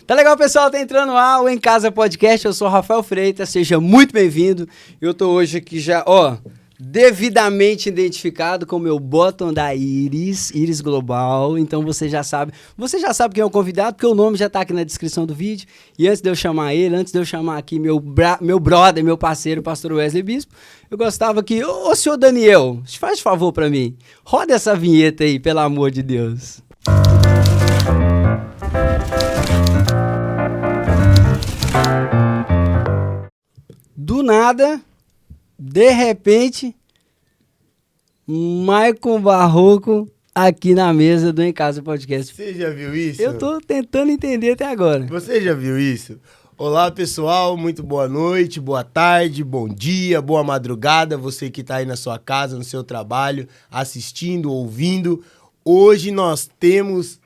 Tá legal, pessoal? Tá entrando lá o Em Casa Podcast. Eu sou o Rafael Freitas, seja muito bem-vindo. Eu tô hoje aqui já, devidamente identificado com o meu bottom da Iris Global. Então você já sabe quem é o convidado, porque o nome já tá aqui na descrição do vídeo. E antes de eu chamar ele, antes de eu chamar aqui meu brother, meu parceiro, o pastor Wesley Bispo, eu gostava que, senhor Daniel, faz favor pra mim, roda essa vinheta aí, pelo amor de Deus. Do nada, de repente, Maicon Barroco aqui na mesa do Em Casa Podcast. Você já viu isso? Eu tô tentando entender até agora. Você já viu isso? Olá, pessoal, muito boa noite, boa tarde, bom dia, boa madrugada, você que tá aí na sua casa, no seu trabalho, assistindo, ouvindo. Hoje nós temos...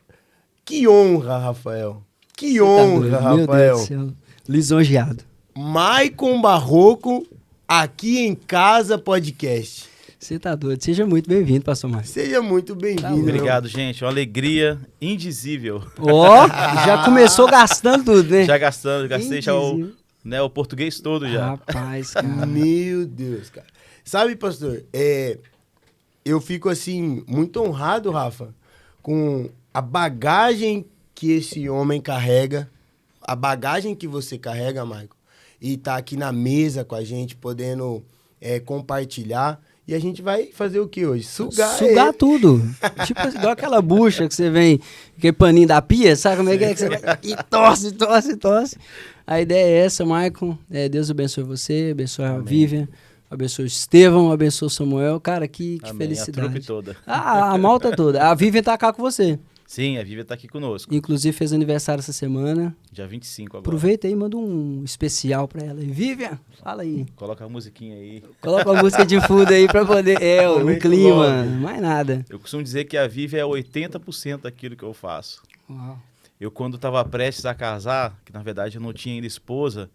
Que honra, Rafael! Que honra, Rafael! Meu Deus do céu, lisonjeado. Maicon Barroco, aqui em Casa Podcast. Você tá doido. Seja muito bem-vindo, pastor Maicon. Seja muito bem-vindo. Obrigado, gente. Uma alegria indizível. Já começou gastando tudo, né? Já gastei já o português todo já. Rapaz, cara. Meu Deus, cara. Sabe, pastor, eu fico assim, muito honrado, Rafa, com a bagagem que esse homem carrega, a bagagem que você carrega, Maicon, e tá aqui na mesa com a gente, podendo compartilhar. E a gente vai fazer o que hoje? Sugar tudo. Tipo igual aquela bucha que você vem, aquele paninho da pia, sabe como é que você vai? E torce. A ideia é essa, Maicon. Deus abençoe você, abençoe a Vivian, abençoe o Estevão, abençoe o Samuel. Cara, que felicidade. A trupe toda. A malta toda. A Vivian tá cá com você. Sim, a Vivian tá aqui conosco. Inclusive fez aniversário essa semana. Dia 25 agora. Aproveita aí e manda um especial pra ela. Vivian, fala aí. Coloca a musiquinha aí. Coloca a música de fundo aí pra poder... o clima, mais nada. Eu costumo dizer que a Vivian é 80% daquilo que eu faço. Uau. Eu, quando estava prestes a casar, que na verdade eu não tinha ainda esposa,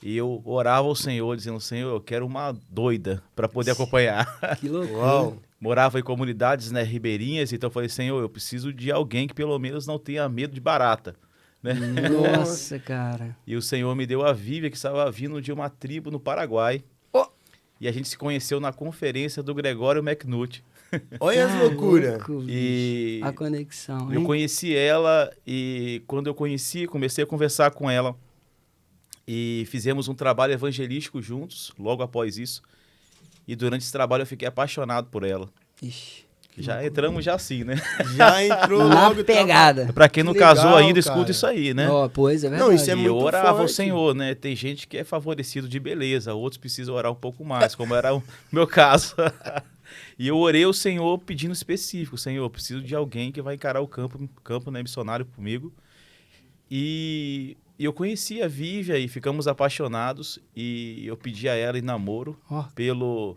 e eu orava ao Senhor, dizendo, Senhor, eu quero uma doida para poder acompanhar. Que loucura. Uau. Morava em comunidades, né, ribeirinhas, então eu falei, Senhor, eu preciso de alguém que pelo menos não tenha medo de barata. Né? Nossa, cara. E o Senhor me deu a Vivian, que estava vindo de uma tribo no Paraguai. E a gente se conheceu na conferência do Gregório McNutt. Olha as loucuras. E a conexão, hein? eu conheci ela e quando eu conheci, comecei a conversar com ela e fizemos um trabalho evangelístico juntos, logo após isso. E durante esse trabalho eu fiquei apaixonado por ela. Ixi. Já entramos já assim, né? Já entrou Na logo pegada. Pra quem não Legal, casou ainda, cara. escuta isso aí, né? Pois, é verdade. Não, isso é E eu muito orava ao forte. Senhor, né? Tem gente que é favorecido de beleza, outros precisam orar um pouco mais, como era o meu caso. E eu orei ao Senhor pedindo específico, Senhor, eu preciso de alguém que vai encarar o campo né, missionário comigo. E eu conheci a Vivian e ficamos apaixonados e eu pedi a ela em namoro pelo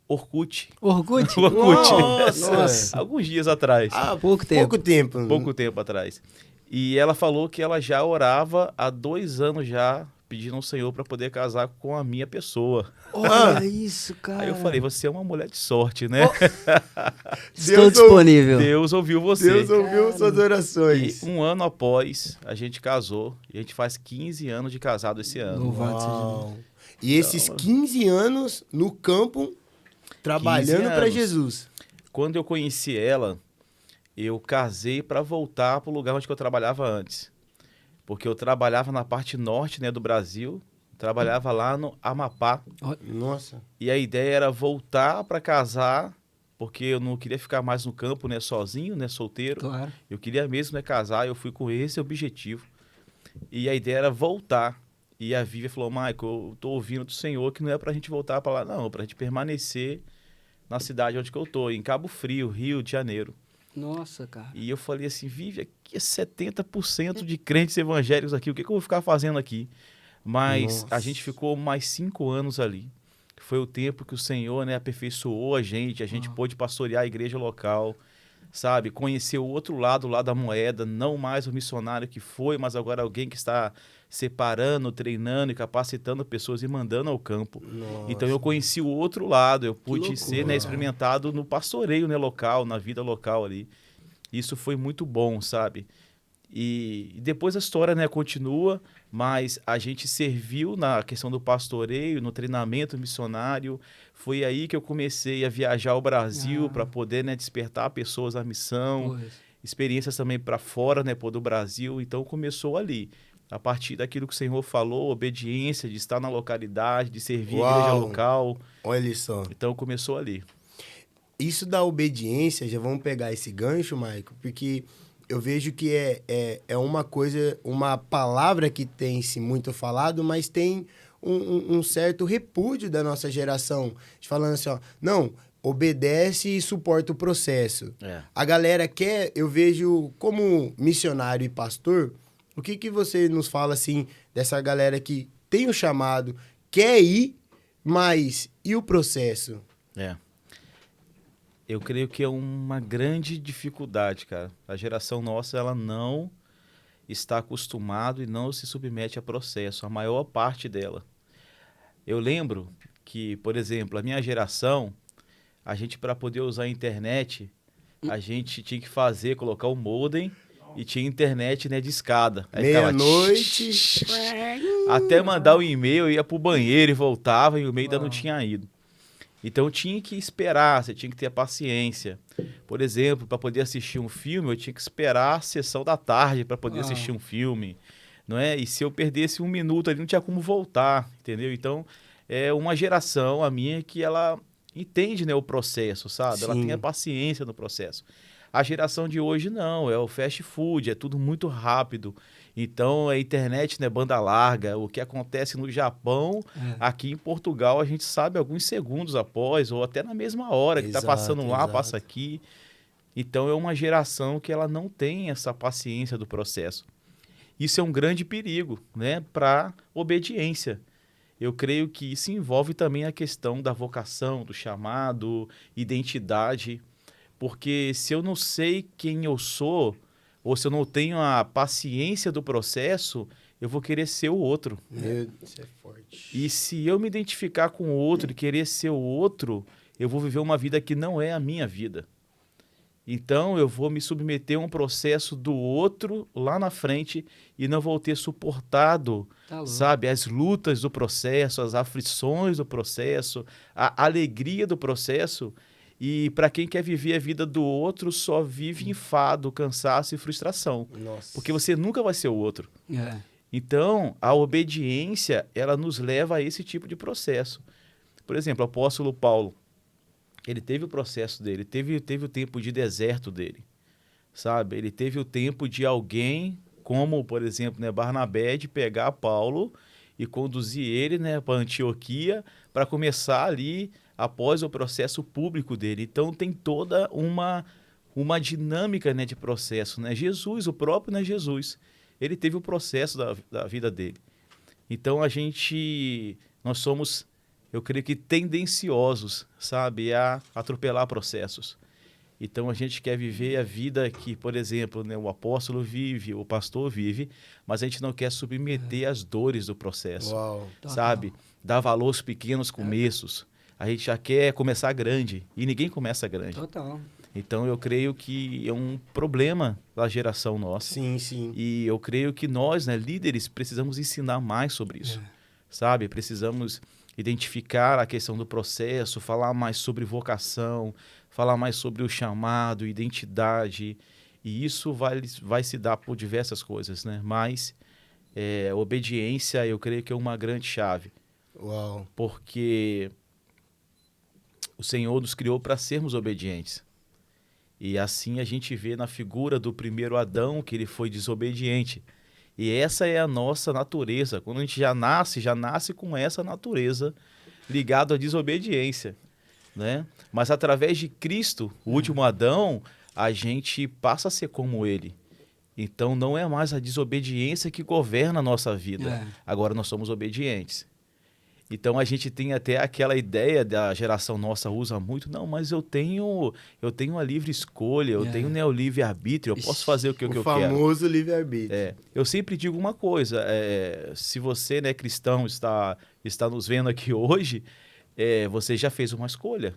Orkut. Orkut? Nossa. Alguns dias atrás. Pouco tempo. Pouco tempo atrás. E ela falou que ela já orava há 2 anos já, pedindo ao Senhor para poder casar com a minha pessoa. Olha isso, cara. Aí eu falei, você é uma mulher de sorte, né? Estou disponível. Deus ouviu você. Deus ouviu suas orações. E 1 ano após, a gente casou. E a gente faz 15 anos de casado esse ano. Louvado seja Deus. E esses 15 anos no campo, trabalhando para Jesus. Quando eu conheci ela, eu casei para voltar para o lugar onde eu trabalhava antes. Porque eu trabalhava na parte norte, né, do Brasil, trabalhava lá no Amapá. Nossa. E a ideia era voltar para casar, porque eu não queria ficar mais no campo, né, sozinho, né, solteiro. Claro. Eu queria mesmo casar, eu fui com esse objetivo. E a ideia era voltar. E a Vivian falou, Maicon, eu tô ouvindo do Senhor que não é pra gente voltar para lá, não, pra gente permanecer na cidade onde que eu tô, em Cabo Frio, Rio de Janeiro. Nossa, cara. E eu falei assim, Vivian, aqui é 70% de crentes evangélicos aqui, o que eu vou ficar fazendo aqui? Mas a gente ficou mais 5 anos ali. Foi o tempo que o Senhor, né, aperfeiçoou a gente pôde pastorear a igreja local, sabe? Conhecer o outro lado lá da moeda, não mais o missionário que foi, mas agora alguém que está separando, treinando e capacitando pessoas e mandando ao campo. Nossa. Então eu conheci o outro lado, eu pude ser, né, experimentado no pastoreio, né, local, na vida local ali. Isso foi muito bom, sabe? E depois a história, né, continua, mas a gente serviu na questão do pastoreio, no treinamento missionário. Foi aí que eu comecei a viajar ao Brasil para poder, né, despertar pessoas à missão, experiências também para fora, né, do Brasil. Então começou ali. A partir daquilo que o Senhor falou, obediência, de estar na localidade, de servir a igreja local. Olha só. Então começou ali. Isso da obediência, já vamos pegar esse gancho, Maico, porque eu vejo que é uma coisa, uma palavra que tem-se muito falado, mas tem um certo repúdio da nossa geração. Falando assim, ó, não, obedece e suporta o processo. A galera quer, eu vejo como missionário e pastor, o que você nos fala, assim, dessa galera que tem o chamado, quer ir, mas e o processo? Eu creio que é uma grande dificuldade, cara. A geração nossa, ela não está acostumada e não se submete a processo, a maior parte dela. Eu lembro que, por exemplo, a minha geração, a gente, para poder usar a internet, a gente tinha que colocar o modem e tinha internet, né, de escada. Meia-noite. Até mandar o e-mail, eu ia pro banheiro e voltava e o e-mail ainda não tinha ido. Então, tinha que esperar, você tinha que ter paciência. Por exemplo, para poder assistir um filme, eu tinha que esperar a sessão da tarde para poder assistir um filme, não é? E se eu perdesse um minuto ali, não tinha como voltar, entendeu? Então, é uma geração, a minha, que ela entende, né, o processo, sabe? Sim. Ela tem a paciência no processo. A geração de hoje não, é o fast food, é tudo muito rápido. Então, a internet, né, banda larga, o que acontece no Japão, aqui em Portugal, a gente sabe alguns segundos após, ou até na mesma hora, que está passando lá, passa aqui. Então, é uma geração que ela não tem essa paciência do processo. Isso é um grande perigo, né, para obediência. Eu creio que isso envolve também a questão da vocação, do chamado, identidade. Porque se eu não sei quem eu sou, ou se eu não tenho a paciência do processo, eu vou querer ser o outro. Isso é forte. E se eu me identificar com o outro e querer ser o outro, eu vou viver uma vida que não é a minha vida. Então, eu vou me submeter a um processo do outro lá na frente e não vou ter suportado, sabe, as lutas do processo, as aflições do processo, a alegria do processo. E para quem quer viver a vida do outro, só vive enfado, cansaço e frustração. Nossa. Porque você nunca vai ser o outro. Então, a obediência, ela nos leva a esse tipo de processo. Por exemplo, o apóstolo Paulo, ele teve o processo dele, teve o tempo de deserto dele, sabe? Ele teve o tempo de alguém, como, por exemplo, né, Barnabé, de pegar Paulo e conduzir ele, né, para Antioquia, para começar ali após o processo público dele. Então, tem toda uma dinâmica, né, de processo. Né? Jesus, o próprio, né, Jesus, ele teve o processo da vida dele. Então, nós somos, eu creio que tendenciosos, sabe, a atropelar processos. Então, a gente quer viver a vida que, por exemplo, né, o apóstolo vive, o pastor vive, mas a gente não quer submeter às dores do processo, sabe? Dar valor aos pequenos começos. A gente já quer começar grande e ninguém começa grande. Total. Então, eu creio que é um problema da geração nossa. Sim, sim. E eu creio que nós, né, líderes, precisamos ensinar mais sobre isso, sabe? Precisamos identificar a questão do processo, falar mais sobre vocação, falar mais sobre o chamado, identidade. E isso vai se dar por diversas coisas, né? Mas obediência, eu creio que é uma grande chave. Porque o Senhor nos criou para sermos obedientes. E assim a gente vê na figura do primeiro Adão que ele foi desobediente. E essa é a nossa natureza. Quando a gente já nasce com essa natureza ligada à desobediência, né? Mas através de Cristo, o último Adão, a gente passa a ser como ele. Então não é mais a desobediência que governa a nossa vida. Agora nós somos obedientes. Então a gente tem até aquela ideia, da geração nossa usa muito, não, mas eu tenho a livre escolha, eu tenho, né, o livre-arbítrio, eu posso fazer o que eu quero. O famoso livre-arbítrio. Eu sempre digo uma coisa, se você, né, cristão, está nos vendo aqui hoje, você já fez uma escolha.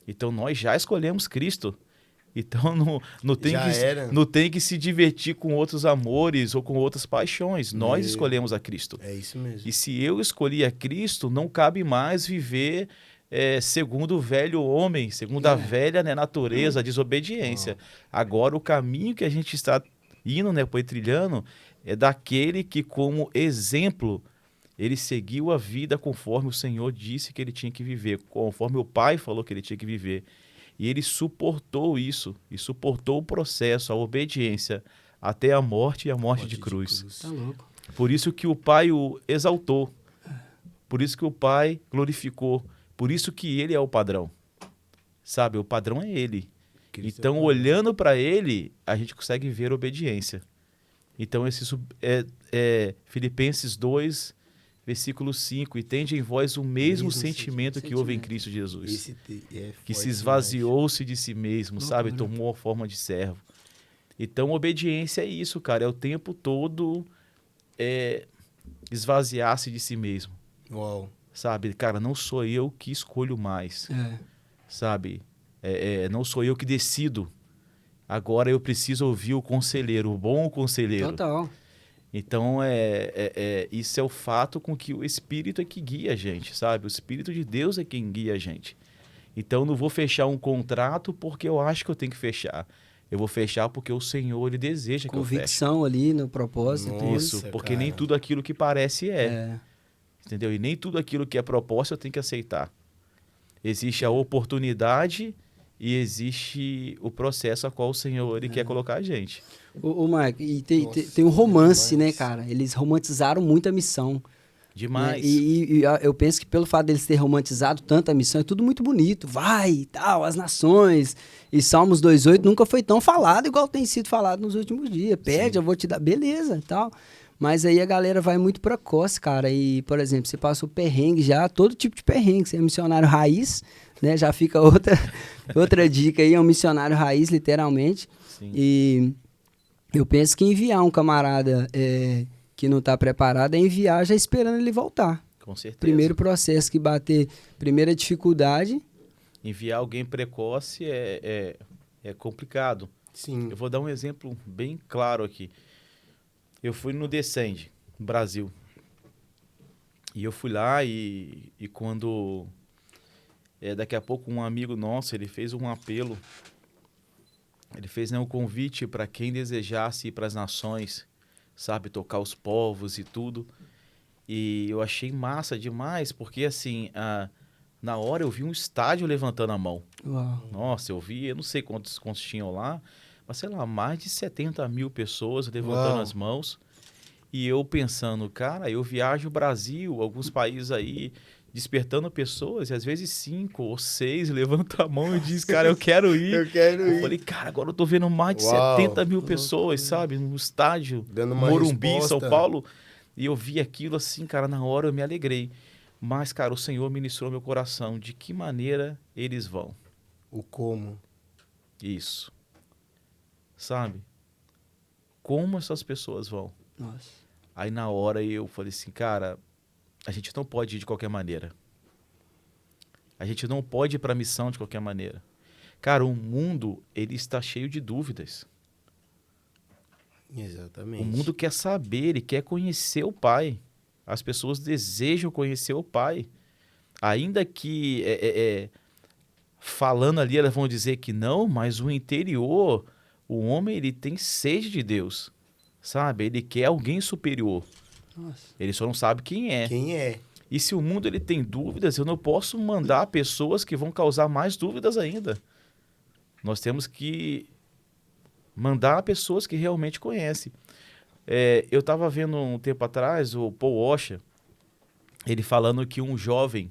Então nós já escolhemos Cristo. Então não tem que se divertir com outros amores ou com outras paixões. Nós escolhemos a Cristo. É isso mesmo. E se eu escolhi a Cristo, não cabe mais viver segundo o velho homem, segundo a velha, né, natureza, a desobediência. Agora, o caminho que a gente está indo, né, trilhando, é daquele que, como exemplo, ele seguiu a vida conforme o Senhor disse que ele tinha que viver, conforme o Pai falou que ele tinha que viver. E ele suportou isso, e suportou o processo, a obediência, até a morte e a morte de cruz. Tá louco. Por isso que o Pai o exaltou, por isso que o Pai glorificou, por isso que ele é o padrão. Sabe, o padrão é ele. Então, olhando para ele, a gente consegue ver obediência. Então, Filipenses 2, versículo 5, e tende em vós o mesmo sentimento que houve em Cristo Jesus, que se esvaziou-se de si mesmo, sabe? Tomou a forma de servo. Então, obediência é isso, cara, é o tempo todo esvaziar-se de si mesmo. Uau. Sabe, cara, não sou eu que escolho mais, sabe? Não sou eu que decido. Agora eu preciso ouvir o conselheiro, o bom conselheiro. Total. Então, isso é o fato com que o Espírito é que guia a gente, sabe? O Espírito de Deus é quem guia a gente. Então, eu não vou fechar um contrato porque eu acho que eu tenho que fechar. Eu vou fechar porque o Senhor, ele deseja que eu feche. Convicção ali no propósito. Isso, porque nem tudo aquilo que parece entendeu? E nem tudo aquilo que é proposta eu tenho que aceitar. Existe a oportunidade e existe o processo a qual o Senhor ele quer colocar a gente. Ô Marco, e tem um romance, né, cara? Eles romantizaram muito a missão. Demais. Né? E eu penso que pelo fato deles terem romantizado tanto a missão, é tudo muito bonito. Vai e tal, as nações. E Salmos 2,8 nunca foi tão falado igual tem sido falado nos últimos dias. Pede, eu vou te dar. Beleza e tal. Mas aí a galera vai muito precoce, cara. E, por exemplo, você passou perrengue já, todo tipo de perrengue. Você é missionário raiz, né? Já fica outra dica aí, é um missionário raiz, literalmente. Sim. E eu penso que enviar um camarada que não está preparado é enviar já esperando ele voltar. Com certeza. Primeiro processo que bater, primeira dificuldade. Enviar alguém precoce é complicado. Sim. Eu vou dar um exemplo bem claro aqui. Eu fui no Descende, no Brasil. E eu fui lá e quando... daqui a pouco um amigo nosso, ele fez um apelo. Ele fez um convite para quem desejasse ir para as nações, sabe? Tocar os povos e tudo. E eu achei massa demais, porque assim... na hora eu vi um estádio levantando a mão. Uau. Nossa, eu não sei quantos tinham lá, mas sei lá, mais de 70 mil pessoas levantando as mãos. E eu pensando, cara, eu viajo o Brasil, alguns países aí, despertando pessoas, e às vezes 5 ou 6 levantam a mão e dizem, cara, eu quero ir. Eu quero ir. Eu falei, cara, agora eu tô vendo mais de 70 mil pessoas, sabe? No estádio, dando uma Morumbi, resposta. São Paulo. E eu vi aquilo assim, cara, na hora eu me alegrei. Mas, cara, o Senhor ministrou meu coração. De que maneira eles vão? O como. Isso. Sabe? Como essas pessoas vão? Nossa. Aí, na hora, eu falei assim, cara, a gente não pode ir de qualquer maneira. A gente não pode ir para a missão de qualquer maneira. Cara, o mundo, ele está cheio de dúvidas. Exatamente. O mundo quer saber, ele quer conhecer o Pai. As pessoas desejam conhecer o Pai. Ainda que, falando ali, elas vão dizer que não, mas o interior, o homem, ele tem sede de Deus, sabe? Ele quer alguém superior. Nossa. Ele só não sabe quem é. Quem é? E se o mundo ele tem dúvidas, eu não posso mandar pessoas que vão causar mais dúvidas ainda. Nós temos que mandar pessoas que realmente conhecem. Eu estava vendo um tempo atrás o Paul Washer, ele falando que um jovem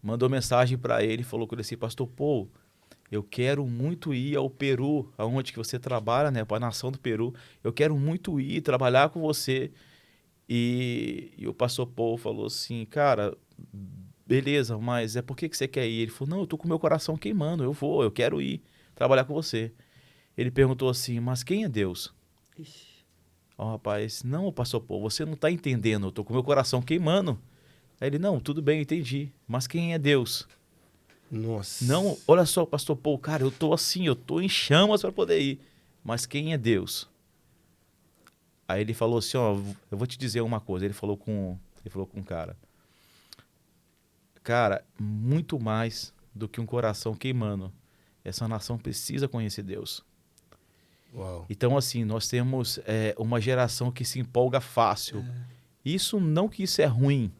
mandou mensagem para ele e falou com ele assim, Pastor Paul, eu quero muito ir ao Peru, aonde que você trabalha, né, para a nação do Peru. Eu quero muito ir trabalhar com você. E o pastor Paul falou assim, cara, beleza, mas por que você quer ir? Ele falou, não, eu tô com meu coração queimando, eu quero ir trabalhar com você. Ele perguntou assim, mas quem é Deus? Rapaz, não, pastor Paul, você não está entendendo, eu tô com meu coração queimando. Aí ele, não, tudo bem, entendi, mas quem é Deus? Nossa. Não, olha só, pastor Paul, cara, eu tô assim, eu tô em chamas para poder ir. Mas quem é Deus? Aí ele falou assim, ó, eu vou te dizer uma coisa. Ele falou com o cara. Cara, muito mais do que um coração queimando. Essa nação precisa conhecer Deus. Uau. Então, assim, nós temos uma geração que se empolga fácil. Isso não que isso é ruim,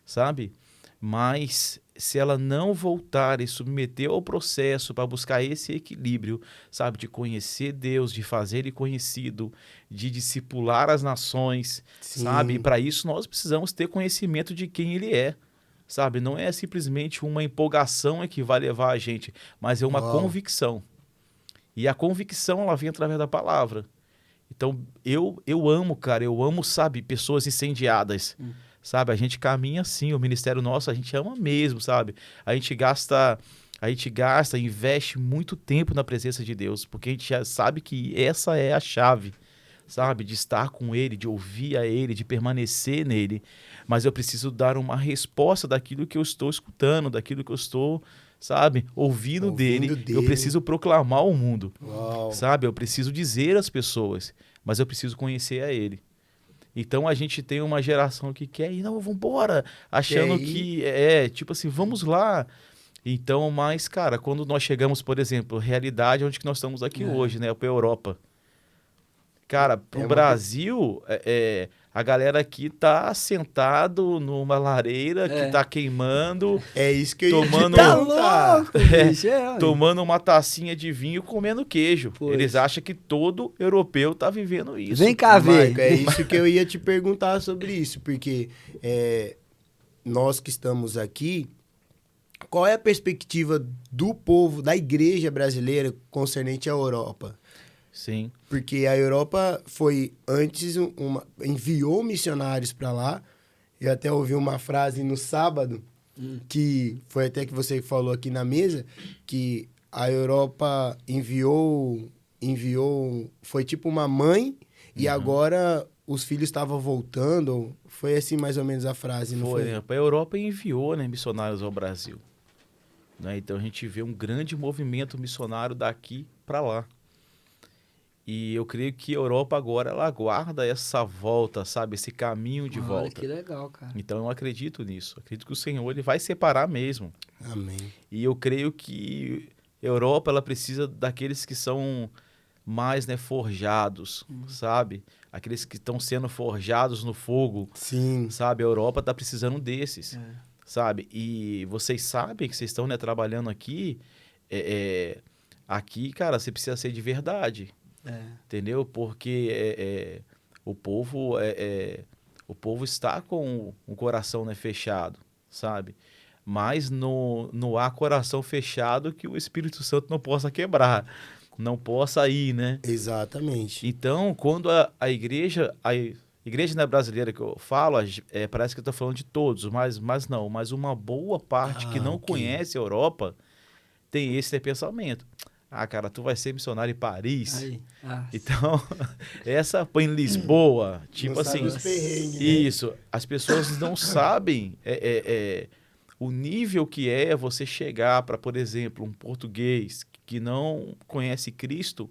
sabe? Mas se ela não voltar e submeter ao processo para buscar esse equilíbrio, sabe? De conhecer Deus, de fazer Ele conhecido, de discipular as nações, Sim. sabe? E para isso nós precisamos ter conhecimento de quem Ele é, sabe? Não é simplesmente uma empolgação que vai levar a gente, mas é uma Uau. convicção. E a convicção, ela vem através da palavra. Então, eu amo, cara, sabe, pessoas incendiadas, sabe? A gente caminha assim, o ministério nosso, a gente ama mesmo, sabe? A gente gasta, investe muito tempo na presença de Deus, porque a gente já sabe que essa é a chave, sabe? De estar com Ele, de ouvir a Ele, de permanecer nele. Mas eu preciso dar uma resposta daquilo que eu estou escutando, daquilo que eu estou, sabe, ouvindo dele. Eu preciso proclamar ao mundo, Uau. sabe? Eu preciso dizer às pessoas, mas eu preciso conhecer a ele. Então a gente tem uma geração que quer ir, não, vamos embora, achando que tipo assim, vamos lá. Então, mas, cara, quando nós chegamos, por exemplo, realidade onde que nós estamos aqui hoje, né, para a Europa. Cara, pro Brasil, a galera aqui tá sentado numa lareira que tá queimando. É isso que eu tomando, ia te Tá perguntar. louco, bicho. Ué. Tomando uma tacinha de vinho e comendo queijo. Pois. Eles acham que todo europeu tá vivendo isso. Vem cá ver. Marco, é isso que eu ia te perguntar sobre isso, porque nós que estamos aqui, qual é a perspectiva do povo, da igreja brasileira concernente à Europa? Sim. Porque a Europa foi antes enviou missionários para lá. Eu até ouvi uma frase no sábado que foi até que você falou aqui na mesa, que a Europa enviou, foi tipo uma mãe e agora os filhos estavam voltando. Foi assim mais ou menos a frase, não foi? A Europa enviou, né, missionários ao Brasil. Né? Então a gente vê um grande movimento missionário daqui para lá. E eu creio que a Europa agora ela aguarda essa volta, sabe? Esse caminho de volta. Olha que legal, cara. Então eu acredito nisso. Acredito que o Senhor ele vai separar mesmo. Amém. E eu creio que a Europa ela precisa daqueles que são mais, né, forjados, sabe? Aqueles que estão sendo forjados no fogo. Sim. Sabe? A Europa está precisando desses, sabe? E vocês sabem que vocês estão, né, trabalhando aqui. Aqui, cara, você precisa ser de verdade. Entendeu? Porque o povo está com o coração, né, fechado, sabe? Mas não há coração fechado que o Espírito Santo não possa quebrar, não possa ir, né? Exatamente. Então, quando a igreja não é brasileira que eu falo, parece que eu estou falando de todos, mas uma boa parte que não conhece a Europa tem esse pensamento. Ah, cara, tu vai ser missionário em Paris. Aí. Então, essa foi em Lisboa. Tipo não assim. sabe os perrengues, né? Isso. As pessoas não sabem o nível que é você chegar para, por exemplo, um português que não conhece Cristo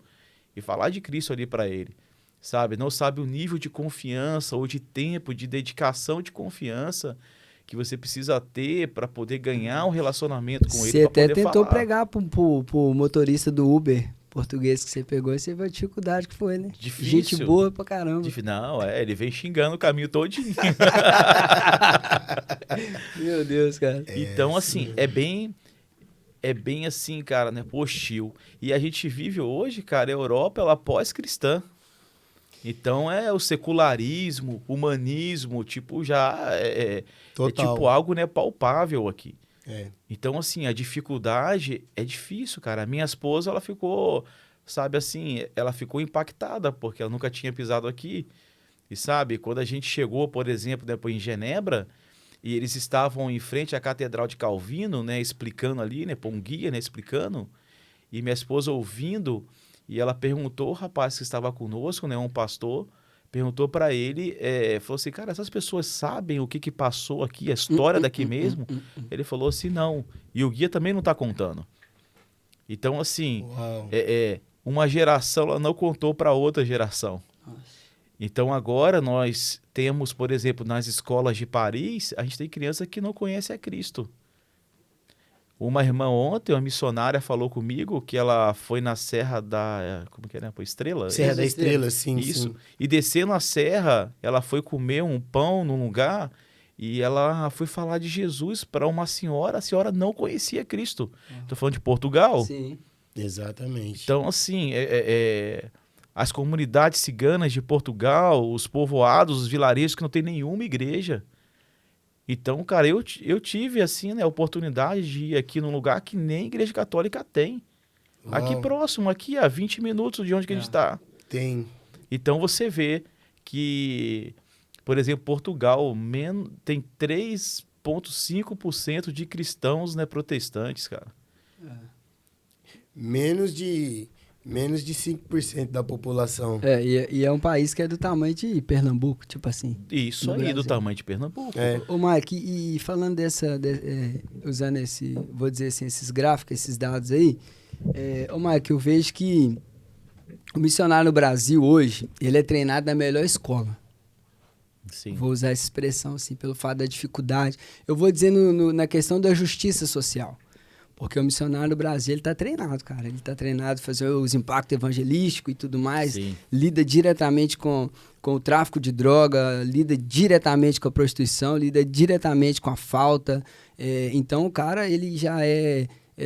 e falar de Cristo ali para ele. Sabe? Não sabe o nível de confiança ou de tempo, de dedicação de confiança que você precisa ter para poder ganhar um relacionamento com ele. Você até tentou falar. pregar pro motorista do Uber português que você pegou e você viu a dificuldade que foi, né? Difícil. Gente boa pra caramba. Não, ele vem xingando o caminho todinho. Meu Deus, cara. Então, assim, é bem assim, cara, né? Hostil. E a gente vive hoje, cara, a Europa, ela pós-cristã. Então é o secularismo, humanismo, tipo, já é tipo algo, né, palpável aqui. Então, assim, a dificuldade é difícil, cara. A minha esposa, ela ficou, sabe, assim, ela ficou impactada, porque ela nunca tinha pisado aqui. E, sabe, quando a gente chegou, por exemplo, depois em Genebra, e eles estavam em frente à Catedral de Calvino, né, explicando ali, né, um guia, né, explicando, e minha esposa ouvindo. E ela perguntou ao rapaz que estava conosco, né, um pastor, perguntou para ele, falou assim, cara, essas pessoas sabem o que passou aqui, a história daqui mesmo? Ele falou assim, não. E o guia também não está contando. Então, assim, uma geração ela não contou para outra geração. Nossa. Então, agora nós temos, por exemplo, nas escolas de Paris, a gente tem criança que não conhece a Cristo. Uma irmã ontem, uma missionária, falou comigo que ela foi na Serra da... Como que é, né? Estrela? Serra da Estrela, sim, Isso. sim. E descendo a serra, ela foi comer um pão num lugar e ela foi falar de Jesus para uma senhora. A senhora não conhecia Cristo. Estou falando de Portugal. Sim. Exatamente. Então, assim, as comunidades ciganas de Portugal, os povoados, os vilarejos que não tem nenhuma igreja. Então, cara, eu tive, assim, né, a oportunidade de ir aqui num lugar que nem igreja católica tem. Uau. Aqui próximo, aqui a 20 minutos de onde que a gente está. Tem. Então, você vê que, por exemplo, Portugal tem 3,5% de cristãos, né, protestantes, cara. Menos de 5% da população. E é um país que é do tamanho de Pernambuco, tipo assim. Isso No aí, Brasil. do tamanho de Pernambuco. Ô, Mike, e falando usando vou dizer assim, esses gráficos, esses dados aí, ô, Mike, eu vejo que o missionário no Brasil hoje, ele é treinado na melhor escola. Sim. Vou usar essa expressão, assim, pelo fato da dificuldade. Eu vou dizer na questão da justiça social. Porque o missionário no Brasil, ele está treinado, cara. Ele está treinado a fazer os impactos evangelísticos e tudo mais. Sim. Lida diretamente com o tráfico de droga, lida diretamente com a prostituição, lida diretamente com a falta. Então, o cara, ele já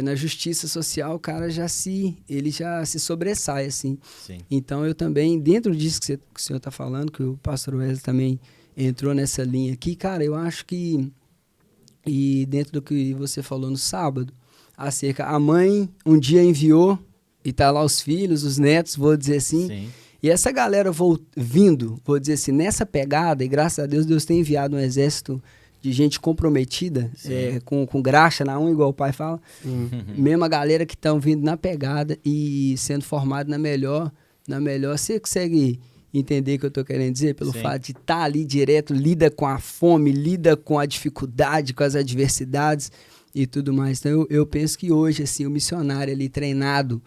na justiça social, o cara ele já se sobressai, assim. Sim. Então, eu também, dentro disso que o senhor está falando, que o pastor Wesley também entrou nessa linha aqui, cara, eu acho que, e dentro do que você falou no sábado, a mãe um dia enviou, e tá lá os filhos, os netos, vou dizer assim. Sim. E essa galera vindo, vou dizer assim, nessa pegada, e graças a Deus, Deus tem enviado um exército de gente comprometida, com graxa na um, igual o pai fala. Mesmo a galera que estão vindo na pegada e sendo formado na melhor. Você consegue entender o que eu estou querendo dizer? Pelo Sim. fato de estar ali direto, lida com a fome, lida com a dificuldade, com as adversidades e tudo mais. Então, eu penso que hoje, assim, o missionário ali treinado,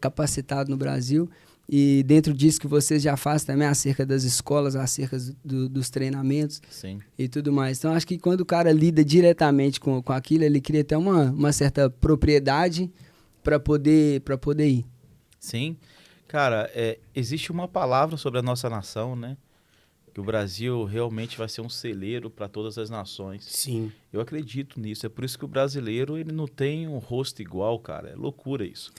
capacitado no Brasil, e dentro disso que vocês já fazem também acerca das escolas, acerca dos treinamentos. Sim. E tudo mais. Então, acho que quando o cara lida diretamente com aquilo, ele cria até uma certa propriedade para poder ir. Sim. Cara, existe uma palavra sobre a nossa nação, né? Que o Brasil realmente vai ser um celeiro para todas as nações. Sim. Eu acredito nisso. É por isso que o brasileiro ele não tem um rosto igual, cara. É loucura isso.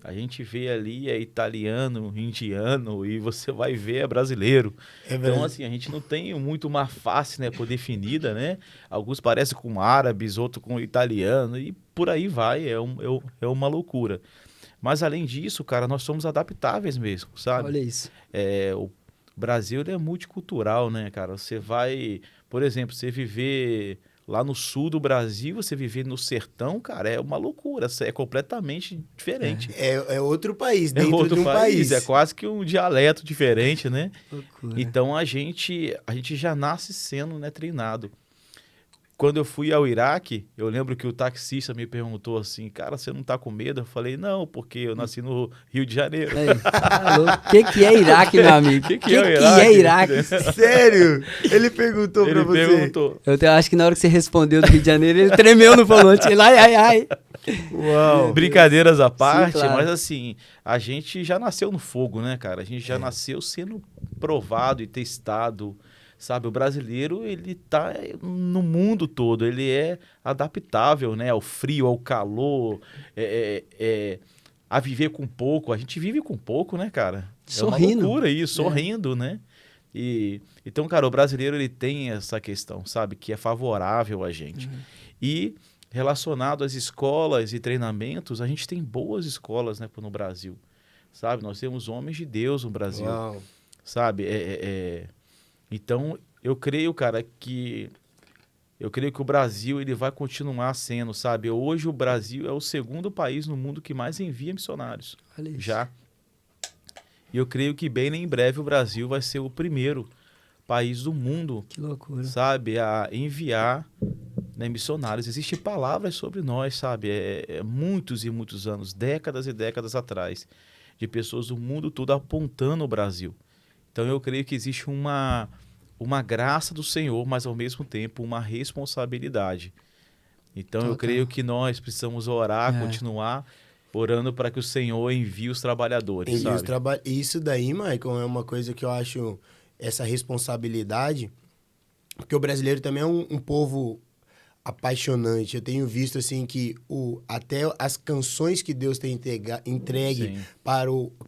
A gente vê ali italiano, indiano e você vai ver brasileiro. Então, assim, a gente não tem muito uma face, né, por definida, né? Alguns parecem com árabes, outros com italiano e por aí vai. É uma loucura. Mas, além disso, cara, nós somos adaptáveis mesmo, sabe? Olha isso. O Brasil ele é multicultural, né, cara? Você vai, por exemplo, você viver lá no sul do Brasil, você viver no sertão, cara, é uma loucura. É completamente diferente. É outro país, É dentro outro de um país. É quase que um dialeto diferente, né? Loucura. Então, a gente já nasce sendo, né, treinado. Quando eu fui ao Iraque, eu lembro que o taxista me perguntou assim, cara, você não tá com medo? Eu falei, não, porque eu nasci no Rio de Janeiro. O que é Iraque, meu amigo? O que é Iraque? Sério? Ele perguntou pra você? Ele perguntou. Eu acho que na hora que você respondeu do Rio de Janeiro, ele tremeu no volante. Ele, ai. Uau. Brincadeiras à parte, Sim, claro. mas assim, a gente já nasceu no fogo, né, cara? A gente já nasceu sendo provado e testado. Sabe, o brasileiro, ele tá no mundo todo, ele é adaptável, né, ao frio, ao calor, a viver com pouco. A gente vive com pouco, né, cara? Sorrindo. É uma loucura isso, sorrindo, né? Então, cara, o brasileiro, ele tem essa questão, sabe, que é favorável a gente. E relacionado às escolas e treinamentos, a gente tem boas escolas, né, no Brasil, sabe? Nós temos homens de Deus no Brasil, Uau. sabe? Então, eu creio, cara, que o Brasil ele vai continuar sendo, sabe? Hoje o Brasil é o segundo país no mundo que mais envia missionários. Olha isso. Já. E eu creio que bem em breve o Brasil vai ser o primeiro país do mundo, Que loucura. sabe, a enviar, né, missionários. Existem palavras sobre nós, sabe, muitos e muitos anos, décadas e décadas atrás, de pessoas do mundo todo apontando o Brasil. Então eu creio que existe uma graça do Senhor, mas ao mesmo tempo uma responsabilidade. Então eu Total. creio que nós precisamos orar, É. continuar orando para que o Senhor envie os trabalhadores, E os sabe? Isso daí, Michael, é uma coisa que eu acho, essa responsabilidade, porque o brasileiro também é um povo apaixonante. Eu tenho visto, assim, que até as canções que Deus tem entregue Sim.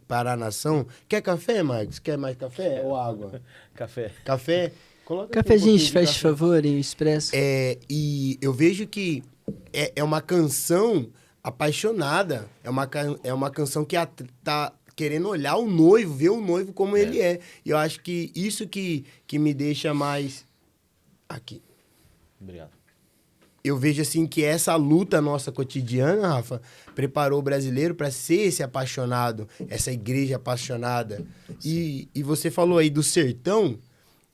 para a nação... Quer café, Marcos? Quer mais café ou água? Café. Café? Coloca aqui Cafezinho, pouquinho de faz café. favor, em expresso. E eu vejo que é uma canção apaixonada. É uma canção que tá querendo olhar o noivo, ver o noivo como ele é. E eu acho que isso que me deixa mais... Aqui. Obrigado. Eu vejo assim que essa luta nossa cotidiana, Rafa, preparou o brasileiro para ser esse apaixonado, essa igreja apaixonada. E você falou aí do sertão,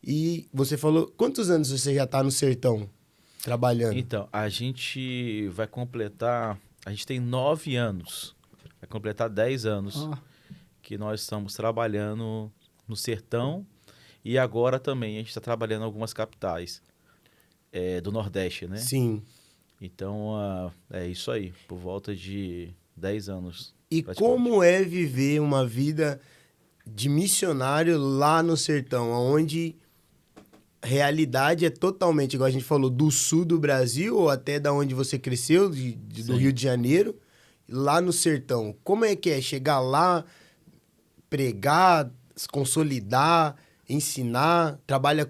e você falou... Quantos anos você já tá no sertão trabalhando? Então, a gente vai completar... A gente tem 9 anos. Vai completar 10 anos Ó, que nós estamos trabalhando no sertão. E agora também a gente está trabalhando em algumas capitais do Nordeste, né? Sim. Então, é isso aí. Por volta de 10 anos. E praticamente. como é viver uma vida de missionário lá no sertão, onde a realidade é totalmente, igual a gente falou, do sul do Brasil, ou até da onde você cresceu, do Sim. Rio de Janeiro, lá no sertão. Como é que é chegar lá, pregar, se consolidar, ensinar?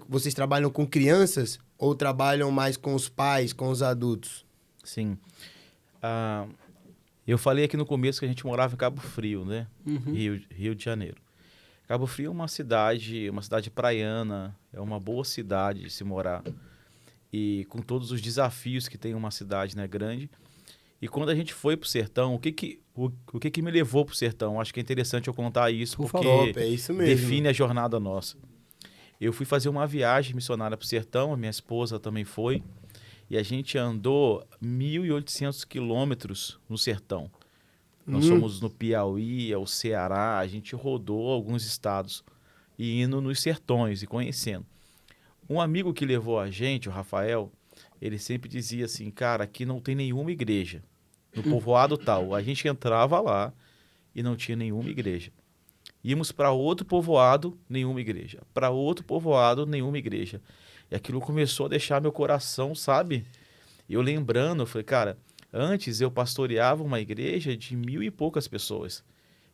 Vocês trabalham com crianças ou trabalham mais com os pais, com os adultos? Sim. Eu falei aqui no começo que a gente morava em Cabo Frio, né? Uhum. Rio de Janeiro. Cabo Frio é uma cidade praiana, é uma boa cidade de se morar. E com todos os desafios que tem uma cidade, né, grande. E quando a gente foi pro sertão, o que me levou pro sertão? Acho que é interessante eu contar isso, Por porque Top, é isso mesmo. define a jornada nossa. Eu fui fazer uma viagem missionária pro sertão, a minha esposa também foi, e a gente andou 1.800 quilômetros no sertão. Nós fomos no Piauí, ao Ceará, a gente rodou alguns estados e indo nos sertões e conhecendo. Um amigo que levou a gente, o Rafael, ele sempre dizia assim, cara, aqui não tem nenhuma igreja, no povoado tal. A gente entrava lá e não tinha nenhuma igreja. Íamos para outro povoado, nenhuma igreja. Para outro povoado, nenhuma igreja. E aquilo começou a deixar meu coração, sabe? E eu lembrando, eu falei, cara, antes eu pastoreava uma igreja de 1.000 e poucas pessoas.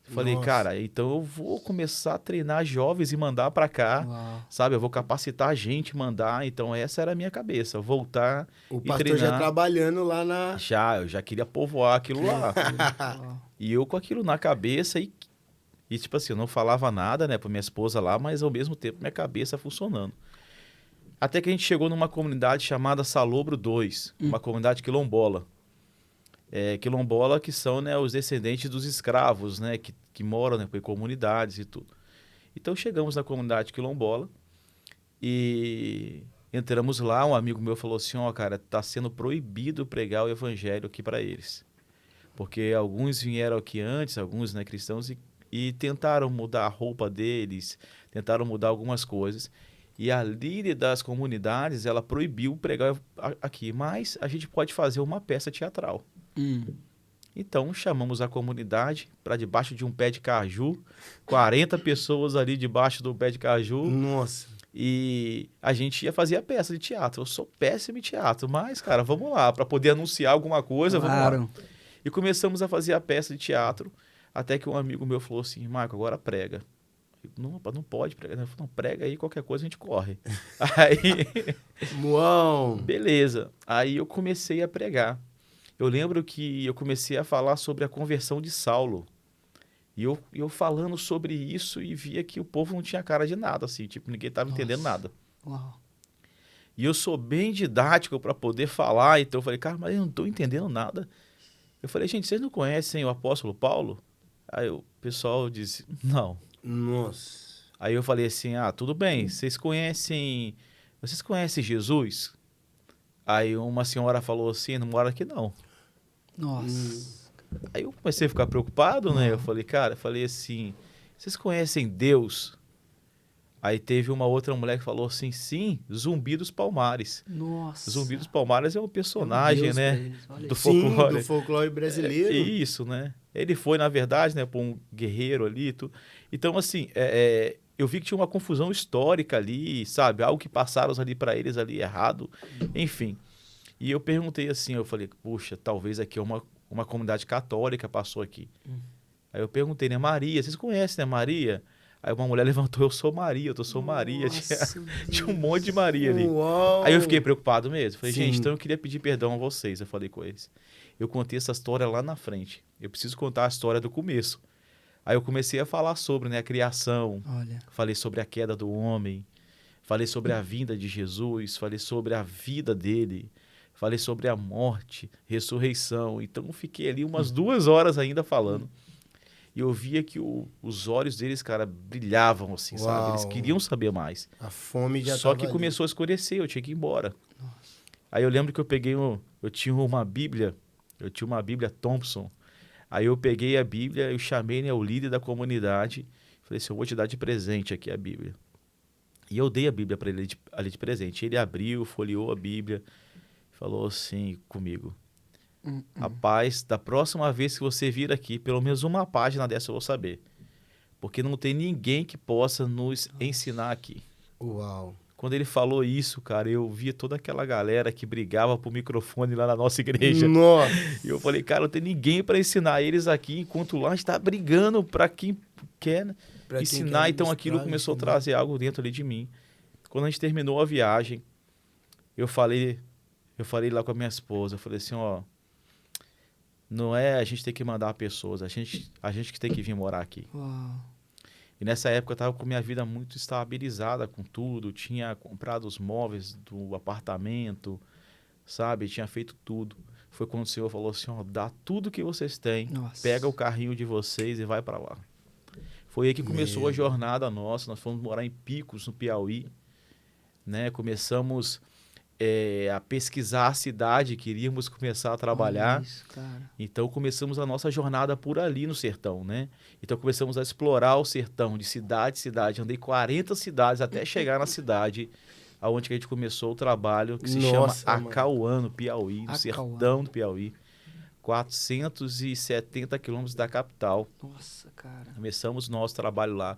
Eu falei, Nossa. cara, então eu vou começar a treinar jovens e mandar para cá, Uau. sabe? Eu vou capacitar a gente e mandar. Então essa era a minha cabeça, voltar O e pastor treinar. já trabalhando lá na... Eu já queria povoar aquilo lá. Uau. E eu com aquilo na cabeça e tipo assim, eu não falava nada, né, pra minha esposa lá, mas ao mesmo tempo minha cabeça funcionando. Até que a gente chegou numa comunidade chamada Salobro 2, uma comunidade quilombola. Quilombola que são, né, os descendentes dos escravos, né, que moram, né, em comunidades e tudo. Então chegamos na comunidade quilombola e entramos lá, um amigo meu falou assim, ó, cara, tá sendo proibido pregar o evangelho aqui para eles. Porque alguns vieram aqui antes, alguns, né, cristãos, e tentaram mudar a roupa deles, tentaram mudar algumas coisas. E a líder das comunidades, ela proibiu pregar aqui, mas a gente pode fazer uma peça teatral. Então, chamamos a comunidade para debaixo de um pé de caju, 40 pessoas ali debaixo do pé de caju, Nossa. e a gente ia fazer a peça de teatro. Eu sou péssimo em teatro, mas, cara, vamos lá, para poder anunciar alguma coisa, vamos lá. Claro. E começamos a fazer a peça de teatro, até que um amigo meu falou assim, Marco, agora prega. Eu, não pode pregar. Ele falou, não, prega aí, qualquer coisa a gente corre. Aí, Uau! beleza. Aí eu comecei a pregar. Eu lembro que eu comecei a falar sobre a conversão de Saulo. E eu falando sobre isso e via que o povo não tinha cara de nada, assim, tipo, ninguém estava entendendo nada. Uau. E eu sou bem didático para poder falar, então eu falei, cara, mas eu não estou entendendo nada. Eu falei, gente, vocês não conhecem o apóstolo Paulo? Aí o pessoal disse, não. Nossa. Aí eu falei assim, tudo bem, vocês conhecem Jesus? Aí uma senhora falou assim, não mora aqui não. Nossa. Aí eu comecei a ficar preocupado, né? Eu falei assim, vocês conhecem Deus? Aí teve uma outra mulher que falou assim, sim, Zumbi dos Palmares. Nossa. Zumbi dos Palmares é um personagem, Deus pra né? eles, olha Do isso. folclore. Do folclore brasileiro. Isso, né? Ele foi, na verdade, né, um guerreiro ali. Então, assim, eu vi que tinha uma confusão histórica ali, sabe? Algo que passaram ali para eles ali errado. Enfim. E eu perguntei assim, eu falei, puxa, talvez aqui é uma comunidade católica passou aqui. Aí eu perguntei, né, Maria, vocês conhecem, né, Maria? Aí uma mulher levantou, eu sou Maria, eu sou Maria. Tinha um monte de Maria ali. Uau. Aí eu fiquei preocupado mesmo. Falei, Sim. gente, então eu queria pedir perdão a vocês. Eu falei com eles. Eu contei essa história lá na frente. Eu preciso contar a história do começo. Aí eu comecei a falar sobre, né, a criação. Olha. Falei sobre a queda do homem. Falei sobre a vinda de Jesus. Falei sobre a vida dele. Falei sobre a morte, ressurreição. Então eu fiquei ali umas 2 horas ainda falando. E eu via que os olhos deles, cara, brilhavam assim, sabe? Eles queriam saber mais. A fome já Só tava que ali. começou a escurecer, eu tinha que ir embora. Nossa. Aí eu lembro que eu tinha uma Bíblia Thompson. Aí eu peguei a Bíblia, eu chamei, né, o líder da comunidade, falei assim, eu vou te dar de presente aqui a Bíblia. E eu dei a Bíblia para ele ali de presente. Ele abriu, folheou a Bíblia, falou assim comigo, rapaz, da próxima vez que você vir aqui, pelo menos uma página dessa eu vou saber. Porque não tem ninguém que possa nos ensinar aqui. Uau. Quando ele falou isso, cara, eu via toda aquela galera que brigava pro microfone lá na nossa igreja. Nossa. E eu falei, cara, não tem ninguém para ensinar eles aqui, enquanto lá a gente tá brigando para quem quer, né, Pra quem ensinar. quer Então buscar, aquilo começou a ensinar. trazer algo dentro ali de mim. Quando a gente terminou a viagem, eu falei lá com a minha esposa, eu falei assim, ó, não é a gente ter que mandar pessoas, a gente que tem que vir morar aqui. Uau. E nessa época eu estava com minha vida muito estabilizada com tudo, tinha comprado os móveis do apartamento, sabe? Tinha feito tudo. Foi quando o Senhor falou assim, ó, dá tudo que vocês têm, Nossa. pega o carrinho de vocês e vai para lá. Foi aí que começou a jornada nossa, nós fomos morar em Picos, no Piauí, né? Começamos a pesquisar a cidade, queríamos começar a trabalhar. Olha isso, cara. Então começamos a nossa jornada por ali no sertão, né? Então começamos a explorar o sertão de cidade em cidade. Andei 40 cidades até chegar na cidade aonde que a gente começou o trabalho, que se chama Acauã, no Piauí, no sertão do Piauí. 470 quilômetros da capital. Nossa, cara. Começamos nosso trabalho lá.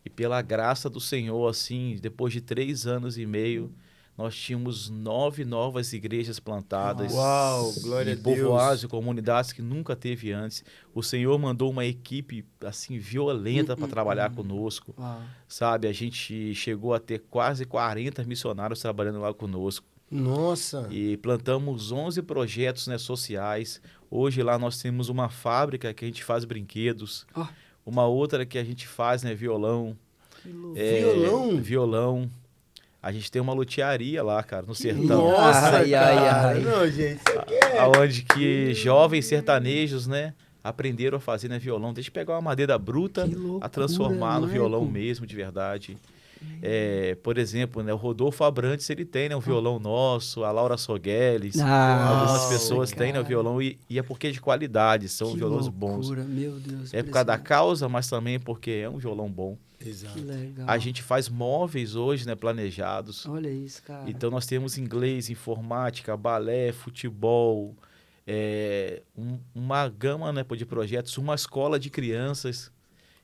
E pela graça do Senhor, assim, depois de 3 anos e meio, nós tínhamos 9 novas igrejas plantadas. Uau, glória a em povoados Deus. e comunidades que nunca teve antes. O Senhor mandou uma equipe assim violenta para trabalhar conosco, Uau. sabe? A gente chegou a ter quase 40 missionários trabalhando lá conosco. Nossa. E plantamos 11 projetos, né, sociais. Hoje lá nós temos uma fábrica que a gente faz brinquedos. Ó. Uma outra que a gente faz, né, violão. Que louco. Violão? Violão. A gente tem uma lutearia lá, cara, no sertão. Nossa, Ai, cara. ai, ai. Não, gente, isso aqui é... Aonde que jovens sertanejos, né, aprenderam a fazer, né, violão. Desde pegar uma madeira bruta Que loucura, a transformar no Marco. violão mesmo, de verdade. Por exemplo, né, o Rodolfo Abrantes, ele tem, né, um violão nosso, a Laura Sogueles, algumas pessoas têm, né, o violão, e é porque é de qualidade, são Que violões loucura, bons. meu Deus. É por causa da impressionante. causa, mas também porque é um violão bom. Exato. Que legal. A gente faz móveis hoje, né, planejados. Olha isso, cara. Então nós temos inglês, informática, balé, futebol, uma gama, né, de projetos, uma escola de crianças.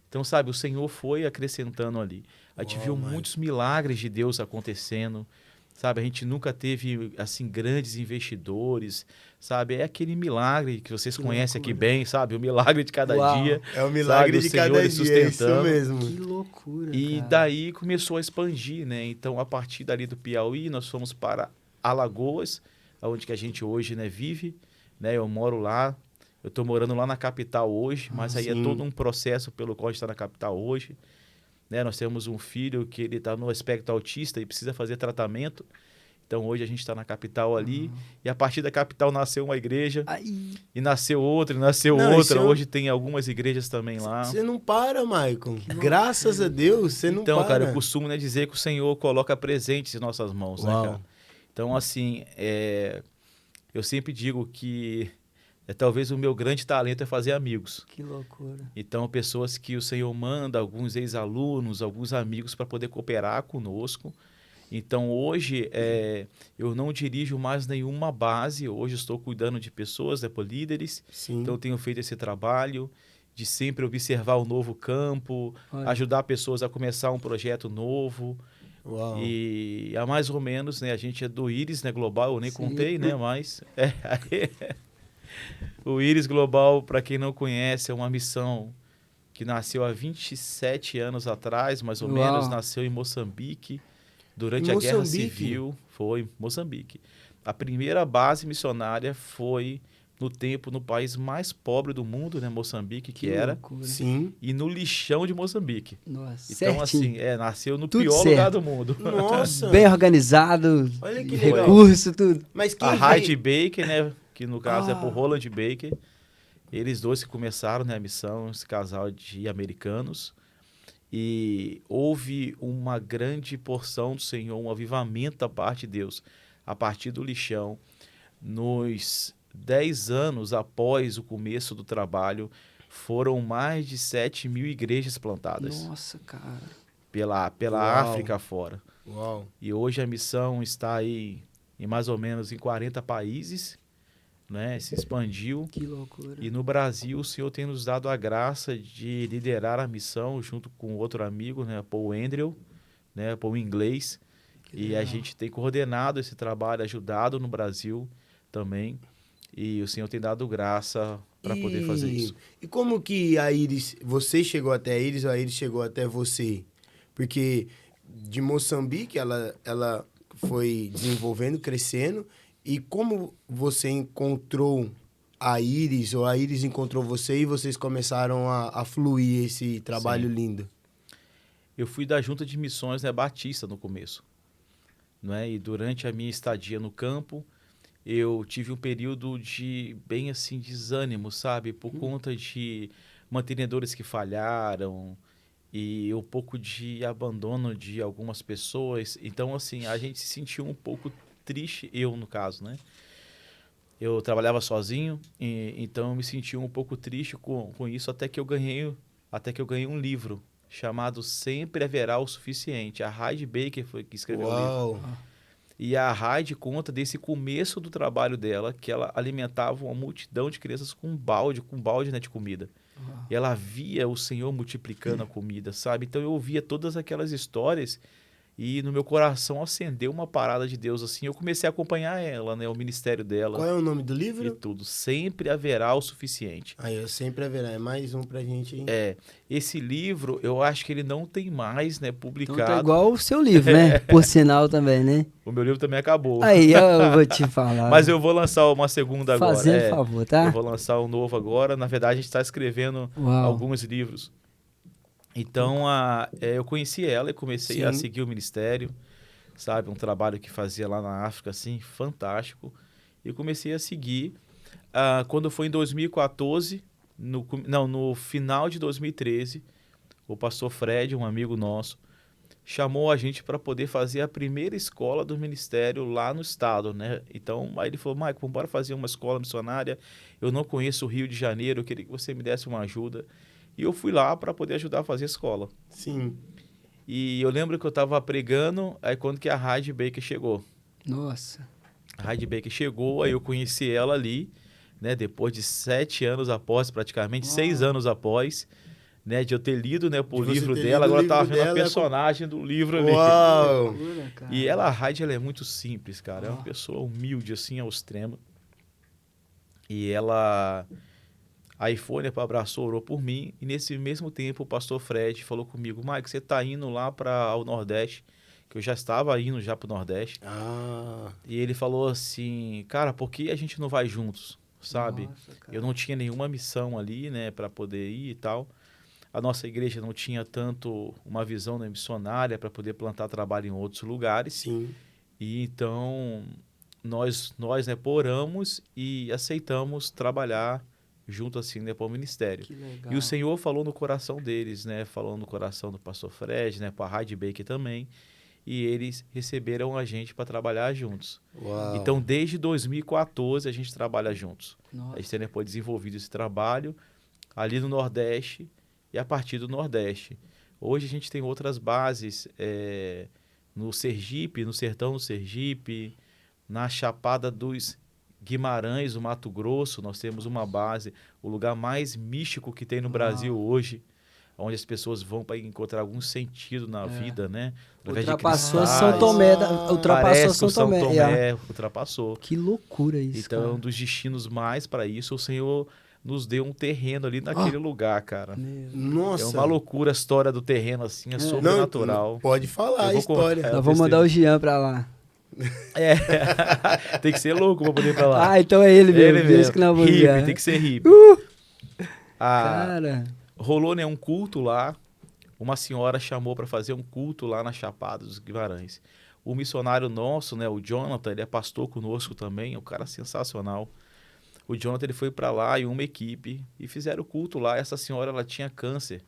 Então, sabe, o Senhor foi acrescentando ali. A gente viu muitos milagres de Deus acontecendo, sabe? A gente nunca teve, assim, grandes investidores, sabe? É aquele milagre que vocês conhecem aqui bem, sabe? O milagre de cada Uau. dia. É o milagre sabe? de O Senhor cada ele dia, é isso sustentando. mesmo. Que loucura, E cara. daí começou a expandir, né? Então, a partir dali do Piauí, nós fomos para Alagoas, onde que a gente hoje, né, vive, né? Eu moro lá, eu estou morando lá na capital hoje, mas aí sim. é todo um processo pelo qual a gente está na capital hoje, né? Nós temos um filho que ele está no espectro autista e precisa fazer tratamento, Então, hoje a gente está na capital ali, e a partir da capital nasceu uma igreja, Aí, e nasceu outra, e nasceu Não, outra. isso- Hoje tem algumas igrejas também lá. Você não para, Maicon. Graças a Deus, você não Então, para. cara, eu costumo, né, dizer que o Senhor coloca presentes em nossas mãos, né, Uau. cara? Então, assim, eu sempre digo que talvez o meu grande talento é fazer amigos. que loucura. Então, pessoas que o Senhor manda, alguns ex-alunos, alguns amigos para poder cooperar conosco. Então, hoje, eu não dirijo mais nenhuma base. Hoje, estou cuidando de pessoas, por líderes. Sim. Então, eu tenho feito esse trabalho de sempre observar o novo campo, Olha. ajudar pessoas a começar um projeto novo. Uau. E há mais ou menos, né, a gente é do Íris, né, Global, eu nem Sim. contei, né, mas o Íris Global, para quem não conhece, é uma missão que nasceu há 27 anos atrás, mais ou Uau. menos, nasceu em Moçambique, durante Em a Guerra Moçambique? Civil, foi Moçambique. A primeira base missionária foi no tempo, no país mais pobre do mundo, né, Moçambique, que era, loucura. Sim. e no lixão de Moçambique. Nossa, Então, certinho. assim, nasceu no Tudo pior certo. lugar do mundo. Nossa. Bem organizado, Olha que legal. recurso, tudo. Mas quem A veio- Hyde Baker, né, que no caso é por Ah. Roland Baker, eles dois que começaram, né, a missão, esse casal de americanos, e houve uma grande porção do Senhor, um avivamento da parte de Deus, a partir do lixão. Nos 10 anos após o começo do trabalho, foram mais de 7.000 igrejas plantadas Nossa, cara. pela Uau. África fora. Uau. E hoje a missão está aí em mais ou menos em 40 países, né? Se expandiu. Que loucura. E no Brasil, o Senhor tem nos dado a graça de liderar a missão junto com outro amigo, né? Paul Andrew, né? Paul inglês. Que E a legal. gente tem coordenado esse trabalho, ajudado no Brasil também. E o Senhor tem dado graça para poder fazer isso. E como que a Iris, você chegou até a Iris ou a Iris chegou até você? Porque de Moçambique ela foi desenvolvendo, crescendo. E como você encontrou a Iris ou a Iris encontrou você e vocês começaram a fluir esse trabalho Sim. lindo? Eu fui da Junta de Missões, né, Batista no começo, né? E durante a minha estadia no campo, eu tive um período de bem assim desânimo, sabe? Por conta de mantenedores que falharam e um pouco de abandono de algumas pessoas. Então, assim, a gente se sentiu um pouco triste, eu no caso, né? Eu trabalhava sozinho, então eu me senti um pouco triste com isso, até que eu ganhei um livro chamado Sempre Haverá o Suficiente. A Hyde Baker foi que escreveu o livro. Uau! E a Hyde conta desse começo do trabalho dela, que ela alimentava uma multidão de crianças com balde, né, de comida. E ela via o Senhor multiplicando a comida, sabe? Então eu ouvia todas aquelas histórias e no meu coração acendeu uma parada de Deus assim. Eu comecei a acompanhar ela, né, o ministério dela. Qual é o nome do E livro? tudo. Sempre haverá o suficiente. Aí eu sempre haverá. É mais um pra gente, hein? Esse livro, eu acho que ele não tem mais, né, Então publicado. tá igual o seu livro, né? Por sinal também, né? O meu livro também acabou. Aí eu vou te falar. Mas eu vou lançar uma segunda agora. Fazendo favor, tá? Eu vou lançar um novo agora. Na verdade, a gente está escrevendo Uau. alguns livros. Então, eu conheci ela e comecei a Sim. seguir o ministério, sabe? Um trabalho que fazia lá na África, assim, fantástico. E comecei a seguir. Quando foi em 2014, no final de 2013, o pastor Fred, um amigo nosso, chamou a gente para poder fazer a primeira escola do ministério lá no estado, né? Então, aí ele falou, Maicon, vamos embora fazer uma escola missionária. Eu não conheço o Rio de Janeiro, eu queria que você me desse uma ajuda. E eu fui lá para poder ajudar a fazer a escola. Sim. E eu lembro que eu estava pregando, aí quando que a Hyde Baker chegou. Nossa. A Hyde Baker chegou, aí eu conheci ela ali, né? Depois de 7 anos após, praticamente 6 anos após, né? De eu ter lido, né, o De você livro ter dela, lido o agora eu tava livro vendo a dela, personagem do livro ali. Uau! Loucura, cara. E ela, a Hyde, ela é muito simples, cara. É uma pessoa humilde, assim, ao extremo. E ela... A iPhone abraçou, orou por mim. E nesse mesmo tempo, o pastor Fred falou comigo, Mike, você tá indo lá para o Nordeste, que eu já estava indo já para o Nordeste. E ele falou assim, cara, por que a gente não vai juntos, sabe? Nossa, cara. Eu não tinha nenhuma missão ali, né, para poder ir e tal. A nossa igreja não tinha tanto uma visão, né, missionária para poder plantar trabalho em outros lugares. Sim. E então nós né, oramos e aceitamos trabalhar junto assim, né, para o ministério. Que legal. E o Senhor falou no coração deles, né, falou no coração do pastor Fred, né, para a Heidi Baker também, e eles receberam a gente para trabalhar juntos. Uau. Então, desde 2014 a gente trabalha juntos. Nossa. A gente tem depois desenvolvido esse trabalho ali no Nordeste e a partir do Nordeste. Hoje a gente tem outras bases no Sergipe, no Sertão do Sergipe, na Chapada dos Guimarães, o Mato Grosso, nós temos uma base, o lugar mais místico que tem no Brasil hoje, onde as pessoas vão para encontrar algum sentido na vida, né? Através de Ultrapassou cristais. São Tomé, ultrapassou Parece que São o São Tomé. Tomé ultrapassou. Que loucura isso, Então, é cara. um dos destinos mais para isso. O Senhor nos deu um terreno ali naquele lugar, cara. Nossa. É uma loucura a história do terreno, assim, é sobrenatural. Não, pode falar a Eu vou história. contar. Nós vamos mandar o Jean pra lá. Tem que ser louco pra poder ir pra lá. Ah, então é ele mesmo. Ele Deus mesmo. que nós vamos Hippie, enviar. tem que ser hippie. Cara, Rolou, né, um culto lá. Uma senhora chamou para fazer um culto lá na Chapada dos Guimarães. O missionário nosso, né, o Jonathan, ele é pastor conosco também, é um cara sensacional. O Jonathan, ele foi para lá e uma equipe e fizeram o culto lá. Essa senhora, ela tinha câncer,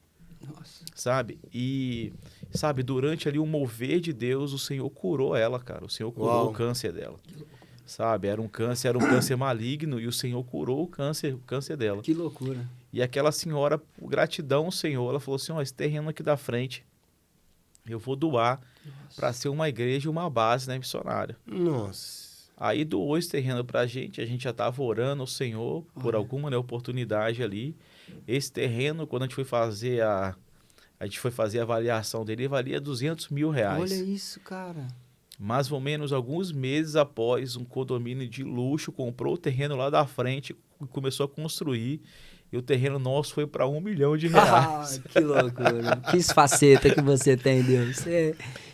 nossa. sabe? E, sabe, durante ali o mover de Deus, o Senhor curou ela, cara. O Senhor curou Uau. o câncer dela, sabe? Era um câncer maligno e o Senhor curou o câncer dela. Que loucura. E aquela senhora, por gratidão ao Senhor, ela falou assim, ó, esse terreno aqui da frente, eu vou doar para ser uma igreja e uma base, né, missionária. Nossa. Aí doou esse terreno para a gente já estava orando ao Senhor por alguma, né, oportunidade ali. Esse terreno, quando a gente foi fazer a avaliação dele, valia R$200 mil. Olha isso, cara. Mais ou menos alguns meses após, um condomínio de luxo comprou o terreno lá da frente e começou a construir. E o terreno nosso foi para R$1 milhão. Que loucura. Que faceta que você tem, Deus.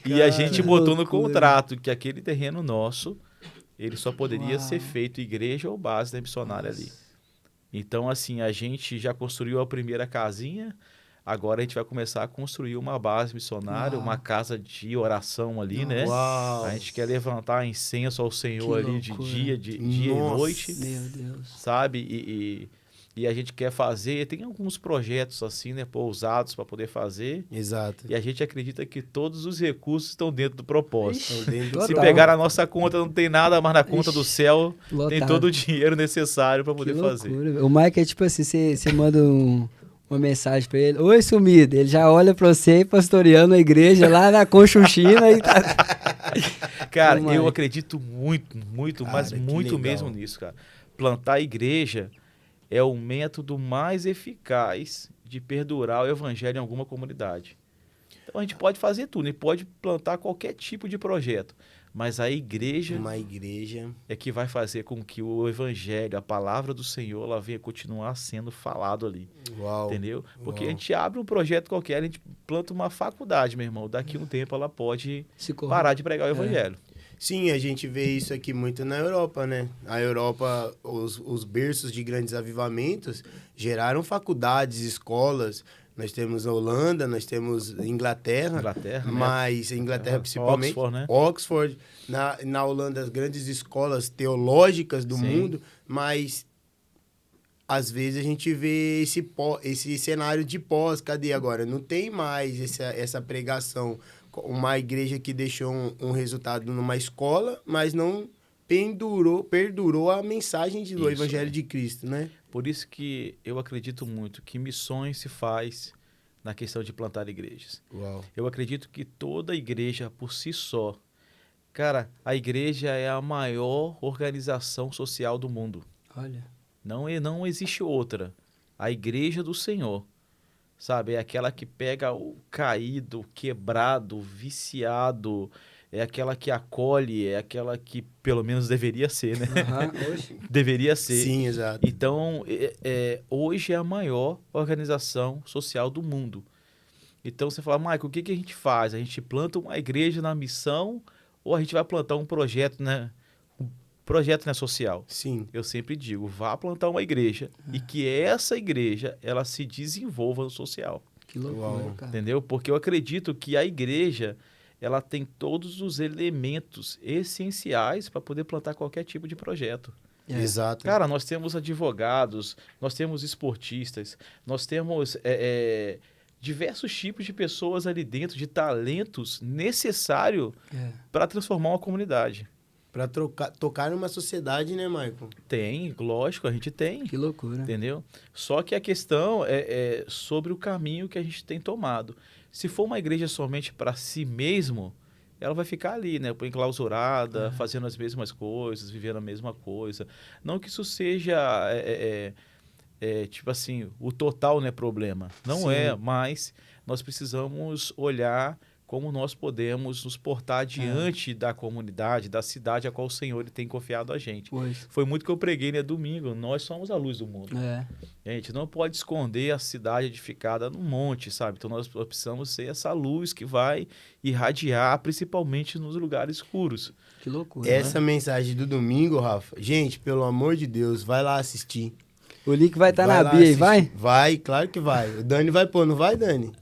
E a gente botou no loucura. contrato que aquele terreno nosso, ele só poderia ser feito igreja ou base da missionária ali. Então, assim, a gente já construiu a primeira casinha, agora a gente vai começar a construir uma base missionária, uma casa de oração ali, né? Uau. A gente quer levantar incenso ao Senhor Que ali de loucura. dia e noite, Meu Deus. sabe? E a gente quer fazer, tem alguns projetos assim, né, ousados para poder fazer. Exato. E a gente acredita que todos os recursos estão dentro do propósito. Estão dentro Se Total. pegar a nossa conta, não tem nada, mas na conta do céu tem Lotado. todo o dinheiro necessário para Que poder fazer. loucura. O Mike é tipo assim, você manda uma mensagem pra ele, oi sumido, ele já olha pra você pastoreando a igreja lá na Conchunchina e tá... Cara, Ô, Mike. eu acredito muito, Cara, mas que muito legal. mesmo nisso, cara. Plantar igreja é o método mais eficaz de perdurar o evangelho em alguma comunidade. Então a gente pode fazer tudo, a gente pode plantar qualquer tipo de projeto, mas a igreja Uma igreja. é que vai fazer com que o evangelho, a palavra do Senhor, ela venha continuar sendo falado ali. Uau. Entendeu? Porque Uau. a gente abre um projeto qualquer, a gente planta uma faculdade, meu irmão. Daqui a um tempo ela pode Se corre. parar de pregar o evangelho. Sim, a gente vê isso aqui muito na Europa, né? A Europa, os berços de grandes avivamentos geraram faculdades, escolas. Nós temos a Holanda, nós temos Inglaterra, Inglaterra, né? mas Inglaterra principalmente. Oxford, né? Oxford, na Holanda, as grandes escolas teológicas do Sim. mundo, mas às vezes a gente vê esse cenário de pós, cadê agora? Não tem mais essa pregação. Uma igreja que deixou um resultado numa escola, mas não perdurou a mensagem do Isso, Evangelho de Cristo, né? Por isso que eu acredito muito que missões se faz na questão de plantar igrejas. Uau. Eu acredito que toda igreja por si só, cara, a igreja é a maior organização social do mundo. Olha. Não existe outra. A igreja do Senhor, sabe? É aquela que pega o caído, quebrado, viciado, é aquela que acolhe, é aquela que pelo menos deveria ser, né? Oxe. Deveria ser. Sim, exato. Então, hoje é a maior organização social do mundo. Então, você fala, Michael, o que a gente faz? A gente planta uma igreja na missão ou a gente vai plantar um projeto, né? Projeto, né, social. Sim. Eu sempre digo, vá plantar uma igreja e que essa igreja, ela se desenvolva no social. Que loucura, Uau. cara. Entendeu? Porque eu acredito que a igreja, ela tem todos os elementos essenciais para poder plantar qualquer tipo de projeto. Exato. Cara, nós temos advogados, nós temos esportistas, nós temos diversos tipos de pessoas ali dentro, de talentos necessários para transformar uma comunidade. Pra tocar numa sociedade, né, Michael? Tem, lógico, a gente tem. Que loucura. Entendeu? Só que a questão é sobre o caminho que a gente tem tomado. Se for uma igreja somente para si mesmo, ela vai ficar ali, né? Enclausurada, fazendo as mesmas coisas, vivendo a mesma coisa. Não que isso seja, tipo assim, o total não é problema. Não Sim. é, mas nós precisamos olhar como nós podemos nos portar diante da comunidade, da cidade a qual o Senhor ele tem confiado a gente. Pois. Foi muito que eu preguei, né? Domingo, nós somos a luz do mundo. A gente não pode esconder a cidade edificada no monte, sabe? Então nós precisamos ser essa luz que vai irradiar, principalmente nos lugares escuros. Que loucura. Essa mensagem do domingo, Rafa, gente, pelo amor de Deus, vai lá assistir. O link vai estar na lá bio aí, assistir. vai? Vai, claro que vai. O Dani vai pôr, não vai, Dani?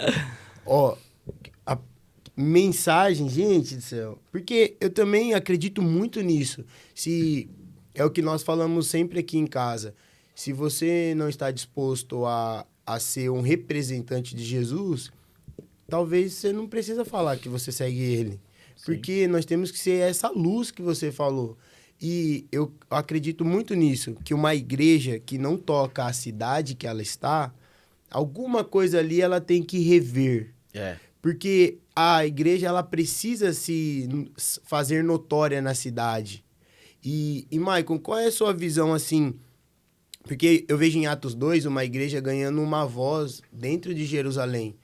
Ó, a mensagem, gente do céu. Porque eu também acredito muito nisso. Se é o que nós falamos sempre aqui em casa. Se você não está disposto a ser um representante de Jesus, talvez você não precisa falar que você segue ele. Sim. Porque nós temos que ser essa luz que você falou. E eu acredito muito nisso, que uma igreja que não toca a cidade que ela está, alguma coisa ali ela tem que rever. Porque a igreja ela precisa se fazer notória na cidade. E Maicon, qual é a sua visão assim? Porque eu vejo em Atos 2 uma igreja ganhando uma voz dentro de Jerusalém.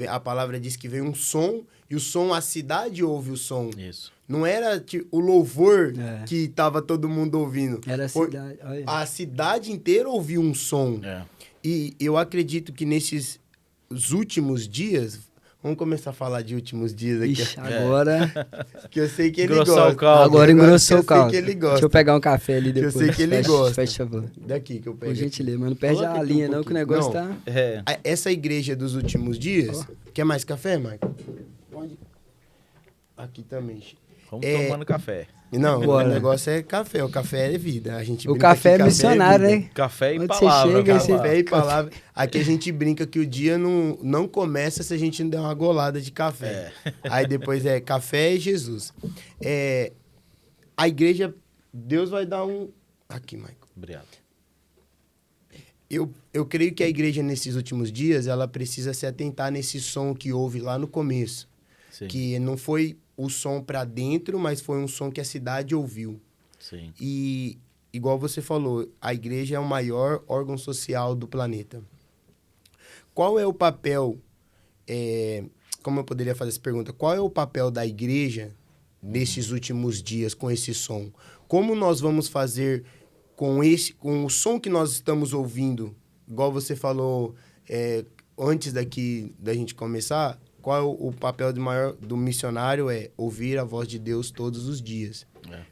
A palavra diz que veio um som, e o som, a cidade ouve o som. Isso. Não era o louvor que estava todo mundo ouvindo. Era a cidade. Olha. A cidade inteira ouviu um som. E eu acredito que nesses últimos dias... Vamos começar a falar de últimos dias aqui. Ixi, agora... Que eu sei que ele Engrossar gosta. o caldo. Agora engrossou o caldo. Que ele gosta. Deixa eu pegar um café ali depois. Eu sei que ele gosta. Faz favor. Daqui que eu pego. Por gentileza, mas não perde Coloca a aqui linha um não, que o negócio pouquinho. tá... Essa igreja dos últimos dias... Quer mais café, Michael? Aqui também. Vamos tomando café. Não, Bora. o negócio é café. O café é vida. A gente O brinca café que é missionário, vida. né? Café e Onde você palavra. chega, palavra. Café e palavra. Aqui a gente brinca que o dia não começa se a gente não der uma golada de café. Aí depois é café e Jesus. A igreja, Deus vai dar um... Aqui, Michael. Obrigado. Eu creio que a igreja, nesses últimos dias, ela precisa se atentar nesse som que houve lá no começo. Sim. Que não foi o som para dentro, mas foi um som que a cidade ouviu. Sim. E, igual você falou, a igreja é o maior órgão social do planeta. Qual é o papel... como eu poderia fazer essa pergunta? Qual é o papel da igreja nesses últimos dias com esse som? Como nós vamos fazer com o som que nós estamos ouvindo? Igual você falou antes da gente começar, qual é o papel do missionário? É ouvir a voz de Deus todos os dias.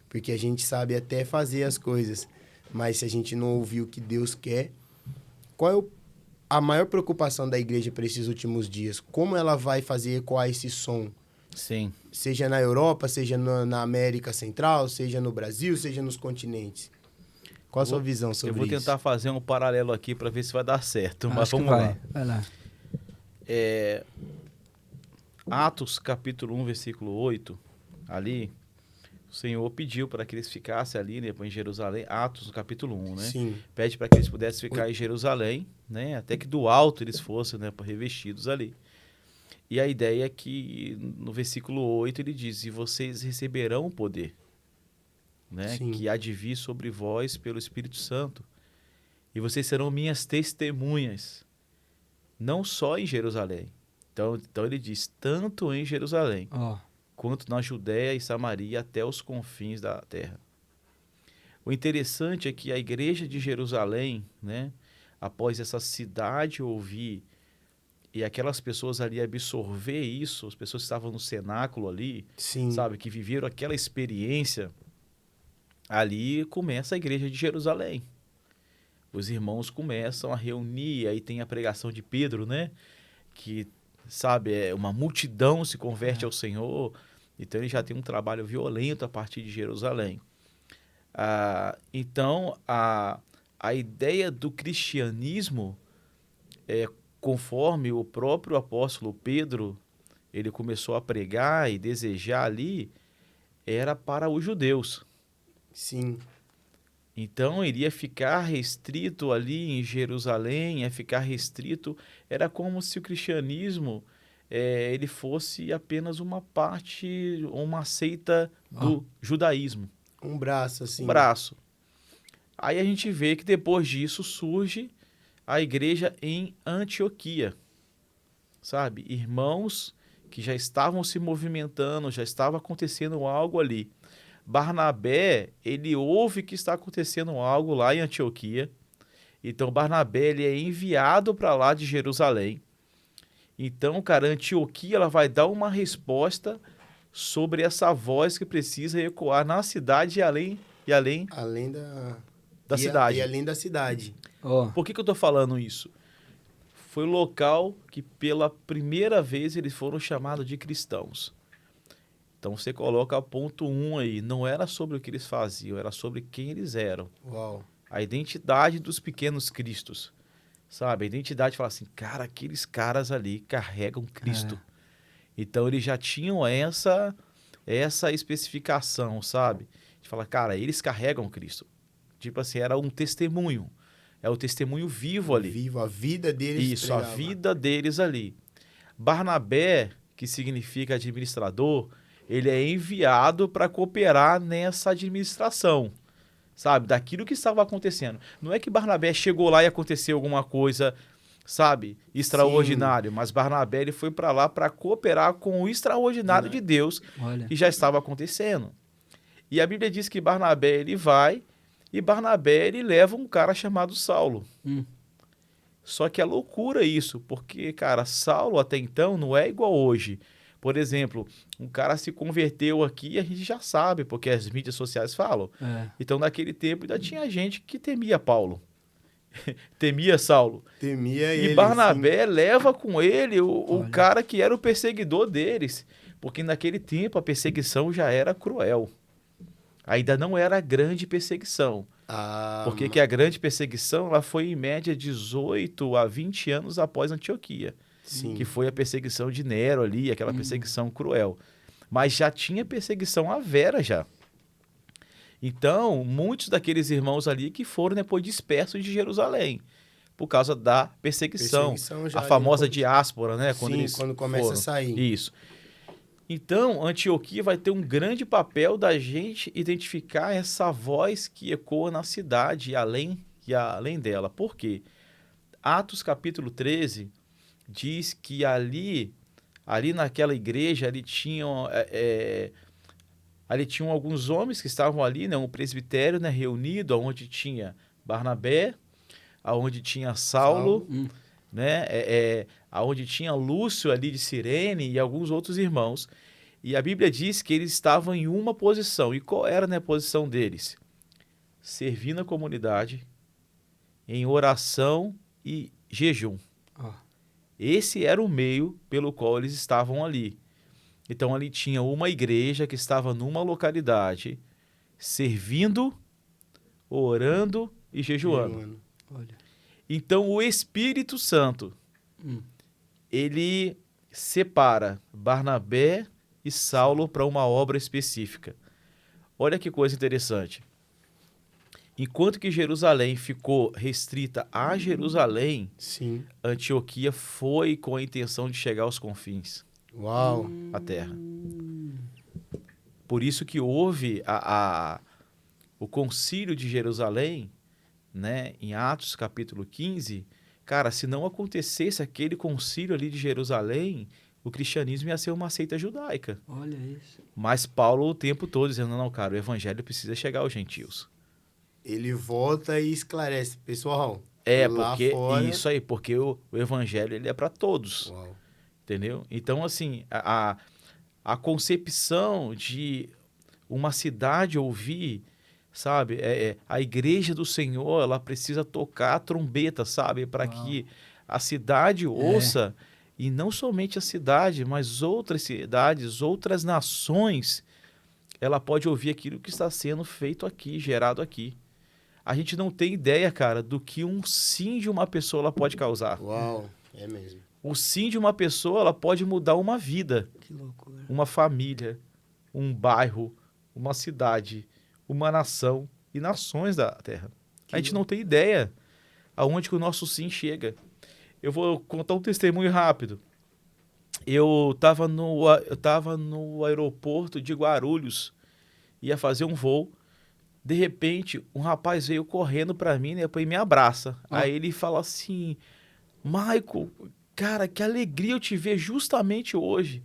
Porque a gente sabe até fazer as coisas, mas se a gente não ouvir o que Deus quer, qual é a maior preocupação da igreja para esses últimos dias? Como ela vai fazer ecoar esse som? Sim. Seja na Europa, seja na América Central, seja no Brasil, seja nos continentes. Qual a sua visão sobre isso? Eu vou tentar fazer um paralelo aqui para ver se vai dar certo, mas Acho que vamos lá. Vai lá. Atos capítulo 1, versículo 8, ali, o Senhor pediu para que eles ficassem ali, né, em Jerusalém. Atos no capítulo 1, né? Sim. Pede para que eles pudessem ficar em Jerusalém, né? Até que do alto eles fossem, né, revestidos ali. E a ideia é que no versículo 8 ele diz: e vocês receberão o poder, né, Sim. que há de vir sobre vós pelo Espírito Santo. E vocês serão minhas testemunhas, não só em Jerusalém. Então ele diz, tanto em Jerusalém, quanto na Judéia e Samaria, até os confins da terra. O interessante é que a igreja de Jerusalém, né, após essa cidade ouvir e aquelas pessoas ali absorver isso, as pessoas que estavam no cenáculo ali, Sim. sabe, que viveram aquela experiência, ali começa a igreja de Jerusalém. Os irmãos começam a reunir, aí tem a pregação de Pedro, né, que, sabe, uma multidão se converte ao Senhor, Então, ele já tem um trabalho violento a partir de Jerusalém. Então, a ideia do cristianismo, conforme o próprio apóstolo Pedro, ele começou a pregar e desejar ali, era para os judeus. Sim. Então, iria ficar restrito ali em Jerusalém, ia ficar restrito. Era como se o cristianismo ele fosse apenas uma parte, uma seita do judaísmo. Um braço, assim. Um braço. Aí a gente vê que depois disso surge a igreja em Antioquia, sabe? Irmãos que já estavam se movimentando, já estava acontecendo algo ali. Barnabé, ele ouve que está acontecendo algo lá em Antioquia. Então, Barnabé, ele é enviado para lá de Jerusalém. Então, cara, Antioquia, ela vai dar uma resposta sobre essa voz que precisa ecoar na cidade e além da cidade. E além da cidade. Por que eu estou falando isso? Foi o local que, pela primeira vez, eles foram chamados de cristãos. Então, você coloca ponto 1 aí. Não era sobre o que eles faziam, era sobre quem eles eram. Uau. A identidade dos pequenos cristos. Sabe? A identidade fala assim, cara, aqueles caras ali carregam Cristo. Então, eles já tinham essa especificação, sabe? A gente fala, cara, eles carregam Cristo. Tipo assim, era um testemunho. É o testemunho vivo ali. Vivo, a vida deles. Isso, a vida deles ali. Barnabé, que significa administrador, ele é enviado para cooperar nessa administração, sabe? Daquilo que estava acontecendo. Não é que Barnabé chegou lá e aconteceu alguma coisa, sabe? Extraordinário. Sim. Mas Barnabé, ele foi para lá para cooperar com o extraordinário de Deus que já estava acontecendo. E a Bíblia diz que Barnabé, ele vai e Barnabé, ele leva um cara chamado Saulo. Só que é loucura isso, porque, cara, Saulo até então não é igual hoje. Por exemplo, um cara se converteu aqui, a gente já sabe, porque as mídias sociais falam. Então, naquele tempo, ainda tinha gente que temia Paulo. Temia Saulo. Temia ele. E ele, Barnabé leva com ele o cara que era o perseguidor deles. Porque naquele tempo a perseguição já era cruel. Ainda não era a grande perseguição. Porque que a grande perseguição ela foi em média 18 a 20 anos após Antioquia. Sim. Que foi a perseguição de Nero ali, aquela perseguição cruel. Mas já tinha perseguição à vera já. Então, muitos daqueles irmãos ali que foram depois dispersos de Jerusalém, por causa da perseguição a famosa diáspora, né? Quando começa a sair. Isso. Então, Antioquia vai ter um grande papel da gente identificar essa voz que ecoa na cidade e além dela. Por quê? Atos capítulo 13 diz que ali naquela igreja, ali tinham alguns homens que estavam ali, né, um presbitério, né, reunido, onde tinha Barnabé, onde tinha Saulo, né, onde tinha Lúcio ali de Cirene e alguns outros irmãos. E a Bíblia diz que eles estavam em uma posição. E qual era, né, a posição deles? Servindo a comunidade, em oração e jejum. Esse era o meio pelo qual eles estavam ali. Então, ali tinha uma igreja que estava numa localidade, servindo, orando e jejuando. Então, o Espírito Santo, ele separa Barnabé e Saulo para uma obra específica. Olha que coisa interessante. Enquanto que Jerusalém ficou restrita a Jerusalém, sim, Antioquia foi com a intenção de chegar aos confins. Uau. A terra. Por isso que houve o concílio de Jerusalém, né, em Atos capítulo 15. Cara, se não acontecesse aquele concílio ali de Jerusalém, o cristianismo ia ser uma seita judaica. Olha isso. Mas Paulo o tempo todo dizendo, não, cara, o evangelho precisa chegar aos gentios. Ele volta e esclarece, pessoal. Porque fora... isso aí, porque o evangelho ele é para todos. Uau. Entendeu? Então, assim, a concepção de uma cidade ouvir, sabe? A igreja do Senhor, ela precisa tocar a trombeta, sabe? Para que a cidade ouça E não somente a cidade, mas outras cidades, outras nações, ela pode ouvir aquilo que está sendo feito aqui, gerado aqui. A gente não tem ideia, cara, do que um sim de uma pessoa ela pode causar. Uau, é mesmo. O sim de uma pessoa ela pode mudar uma vida, Que loucura. uma família, um bairro, uma cidade, uma nação e nações da Terra. A gente não tem ideia aonde que o nosso sim chega. Eu vou contar um testemunho rápido. Eu estava no aeroporto de Guarulhos, ia fazer um voo. De repente, um rapaz veio correndo para mim, né, e me abraça. Aí ele fala assim, Michael, cara, que alegria eu te ver justamente hoje.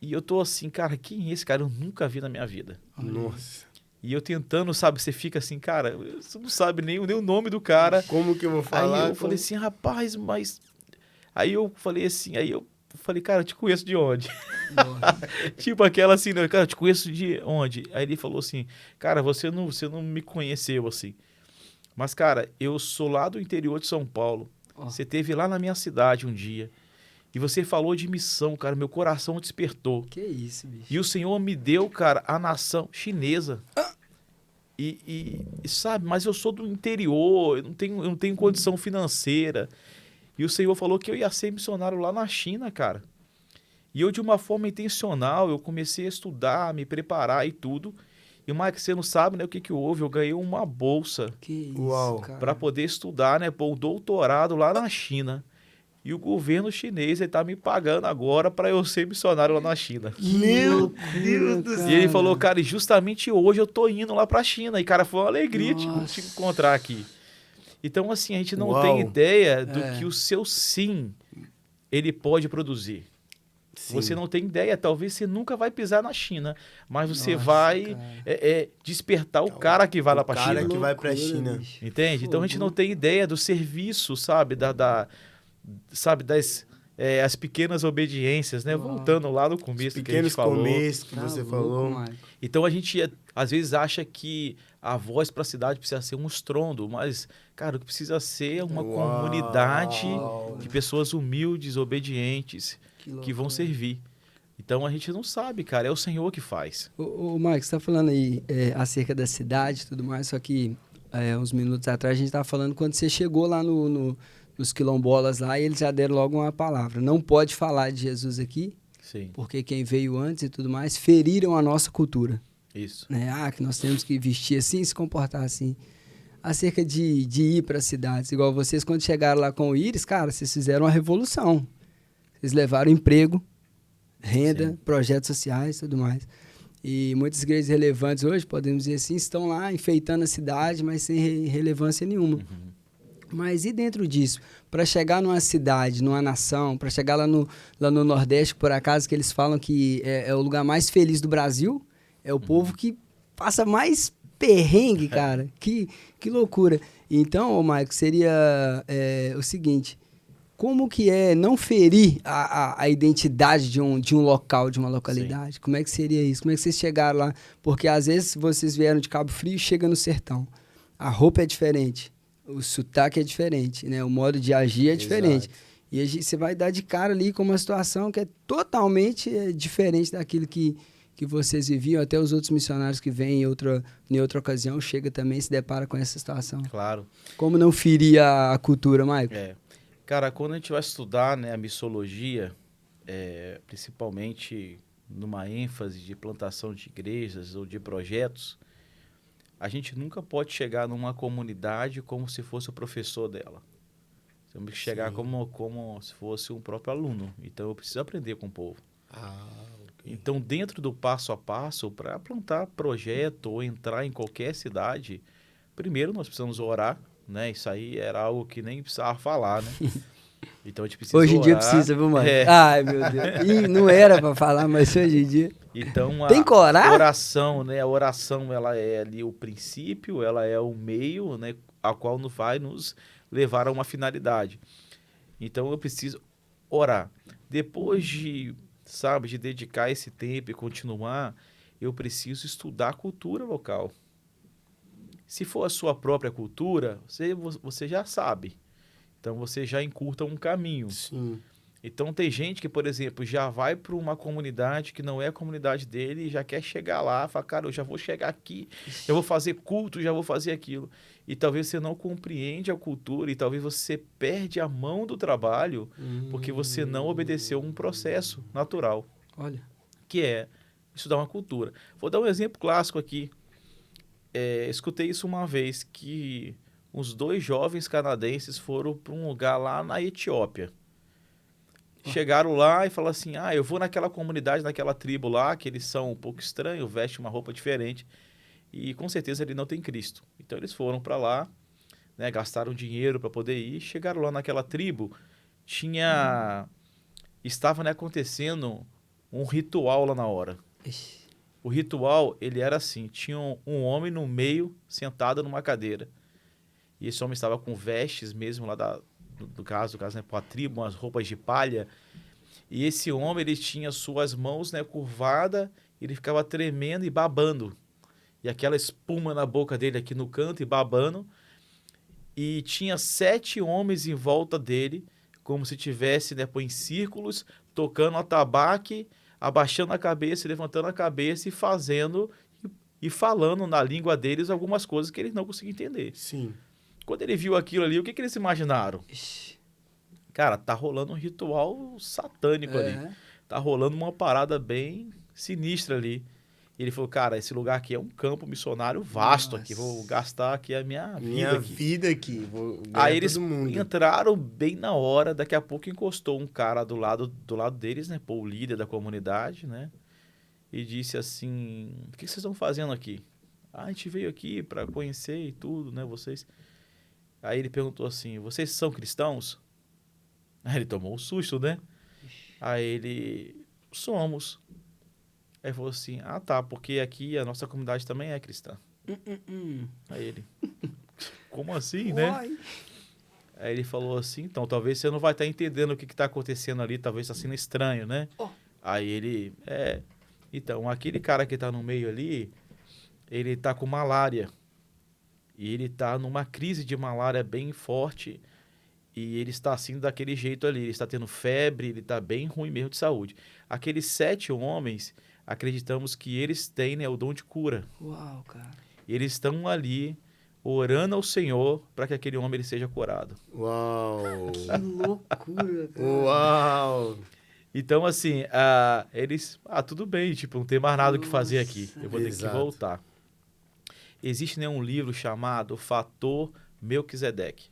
E eu tô assim, cara, quem é esse cara? Eu nunca vi na minha vida. Nossa. E eu tentando, sabe, você fica assim, cara, você não sabe nem o nome do cara. Como que eu vou falar? Aí eu falei assim, rapaz, mas... Aí eu falei assim, cara, eu te conheço de onde? Tipo aquela assim, né? Cara, eu te conheço de onde? Aí ele falou assim, cara, você não me conheceu assim. Mas, cara, eu sou lá do interior de São Paulo. Você esteve lá na minha cidade um dia. E você falou de missão, cara, meu coração despertou. Que isso, bicho. E o Senhor me deu, cara, a nação chinesa. E sabe, mas eu sou do interior, eu não tenho condição financeira. E o Senhor falou que eu ia ser missionário lá na China, cara. E eu, de uma forma intencional, eu comecei a estudar, me preparar e tudo. E, Mike, você não sabe, né, o que houve? Eu ganhei uma bolsa Que isso, Uau. cara. para poder estudar, né, pô, um doutorado lá na China. E o governo chinês está me pagando agora para eu ser missionário lá na China. Meu Deus do céu. E ele falou, cara, e justamente hoje eu tô indo lá para a China. E, cara, foi uma alegria te encontrar aqui. Então, assim, a gente não tem ideia do que o seu sim, ele pode produzir. Sim. Você não tem ideia, talvez você nunca vai pisar na China, mas você vai despertar o cara que vai lá para a China. cara que vai pra China. Bicho. Entende? Então a gente não tem ideia do serviço, sabe? Sabe, das as pequenas obediências, né? Voltando lá no começo que a gente Pequenos falou. começos que Tá você louco, falou. Michael. Então a gente às vezes acha que a voz para a cidade precisa ser um estrondo, mas, cara, o que precisa ser é uma comunidade de pessoas humildes, obedientes, que vão servir. Então a gente não sabe, cara, é o Senhor que faz. Ô, Mike, você tá falando aí acerca da cidade e tudo mais, só que uns minutos atrás a gente tava falando quando você chegou lá nos quilombolas lá e eles já deram logo uma palavra. Não pode falar de Jesus aqui, Sim, porque quem veio antes e tudo mais feriram a nossa cultura. isso. Né? Que nós temos que vestir assim, se comportar assim. Acerca de ir para as cidades, igual vocês quando chegaram lá com o Íris, cara, vocês fizeram uma revolução. Vocês levaram emprego, renda, Sim. projetos sociais e tudo mais. E muitas igrejas relevantes hoje, podemos dizer assim, estão lá enfeitando a cidade, mas sem relevância nenhuma. Mas e dentro disso? Para chegar numa cidade, numa nação, para chegar lá no Nordeste, por acaso, que eles falam que é o lugar mais feliz do Brasil, é o povo que passa mais perrengue, cara. Que loucura. Então, ô Maico, seria o seguinte, como que é não ferir a identidade de um local, de uma localidade? Sim. Como é que seria isso? Como é que vocês chegaram lá? Porque às vezes vocês vieram de Cabo Frio e chegam no sertão. A roupa é diferente, o sotaque é diferente, né? O modo de agir é diferente. Exato. E você vai dar de cara ali com uma situação que é totalmente diferente daquilo que vocês viviam. Até os outros missionários que vêm em outra ocasião chega também e se depara com essa situação. Claro. Como não ferir a cultura, Maicon? Cara, quando a gente vai estudar, né, a missologia, principalmente numa ênfase de plantação de igrejas ou de projetos, a gente nunca pode chegar numa comunidade como se fosse o professor dela. Temos que chegar como se fosse um próprio aluno. Então, eu preciso aprender com o povo. Okay. Então, dentro do passo a passo, para plantar projeto ou entrar em qualquer cidade, primeiro nós precisamos orar, né? Isso aí era algo que nem precisava falar, né? Então, a gente precisa hoje em orar. dia precisa, viu, mano? Ai, meu Deus. Ih, não era para falar, mas hoje em dia... Então, tem coragem? Oração, né? A oração, ela é ali o princípio, ela é o meio, né? A qual nos vai nos levar a uma finalidade. Então, eu preciso orar. Depois de dedicar esse tempo e continuar, eu preciso estudar a cultura local. Se for a sua própria cultura, você já sabe. Então, você já encurta um caminho. Sim. Então tem gente que, por exemplo, já vai para uma comunidade que não é a comunidade dele e já quer chegar lá, fala, cara, eu já vou chegar aqui, eu vou fazer culto, já vou fazer aquilo. E talvez você não compreende a cultura e talvez você perde a mão do trabalho porque você não obedeceu um processo natural, Olha. que é estudar uma cultura. Vou dar um exemplo clássico aqui. Escutei isso uma vez, que uns 2 jovens canadenses foram para um lugar lá na Etiópia. Chegaram lá e falaram assim, eu vou naquela comunidade, naquela tribo lá, que eles são um pouco estranhos, vestem uma roupa diferente e com certeza ele não tem Cristo. Então eles foram para lá, né, gastaram dinheiro para poder ir, chegaram lá naquela tribo, estava, né, acontecendo um ritual lá na hora. Ixi. O ritual, ele era assim, tinha um homem no meio, sentado numa cadeira. E esse homem estava com vestes mesmo lá do caso, né, para a tribo, umas roupas de palha. E esse homem, ele tinha suas mãos, né, curvadas, ele ficava tremendo e babando. E aquela espuma na boca dele aqui no canto e babando. E tinha 7 homens em volta dele, como se tivesse, né, em círculos, tocando atabaque, abaixando a cabeça, levantando a cabeça e fazendo e falando na língua deles algumas coisas que eles não conseguiam entender. Sim. Quando ele viu aquilo ali, o que eles imaginaram? Ixi. Cara, tá rolando um ritual satânico ali. Tá rolando uma parada bem sinistra ali. E ele falou, cara, esse lugar aqui é um campo missionário vasto aqui. Vou gastar aqui a minha vida aqui. Vou Aí eles todo mundo. entraram bem na hora. Daqui a pouco encostou um cara do lado deles, né? Pô, o líder da comunidade, né? E disse assim, o que vocês estão fazendo aqui? A gente veio aqui para conhecer e tudo, né? Vocês... Aí ele perguntou assim, vocês são cristãos? Aí ele tomou um susto, né? Aí ele, somos. Aí ele falou assim, tá, porque aqui a nossa comunidade também é cristã. Aí ele, como assim, né? Aí ele falou assim, então, talvez você não vai estar entendendo o que está acontecendo ali, talvez está sendo estranho, né? Aí ele, então, aquele cara que está no meio ali, ele está com malária. E ele está numa crise de malária bem forte. E ele está assim daquele jeito ali. Ele está tendo febre, ele está bem ruim mesmo de saúde. Aqueles 7 homens, acreditamos que eles têm, né, o dom de cura. Uau, cara. Eles estão ali orando ao Senhor para que aquele homem ele seja curado. Uau! Que loucura, cara. Uau! Então, assim, eles... tudo bem, tipo, não tem mais nada o que fazer aqui. Eu vou ter que voltar. Existe, né, um livro chamado Fator Melquisedeque.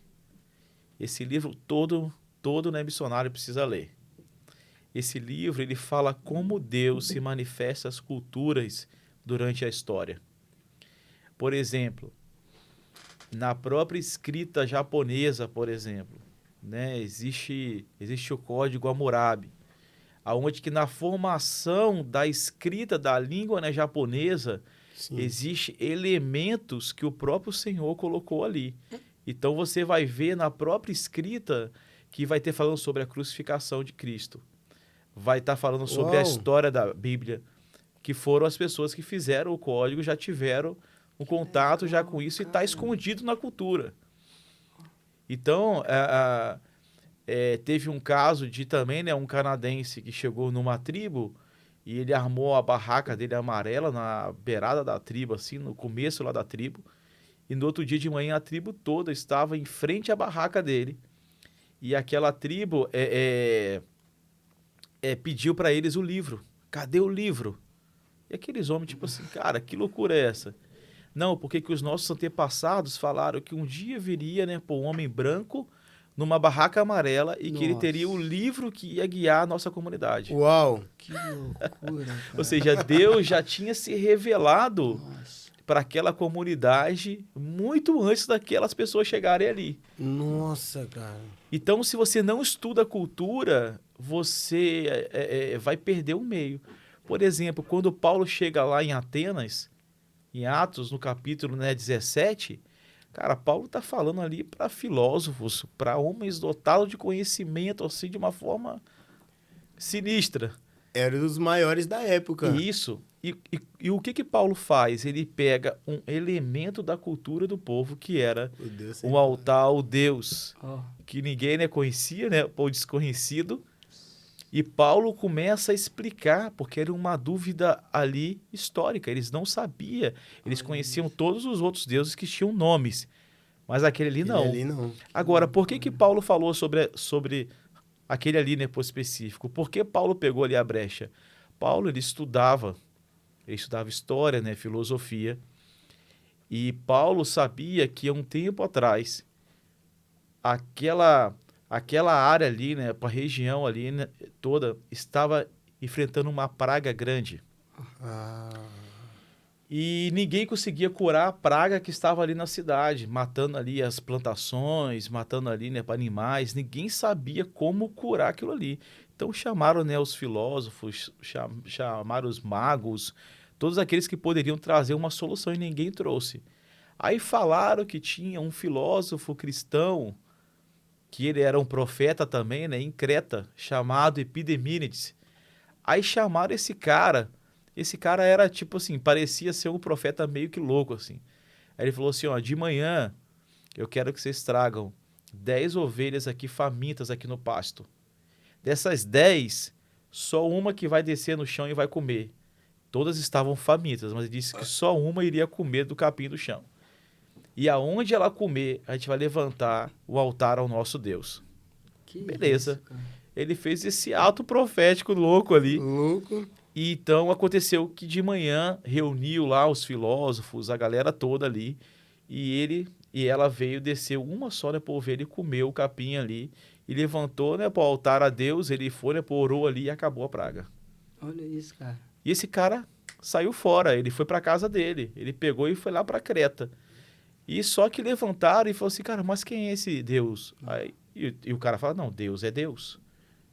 Esse livro todo, né, missionário precisa ler. Esse livro, ele fala como Deus se manifesta às culturas durante a história. Por exemplo, na própria escrita japonesa, por exemplo, né, existe o código Hammurabi, aonde que na formação da escrita da língua, né, japonesa, existem elementos que o próprio Senhor colocou ali. Então você vai ver na própria escrita que vai ter falando sobre a crucificação de Cristo. Vai estar falando sobre a história da Bíblia, que foram as pessoas que fizeram o código, já tiveram um contato já com isso e está escondido na cultura. Então, teve um caso de também, né, um canadense que chegou numa tribo e ele armou a barraca dele amarela na beirada da tribo, assim, no começo lá da tribo. E no outro dia de manhã a tribo toda estava em frente à barraca dele. E aquela tribo pediu para eles o livro. Cadê o livro? E aqueles homens, tipo assim, cara, que loucura é essa? Não, porque que os nossos antepassados falaram que um dia viria, né, um homem branco numa barraca amarela e que ele teria o livro que ia guiar a nossa comunidade. Uau! Que loucura, cara. Ou seja, Deus já tinha se revelado para aquela comunidade muito antes daquelas pessoas chegarem ali. Nossa, cara. Então, se você não estuda a cultura, você vai perder o meio. Por exemplo, quando Paulo chega lá em Atenas, em Atos, no capítulo 17, cara, Paulo está falando ali para filósofos, para homens dotados de conhecimento, assim, de uma forma sinistra. Era dos maiores da época. Isso. E o que Paulo faz? Ele pega um elemento da cultura do povo, que era um altar ao Deus, que ninguém, né, conhecia, né, ou desconhecido, E Paulo começa a explicar, porque era uma dúvida ali histórica. Eles não sabiam. Eles conheciam todos os outros deuses que tinham nomes. Mas aquele ali não. Ali não. Agora, por que Paulo falou sobre aquele ali, né, por específico? Por que Paulo pegou ali a brecha? Paulo, ele estudava história, né, filosofia. E Paulo sabia que há um tempo atrás, aquela área ali, né, a região ali, né, toda, estava enfrentando uma praga grande. E ninguém conseguia curar a praga que estava ali na cidade, matando ali as plantações, matando ali, né, animais. Ninguém sabia como curar aquilo ali. Então chamaram, né, os filósofos, chamaram os magos, todos aqueles que poderiam trazer uma solução e ninguém trouxe. Aí falaram que tinha um filósofo cristão, que ele era um profeta também, né, em Creta, chamado Epidemínides. Aí chamaram esse cara era tipo assim, parecia ser um profeta meio que louco, assim. Aí ele falou assim, ó, de manhã eu quero que vocês tragam 10 ovelhas aqui famintas aqui no pasto. Dessas 10, só uma que vai descer no chão e vai comer. Todas estavam famintas, mas ele disse que só uma iria comer do capim do chão. E aonde ela comer, a gente vai levantar o altar ao nosso Deus. Beleza. Isso, ele fez esse ato profético louco ali. Louco. E então aconteceu que de manhã reuniu lá os filósofos, a galera toda ali, e ela veio, desceu uma só, né, pra ovelha e comeu o capim ali, e levantou, né, pro altar a Deus, ele foi, né, orou ali e acabou a praga. Olha isso, cara. E esse cara saiu fora, ele foi pra casa dele, ele pegou e foi lá pra Creta. E só que levantaram e falou assim, cara, mas quem é esse Deus? Aí, e o cara fala, não, Deus é Deus.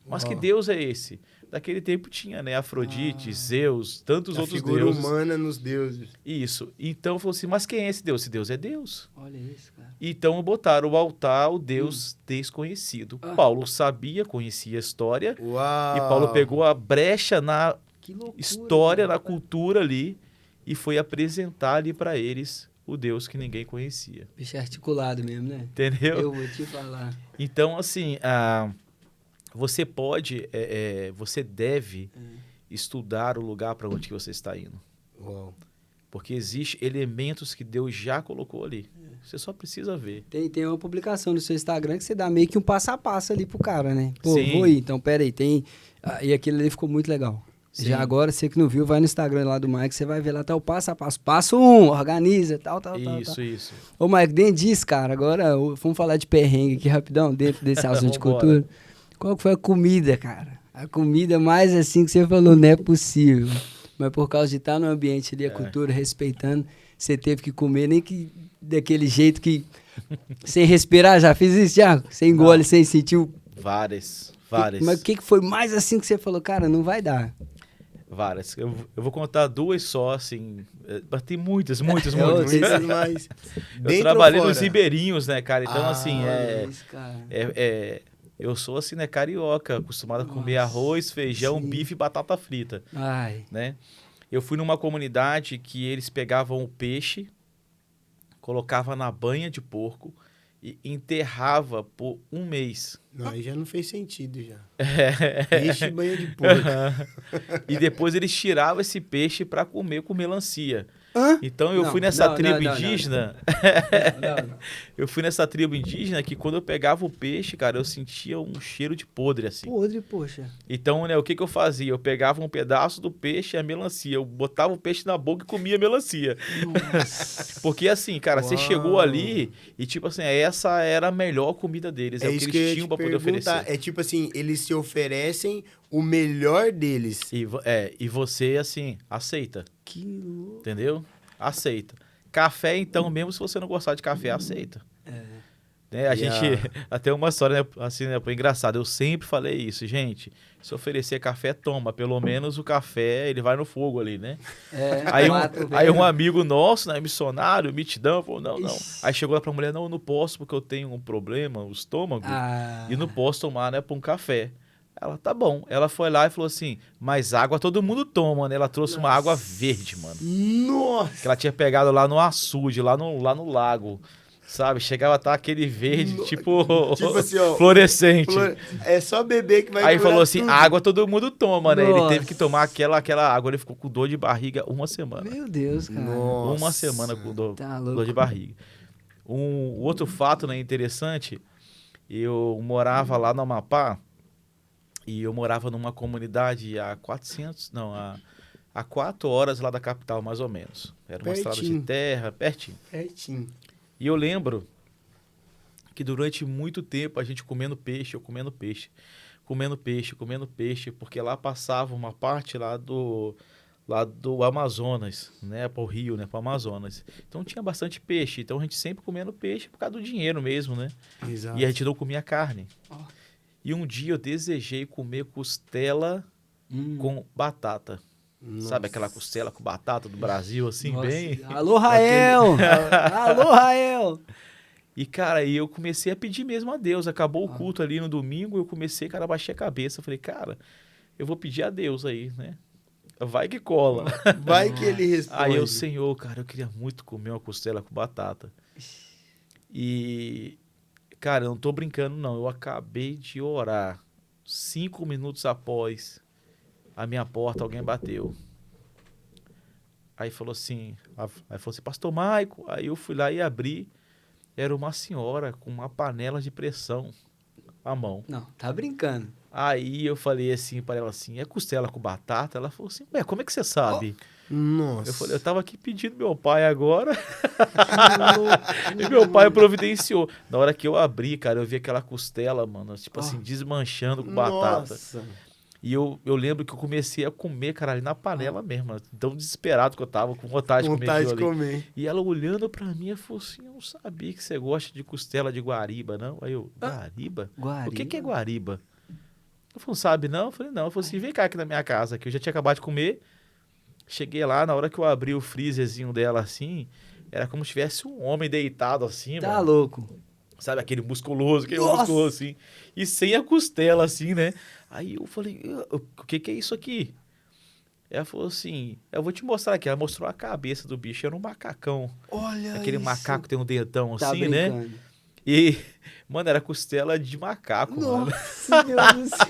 Mas que Deus é esse? Daquele tempo tinha, né? Afrodite, Zeus, tantos outros figura deuses. humana nos deuses. Isso. Então falou assim, mas quem é esse Deus? Esse Deus é Deus. Olha isso, cara. Então botaram o altar, o Deus desconhecido. Paulo sabia, conhecia a história. Uau. E Paulo pegou a brecha na Que loucura, história, cara. na cultura ali, e foi apresentar ali para eles o Deus que ninguém conhecia. Bicho é articulado mesmo, né? Entendeu? Eu vou te falar. Então, assim, você pode, você deve estudar o lugar para onde que você está indo. Uau. Porque existem elementos que Deus já colocou ali. Você só precisa ver. Tem uma publicação no seu Instagram que você dá meio que um passo a passo ali pro cara, né? Pô, Sim. vou ir. Então, pera aí. E aquilo ali ficou muito legal. Sim. Já agora, você que não viu, vai no Instagram lá do Mike, você vai ver lá, tá o passo a passo. Passo 1, organiza, tal. Isso. Ô, Mike, dentro disso, cara, agora vamos falar de perrengue aqui rapidão, dentro desse assunto de Vambora. cultura. Qual que foi a comida, cara? A comida mais assim que você falou, não é possível. Mas por causa de estar no ambiente ali, a cultura, respeitando, você teve que comer, nem que daquele jeito que... sem respirar, já fiz isso, Thiago? Você engole sem sentir o... Várias. Mas o que foi mais assim que você falou, cara, não vai dar? Várias. Eu vou contar duas só, assim. Mas tem muitas. Muitas mais. Eu trabalhei nos ribeirinhos, né, cara? Então, assim, Isso, cara. eu sou, assim, né, carioca, acostumado a comer arroz, feijão, sim. bife e batata frita, Ai. né? Eu fui numa comunidade que eles pegavam o peixe, colocava na banha de porco e enterrava por 1 mês. Não, aí já não fez sentido já. Peixe e banha de porco. E depois eles tiravam esse peixe para comer com melancia. Hã? Então eu Não, fui nessa não, tribo não, indígena. Não. Eu fui nessa tribo indígena que quando eu pegava o peixe, cara, eu sentia um cheiro de podre, assim. Podre, poxa. Então, né, o que eu fazia? Eu pegava um pedaço do peixe e a melancia. Eu botava o peixe na boca e comia a melancia. Nossa. Porque assim, cara, você Uau. chegou ali e tipo assim, essa era a melhor comida deles. É o que isso que eu eles ia tinham te pra poder perguntar. oferecer. É tipo assim, eles se oferecem o melhor deles. E você, assim, aceita. Que louco. Entendeu? Aceita. Café, então, mesmo se você não gostar de café, aceita. Né? A gente, até uma história, né, assim, né, engraçada, eu sempre falei isso, gente, se oferecer café, toma, pelo menos o café, ele vai no fogo ali, né? Aí um amigo nosso, né, missionário, mitidão, falou, não. Ixi. Aí chegou lá pra mulher, não, eu não posso porque eu tenho um problema, o estômago, e não posso tomar, né, pra um café. Ela, tá bom. Ela foi lá e falou assim, mas água todo mundo toma, né? Ela trouxe uma água verde, mano. Nossa! Que ela tinha pegado lá no açude, lá no lago. Sabe? Chegava a estar aquele verde, tipo assim, ó, fluorescente. É só beber que vai Aí falou assim, tudo. água todo mundo toma, né? Ele Nossa. teve que tomar aquela água, ele ficou com dor de barriga uma semana. Meu Deus, cara. Nossa. Uma semana com dor Tá louco. de barriga. Um outro fato, né, interessante, eu morava lá no Amapá e eu morava numa comunidade a 4 horas lá da capital, mais ou menos. Era uma estrada de Pertinho. terra, pertinho. Pertinho. E eu lembro que durante muito tempo a gente comendo peixe, porque lá passava uma parte lá do Amazonas, né, para o Rio, né, para o Amazonas. Então tinha bastante peixe, então a gente sempre comendo peixe por causa do dinheiro mesmo, né? Exato. E a gente não comia carne. Ó. E um dia eu desejei comer costela com batata. Nossa. Sabe aquela costela com batata do Brasil, assim, Nossa. bem... Alô, Rael! Alô, Rael! E, cara, aí eu comecei a pedir mesmo a Deus. Acabou o culto ali no domingo, eu comecei, cara, baixei a cabeça. Falei, cara, eu vou pedir a Deus aí, né? Vai que cola. Vai que ele responde. Aí eu, Senhor, cara, eu queria muito comer uma costela com batata. E, cara, eu não tô brincando, não. Eu acabei de orar. 5 minutos após a minha porta, alguém bateu. Aí falou assim, Pastor Maico. Aí eu fui lá e abri. Era uma senhora com uma panela de pressão à mão. Não, tá brincando. Aí eu falei assim para ela assim, é costela com batata? Ela falou assim, ué, como é que você sabe? Nossa. Eu falei, eu tava aqui pedindo meu pai agora. E meu pai providenciou. Na hora que eu abri, cara, eu vi aquela costela, mano, tipo assim, desmanchando com batata. Nossa. E eu lembro que eu comecei a comer, cara, ali na panela mesmo. Tão desesperado que eu tava, com vontade de comer Vontade de aquilo ali. comer. E ela olhando pra mim, ela falou assim, eu não sabia que você gosta de costela de guariba, não? Aí eu, guariba? Guariba? O que é guariba? Eu falei, não sabe não? Eu falei, não. Eu falei assim, vem cá aqui na minha casa, que eu já tinha acabado de comer. Cheguei lá, na hora que eu abri o freezerzinho dela assim, era como se tivesse um homem deitado assim, Tá mano. louco. Sabe, aquele musculoso, Nossa! assim. E sem a costela, assim, né? Aí eu falei, o que é isso aqui? Ela falou assim, eu vou te mostrar aqui. Ela mostrou a cabeça do bicho, era um macacão. Olha Aquele isso. macaco tem um dentão Tá assim, né? brincando. E, mano, era costela de macaco, mano. Nossa, Deus do céu.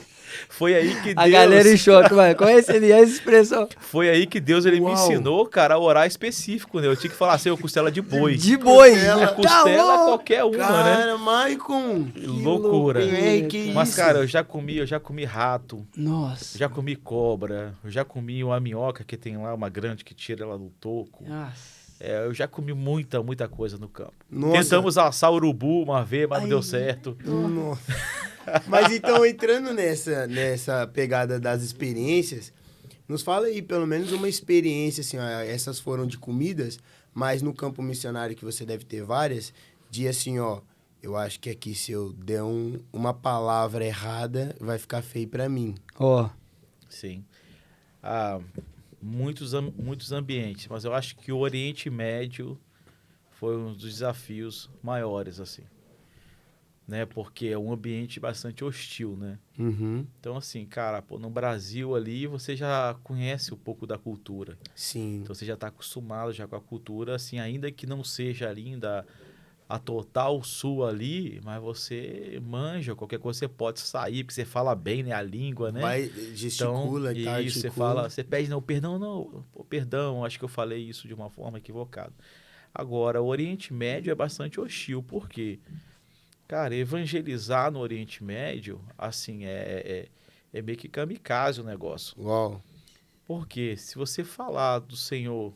Foi aí que A Deus... galera em choque, mano. Conhece ele essa expressão? Foi aí que Deus ele me Uau. ensinou, cara, a orar específico, né? Eu tinha que falar assim, costela de boi. De boi. Costela. É costela Tá louco. qualquer uma, né? Cara, Maicon. Loucura. É, que Mas, isso? cara, eu já comi rato, Nossa. já comi cobra, eu já comi uma minhoca que tem lá, uma grande que tira ela do toco. Nossa. É, eu já comi muita coisa no campo. Nossa. Tentamos assar urubu uma vez, mas não deu certo. Nossa. Mas então, entrando nessa pegada das experiências, nos fala aí pelo menos uma experiência, assim, ó, essas foram de comidas, mas no campo missionário que você deve ter várias, de assim, ó, eu acho que aqui se eu der uma palavra errada, vai ficar feio pra mim. Ó. Sim. Muitos ambientes, mas eu acho que o Oriente Médio foi um dos desafios maiores, assim. Né? Porque é um ambiente bastante hostil, né? Uhum. Então, assim, cara, pô, no Brasil ali, você já conhece um pouco da cultura. Sim. Então, você já está acostumado já com a cultura, assim, ainda que não seja ainda a total sua ali, mas você manja, qualquer coisa você pode sair, porque você fala bem, né, a língua, né? Vai, gesticula e tal. Isso, você fala, você pede, não, perdão, acho que eu falei isso de uma forma equivocada. Agora, o Oriente Médio é bastante hostil, por quê? Cara, evangelizar no Oriente Médio, assim, é meio que kamikaze o negócio. Uau. Porque se você falar do Senhor,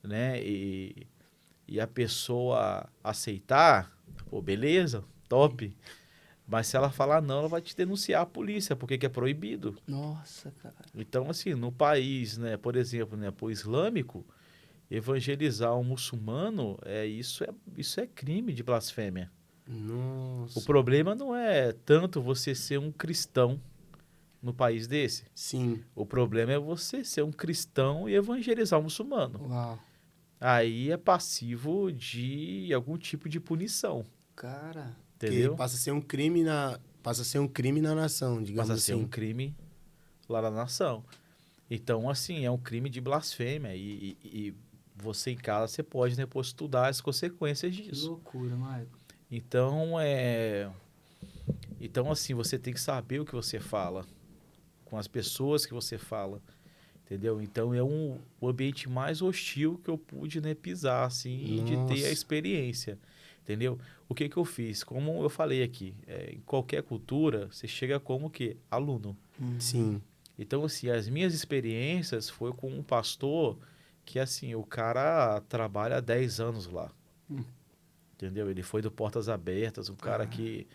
né, e a pessoa aceitar, pô, beleza, top. Mas se ela falar não, ela vai te denunciar a polícia, porque que é proibido. Nossa, cara. Então, assim, no país, né, por exemplo, né, pro islâmico, evangelizar um muçulmano, isso é crime de blasfêmia. Nossa. O problema não é tanto você ser um cristão no país desse. Sim. O problema é você ser um cristão e evangelizar um muçulmano. Uau. Aí é passivo de algum tipo de punição. Cara. Entendeu? Que passa a ser um crime na nação, digamos Passa a ser assim. um crime lá na nação. Então, assim, é um crime de blasfêmia. E você em casa, você pode depois estudar as consequências Que disso. loucura, Maicon. Então, Então, assim, você tem que saber o que você fala, com as pessoas que você fala, entendeu? Então, é o ambiente mais hostil que eu pude, né, pisar, assim, de ter a Nossa. experiência, entendeu? O que que eu fiz? Como eu falei aqui, em qualquer cultura, você chega como que? Aluno. Sim. Então, assim, as minhas experiências foi com um pastor que, assim, o cara trabalha há 10 anos lá, entendeu? Ele foi do Portas Abertas, um cara que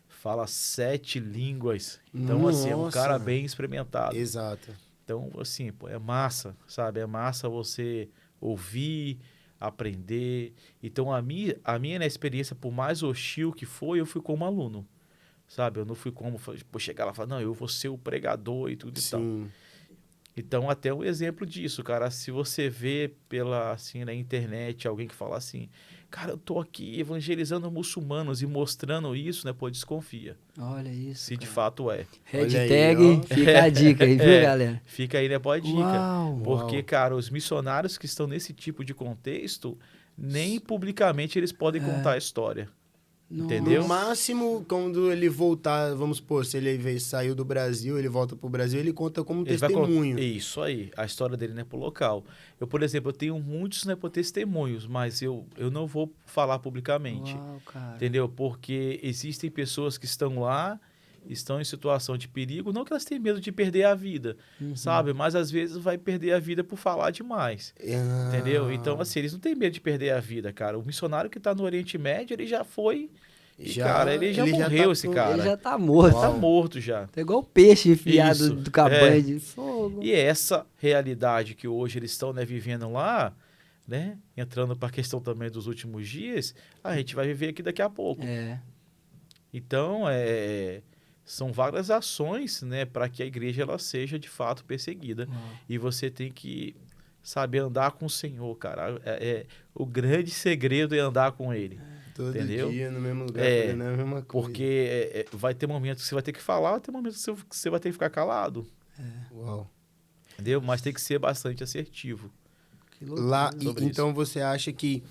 fala 7 línguas. Então, assim, é um cara Nossa. bem experimentado. Exato. Então, assim, pô, é massa, sabe? É massa você ouvir, aprender. Então, a minha né, experiência, por mais hostil que foi, eu fui como aluno, sabe? Eu não fui como, pô, chegar lá e falar, não, eu vou ser o pregador e tudo e tal. Sim. Então, até um exemplo disso, cara, se você vê pela, assim, na internet, alguém que fala assim, cara, eu tô aqui evangelizando muçulmanos e mostrando isso, né, pô, desconfia, Olha isso, se de cara. fato é. Olha aí, Hashtag, ó. fica a dica aí, viu, É, galera? fica aí, né, pô, a dica. Uau. Porque, Uau. cara, os missionários que estão nesse tipo de contexto, nem publicamente eles podem contar a história. Entendeu? No máximo, quando ele voltar, vamos supor, se ele saiu do Brasil, ele volta pro Brasil, ele conta como Ele vai testemunho. Isso aí, a história dele, né, pro local. Eu, por exemplo, eu tenho muitos, né, por testemunhos, mas eu não vou falar publicamente. Uau, cara. Entendeu? Porque existem pessoas que estão lá, estão em situação de perigo, não que elas tenham medo de perder a vida, sabe? Mas às vezes vai perder a vida por falar demais. Ah. Entendeu? Então, assim, eles não têm medo de perder a vida, cara. O missionário que tá no Oriente Médio, ele já foi. E, cara, ele já morreu, tá esse pro- cara. Ele já tá morto. Tá morto já. Tá igual o peixe enfiado Isso, do cabanho é. de fogo. E essa realidade que hoje eles estão, né, vivendo lá, né? Entrando para a questão também dos últimos dias, a gente vai viver aqui daqui a pouco. É. Então, são várias ações, né, para que a igreja ela seja de fato perseguida. Uau. E você tem que saber andar com o Senhor, cara. O grande segredo é andar com Ele. Todo Entendeu? dia no mesmo lugar, É, fazendo a mesma coisa. Porque vai ter momentos que você vai ter que falar, vai ter momentos que você vai ter que ficar calado. Uau. Entendeu? Mas tem que ser bastante assertivo. Que loucura. Lá, sobre então você acha que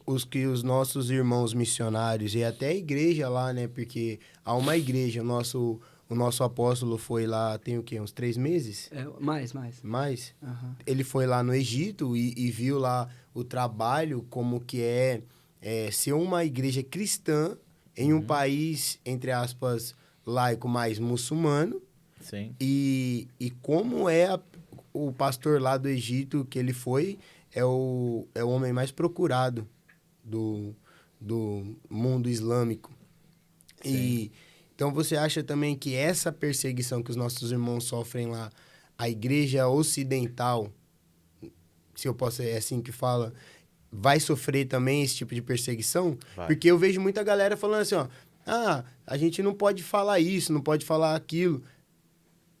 os nossos irmãos missionários e até a igreja lá, né? Porque há uma igreja, o nosso apóstolo foi lá, tem o quê? Uns 3 meses? É, mais. Mais? Aham. Ele foi lá no Egito e viu lá o trabalho, como que é ser uma igreja cristã em um país, entre aspas, laico mais muçulmano. Sim. E como é o pastor lá do Egito que ele foi, é o homem mais procurado do mundo islâmico. Sim. E então você acha também que essa perseguição que os nossos irmãos sofrem lá, a igreja ocidental, se eu posso, é assim que fala, vai sofrer também esse tipo de perseguição? Vai. Porque eu vejo muita galera falando assim, ó, a gente não pode falar isso, não pode falar aquilo,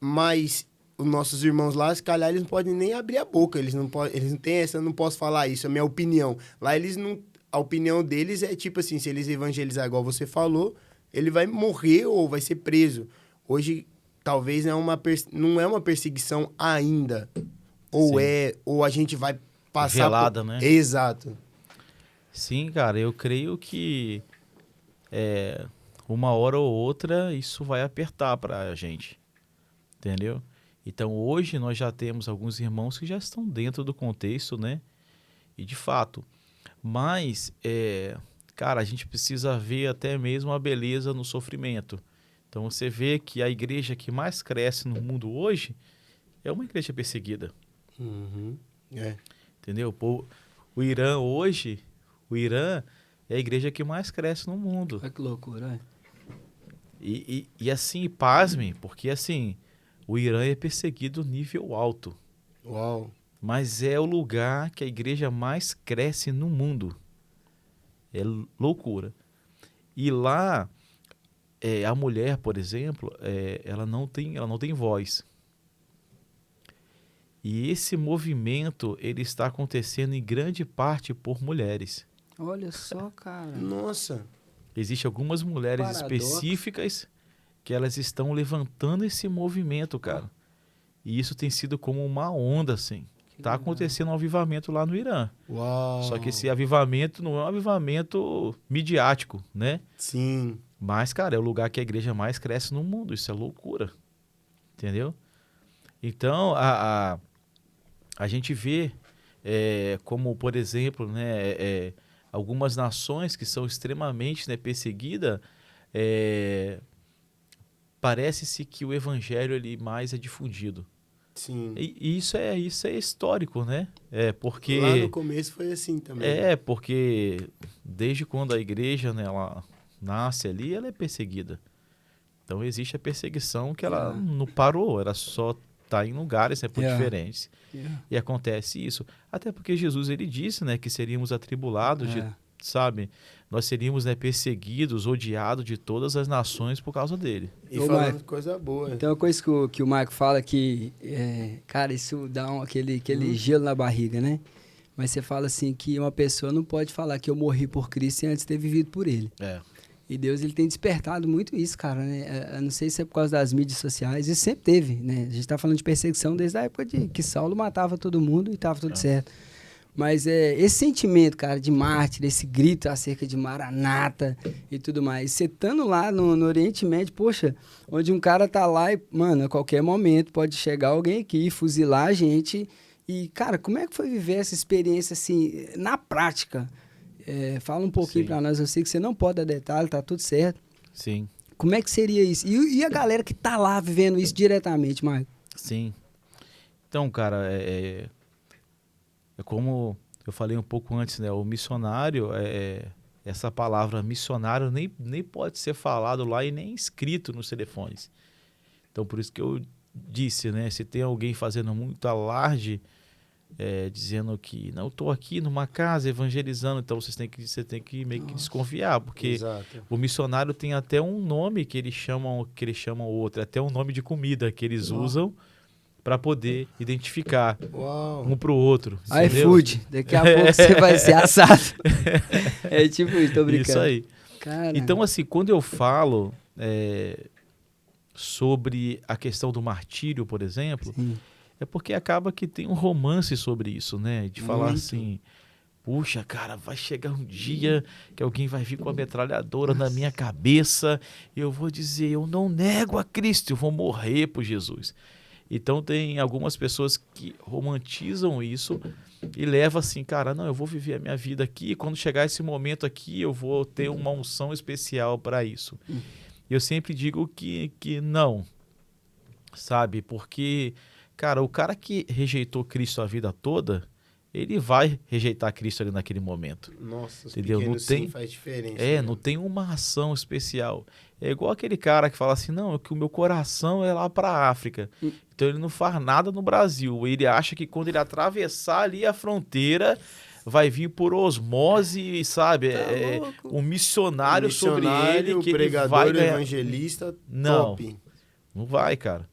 mas os nossos irmãos lá, se calhar, eles não podem nem abrir a boca, eles não têm essa, eu não posso falar isso, é a minha opinião. Lá eles não, a opinião deles é tipo assim, se eles evangelizar igual você falou, ele vai morrer ou vai ser preso. Hoje, talvez não é uma perseguição ainda, Sim. ou a gente vai passar Velada, né? Exato. Sim, cara, eu creio que uma hora ou outra isso vai apertar pra gente, entendeu? Então hoje nós já temos alguns irmãos que já estão dentro do contexto, né? E de fato, mas, cara, a gente precisa ver até mesmo a beleza no sofrimento. Então você vê que a igreja que mais cresce no mundo hoje é uma igreja perseguida. Uhum. Entendeu? O Irã hoje, é a igreja que mais cresce no mundo. Olha que loucura, né? E assim, pasmem, porque assim, o Irã é perseguido nível alto. Uau. Mas é o lugar que a igreja mais cresce no mundo. É loucura. E lá, a mulher, por exemplo, ela não tem voz. E esse movimento, ele está acontecendo em grande parte por mulheres. Olha só, cara. Nossa. Existem algumas mulheres Paradoxo. específicas que elas estão levantando esse movimento, cara. E isso tem sido como uma onda, assim. Que tá acontecendo um avivamento lá no Irã. Uau. Só que esse avivamento não é um avivamento midiático, né? Sim. Mas, cara, é o lugar que a igreja mais cresce no mundo. Isso é loucura. Entendeu? Então, a gente vê como, por exemplo, né, algumas nações que são extremamente, né, perseguidas, parece-se que o evangelho ele mais é difundido. Sim. E isso é histórico, né? Porque Lá no começo foi assim também. porque desde quando a igreja, né, ela nasce ali, ela é perseguida. Então existe a perseguição que ela não parou, ela só está em lugares, né, por diferentes. E acontece isso. Até porque Jesus ele disse, né, que seríamos atribulados, sabe? Nós seríamos, né, perseguidos, odiados de todas as nações por causa dele. E falando de coisa boa. Então, uma coisa que o Marco fala que, cara, isso dá aquele gelo na barriga, né? Mas você fala assim que uma pessoa não pode falar que eu morri por Cristo sem antes ter vivido por ele. E Deus ele tem despertado muito isso, cara, né? Eu não sei se é por causa das mídias sociais, isso sempre teve, né? A gente tá falando de perseguição desde a época de que Saulo matava todo mundo e tava tudo certo. Mas esse sentimento, cara, de mártir, esse grito acerca de Maranata e tudo mais, você estando lá no Oriente Médio, poxa, onde um cara tá lá e, mano, a qualquer momento pode chegar alguém aqui e fuzilar a gente. E, cara, como é que foi viver essa experiência, assim, na prática? Fala um pouquinho pra nós, eu sei que você não pode dar detalhe, tá tudo certo. Sim. Como é que seria isso? E a galera que tá lá vivendo isso diretamente, Marco? Sim. Então, cara, é como eu falei um pouco antes, né? O missionário, essa palavra missionário nem pode ser falado lá e nem escrito nos telefones. Então, por isso que eu disse, né? Se tem alguém fazendo muito alarde, dizendo que não, eu estou aqui numa casa evangelizando, então você tem que meio que desconfiar, porque o missionário tem até um nome que eles chamam o outro, até um nome de comida que eles usam para poder identificar um pro outro. iFood, daqui a pouco você vai ser assado. É tipo isso, tô brincando. Isso aí. Caramba. Então, assim, quando eu falo sobre a questão do martírio, por exemplo, é porque acaba que tem um romance sobre isso, né? De falar assim, puxa, cara, vai chegar um dia que alguém vai vir com a metralhadora na minha cabeça e eu vou dizer, eu não nego a Cristo, eu vou morrer por Jesus. Então tem algumas pessoas que romantizam isso e levam assim, cara, não, eu vou viver a minha vida aqui, quando chegar esse momento aqui eu vou ter uma unção especial para isso. E eu sempre digo que não, sabe? Porque, cara, o cara que rejeitou Cristo a vida toda, ele vai rejeitar Cristo ali naquele momento. Nossa, os entendeu? pequenos Não tem, sim faz diferença. não tem uma ação especial. É igual aquele cara que fala assim, não, que o meu coração é lá para a África. Então ele não faz nada no Brasil. Ele acha que quando ele atravessar ali a fronteira, vai vir por osmose, sabe? Um missionário sobre ele, que pregador, ele vai ganhar. evangelista, Não, top. não vai, cara.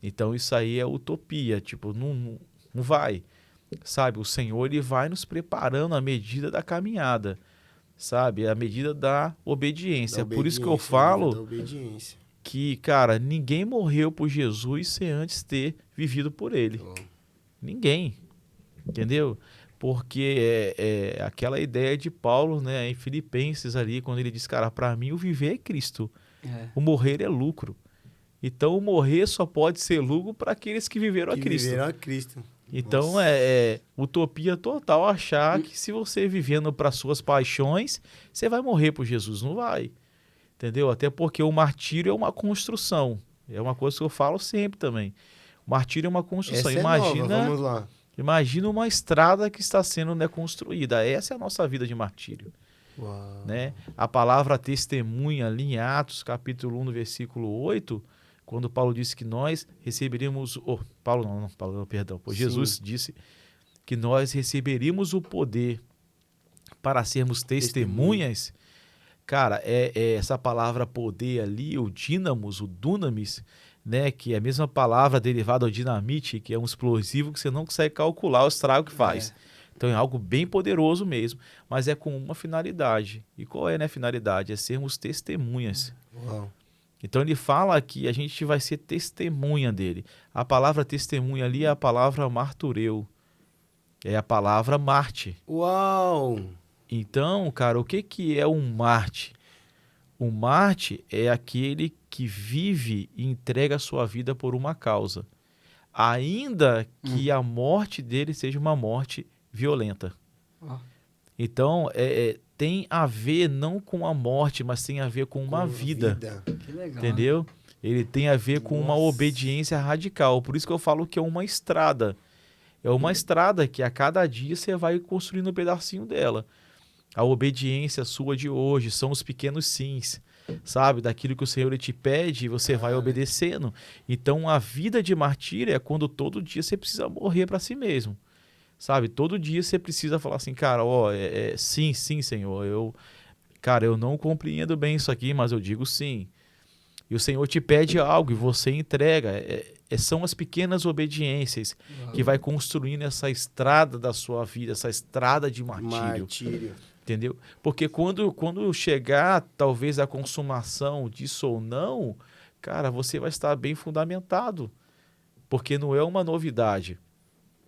Então isso aí é utopia, tipo, não vai. Sabe, o Senhor ele vai nos preparando à medida da caminhada, sabe, à medida da obediência. Por isso que eu falo que, cara, ninguém morreu por Jesus sem antes ter vivido por ele. Ninguém, entendeu? Porque é aquela ideia de Paulo, né, em Filipenses ali, quando ele diz, cara, para mim o viver é Cristo, o morrer é lucro. Então o morrer só pode ser lucro para aqueles que viveram a Cristo. Então utopia total achar que se você vivendo para suas paixões, você vai morrer por Jesus. Não vai. Entendeu? Até porque o martírio é uma construção. É uma coisa que eu falo sempre também. O martírio é uma construção. Vamos lá. Imagina uma estrada que está sendo, né, construída. Essa é a nossa vida de martírio. Uau. Né? A palavra testemunha ali em Atos, capítulo 1, no versículo 8, quando Paulo disse que nós receberíamos... Jesus disse que nós receberíamos o poder para sermos testemunhas. Cara, essa palavra poder ali, o dínamos, o dunamis, né, que é a mesma palavra derivada do dinamite, que é um explosivo que você não consegue calcular o estrago que faz. Então é algo bem poderoso mesmo, mas é com uma finalidade. E qual é, né, a finalidade? É sermos testemunhas. Uau. Então ele fala que a gente vai ser testemunha dele. A palavra testemunha ali é a palavra martureu, É a palavra Marte. Uau! Então, cara, o que é um Marte? Um Marte é aquele que vive e entrega a sua vida por uma causa, ainda que a morte dele seja uma morte violenta. Então, tem a ver não com a morte, mas tem a ver com uma vida. Que legal. Entendeu? Ele tem a ver com uma Nossa. obediência radical. Por isso que eu falo que é uma estrada. É uma estrada que a cada dia você vai construindo um pedacinho dela. A obediência sua de hoje são os pequenos sims, sabe? Daquilo que o Senhor te pede, você vai obedecendo. Então, a vida de martírio é quando todo dia você precisa morrer para si mesmo, sabe? Todo dia você precisa falar assim, cara, sim, sim, Senhor. Eu não compreendo bem isso aqui, mas eu digo sim. E o Senhor te pede algo e você entrega. São as pequenas obediências que vai construindo essa estrada da sua vida, essa estrada de martírio. Entendeu? Porque quando chegar, talvez, a consumação disso ou não, cara, você vai estar bem fundamentado. Porque não é uma novidade.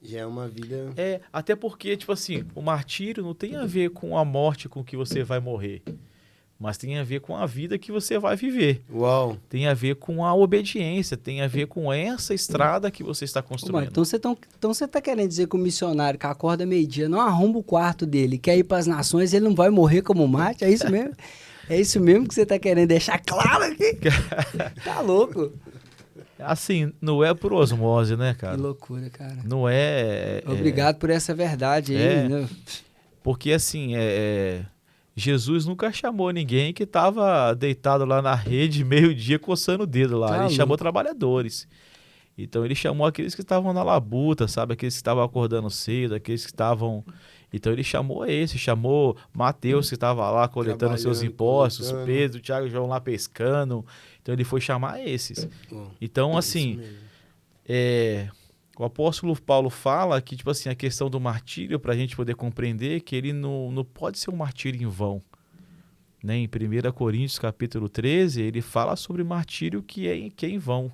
Já é uma vida... Até porque, tipo assim, o martírio não tem a ver com a morte com que você vai morrer. Mas tem a ver com a vida que você vai viver. Uau! Tem a ver com a obediência, tem a ver com essa estrada que você está construindo. Então você tá querendo dizer que o missionário que acorda meio-dia não arruma o quarto dele, quer ir para as nações, ele não vai morrer como Marte? É isso mesmo? É isso mesmo que você tá querendo deixar claro aqui? Tá louco? Assim, não é por osmose, né, cara? Que loucura, cara. Não é... Obrigado por essa verdade aí. Né? Porque, assim, Jesus nunca chamou ninguém que estava deitado lá na rede meio-dia coçando o dedo lá. Ele chamou trabalhadores. Então ele chamou aqueles que estavam na labuta, sabe? Aqueles que estavam acordando cedo, aqueles que estavam... Então ele chamou Mateus, que estava lá coletando seus impostos, Pedro, Tiago e João lá pescando. Então ele foi chamar esses. Então, assim, o apóstolo Paulo fala que, tipo assim, a questão do martírio, para a gente poder compreender que ele não pode ser um martírio em vão. Né? Em 1 Coríntios capítulo 13, ele fala sobre martírio que é em vão.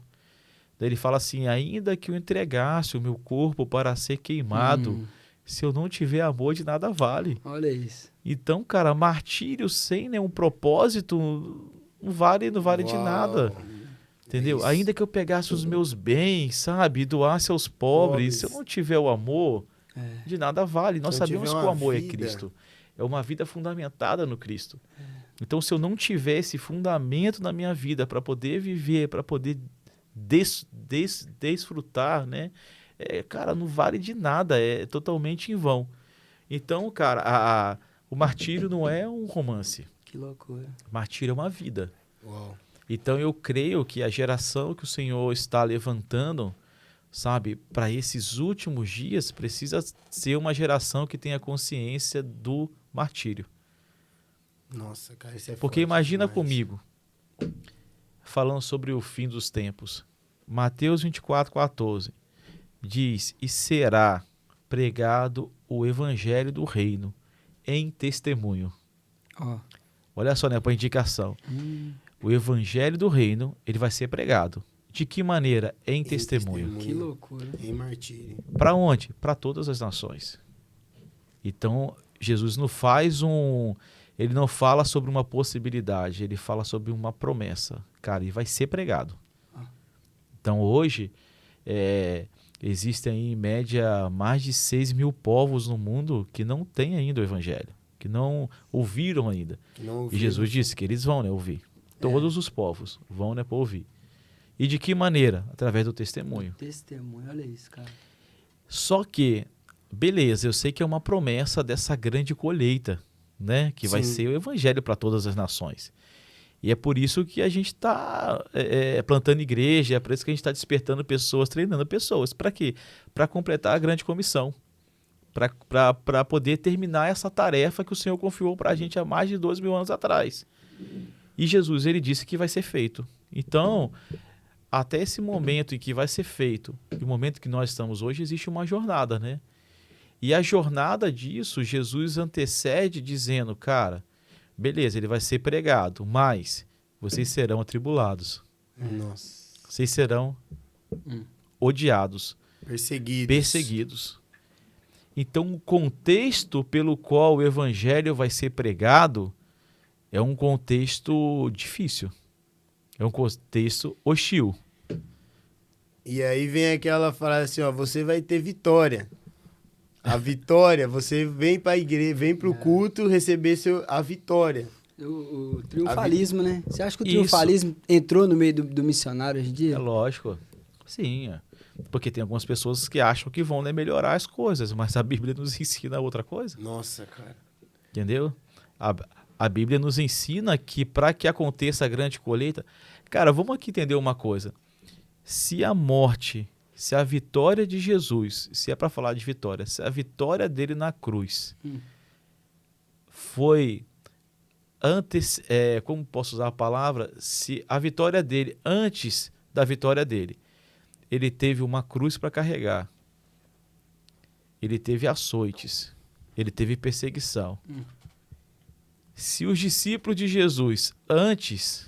Daí ele fala assim, ainda que eu entregasse o meu corpo para ser queimado, se eu não tiver amor, de nada vale. Olha isso. Então, cara, martírio sem nenhum propósito não vale de nada. Entendeu? Ainda que eu pegasse os meus bens, sabe, e doasse aos pobres, se eu não tiver o amor, de nada vale. Nós sabemos que o amor é Cristo. É uma vida fundamentada no Cristo. Então, se eu não tiver esse fundamento na minha vida para poder viver, para poder desfrutar, né? Cara, não vale de nada, é totalmente em vão. Então, cara, o martírio não é um romance. Que loucura. Martírio é uma vida. Uau. Então eu creio que a geração que o Senhor está levantando, sabe, para esses últimos dias, precisa ser uma geração que tenha consciência do martírio. Nossa, cara, isso é Porque forte imagina demais. comigo, falando sobre o fim dos tempos. Mateus 24:14 diz, e será pregado o evangelho do reino em testemunho. Olha só, né, para indicação. O evangelho do reino, ele vai ser pregado. De que maneira? Em testemunho. Que loucura. Em martírio. Para onde? Para todas as nações. Então, Jesus não faz ele não fala sobre uma possibilidade, ele fala sobre uma promessa. Cara, e vai ser pregado. Então, hoje, existem aí, em média, mais de 6 mil povos no mundo que não têm ainda o evangelho, que não ouviram ainda. E Jesus disse que eles vão, né, ouvir. Todos os povos vão, né, para ouvir. E de que maneira? Através do testemunho. Testemunho, olha isso, cara. Só que, beleza, eu sei que é uma promessa dessa grande colheita, né? Que vai ser o evangelho para todas as nações. E é por isso que a gente está plantando igreja, é por isso que a gente está despertando pessoas, treinando pessoas. Para quê? Para completar a grande comissão. Para poder terminar essa tarefa que o Senhor confiou para a gente há mais de 2 mil anos atrás. E Jesus, ele disse que vai ser feito. Então, até esse momento em que vai ser feito, e o momento que nós estamos hoje, existe uma jornada, né? E a jornada disso, Jesus antecede dizendo, cara, beleza, ele vai ser pregado, mas vocês serão atribulados. Nossa. Vocês serão odiados. Perseguidos. Perseguidos. Então, o contexto pelo qual o evangelho vai ser pregado é um contexto difícil. É um contexto hostil. E aí vem aquela frase assim, ó, você vai ter vitória. A vitória, você vem para a igreja, vem para o culto receber a vitória. O triunfalismo, né? Você acha que o triunfalismo entrou no meio do missionário hoje em dia? É lógico. Sim, porque tem algumas pessoas que acham que vão melhorar as coisas, mas a Bíblia nos ensina outra coisa. Nossa, cara. Entendeu? A Bíblia nos ensina que para que aconteça a grande colheita... Cara, vamos aqui entender uma coisa. Se a morte, se a vitória de Jesus, se é para falar de vitória, se a vitória dele na cruz foi antes, como posso usar a palavra? Se a vitória dele, antes da vitória dele, ele teve uma cruz para carregar, ele teve açoites, ele teve perseguição. Se os discípulos de Jesus, antes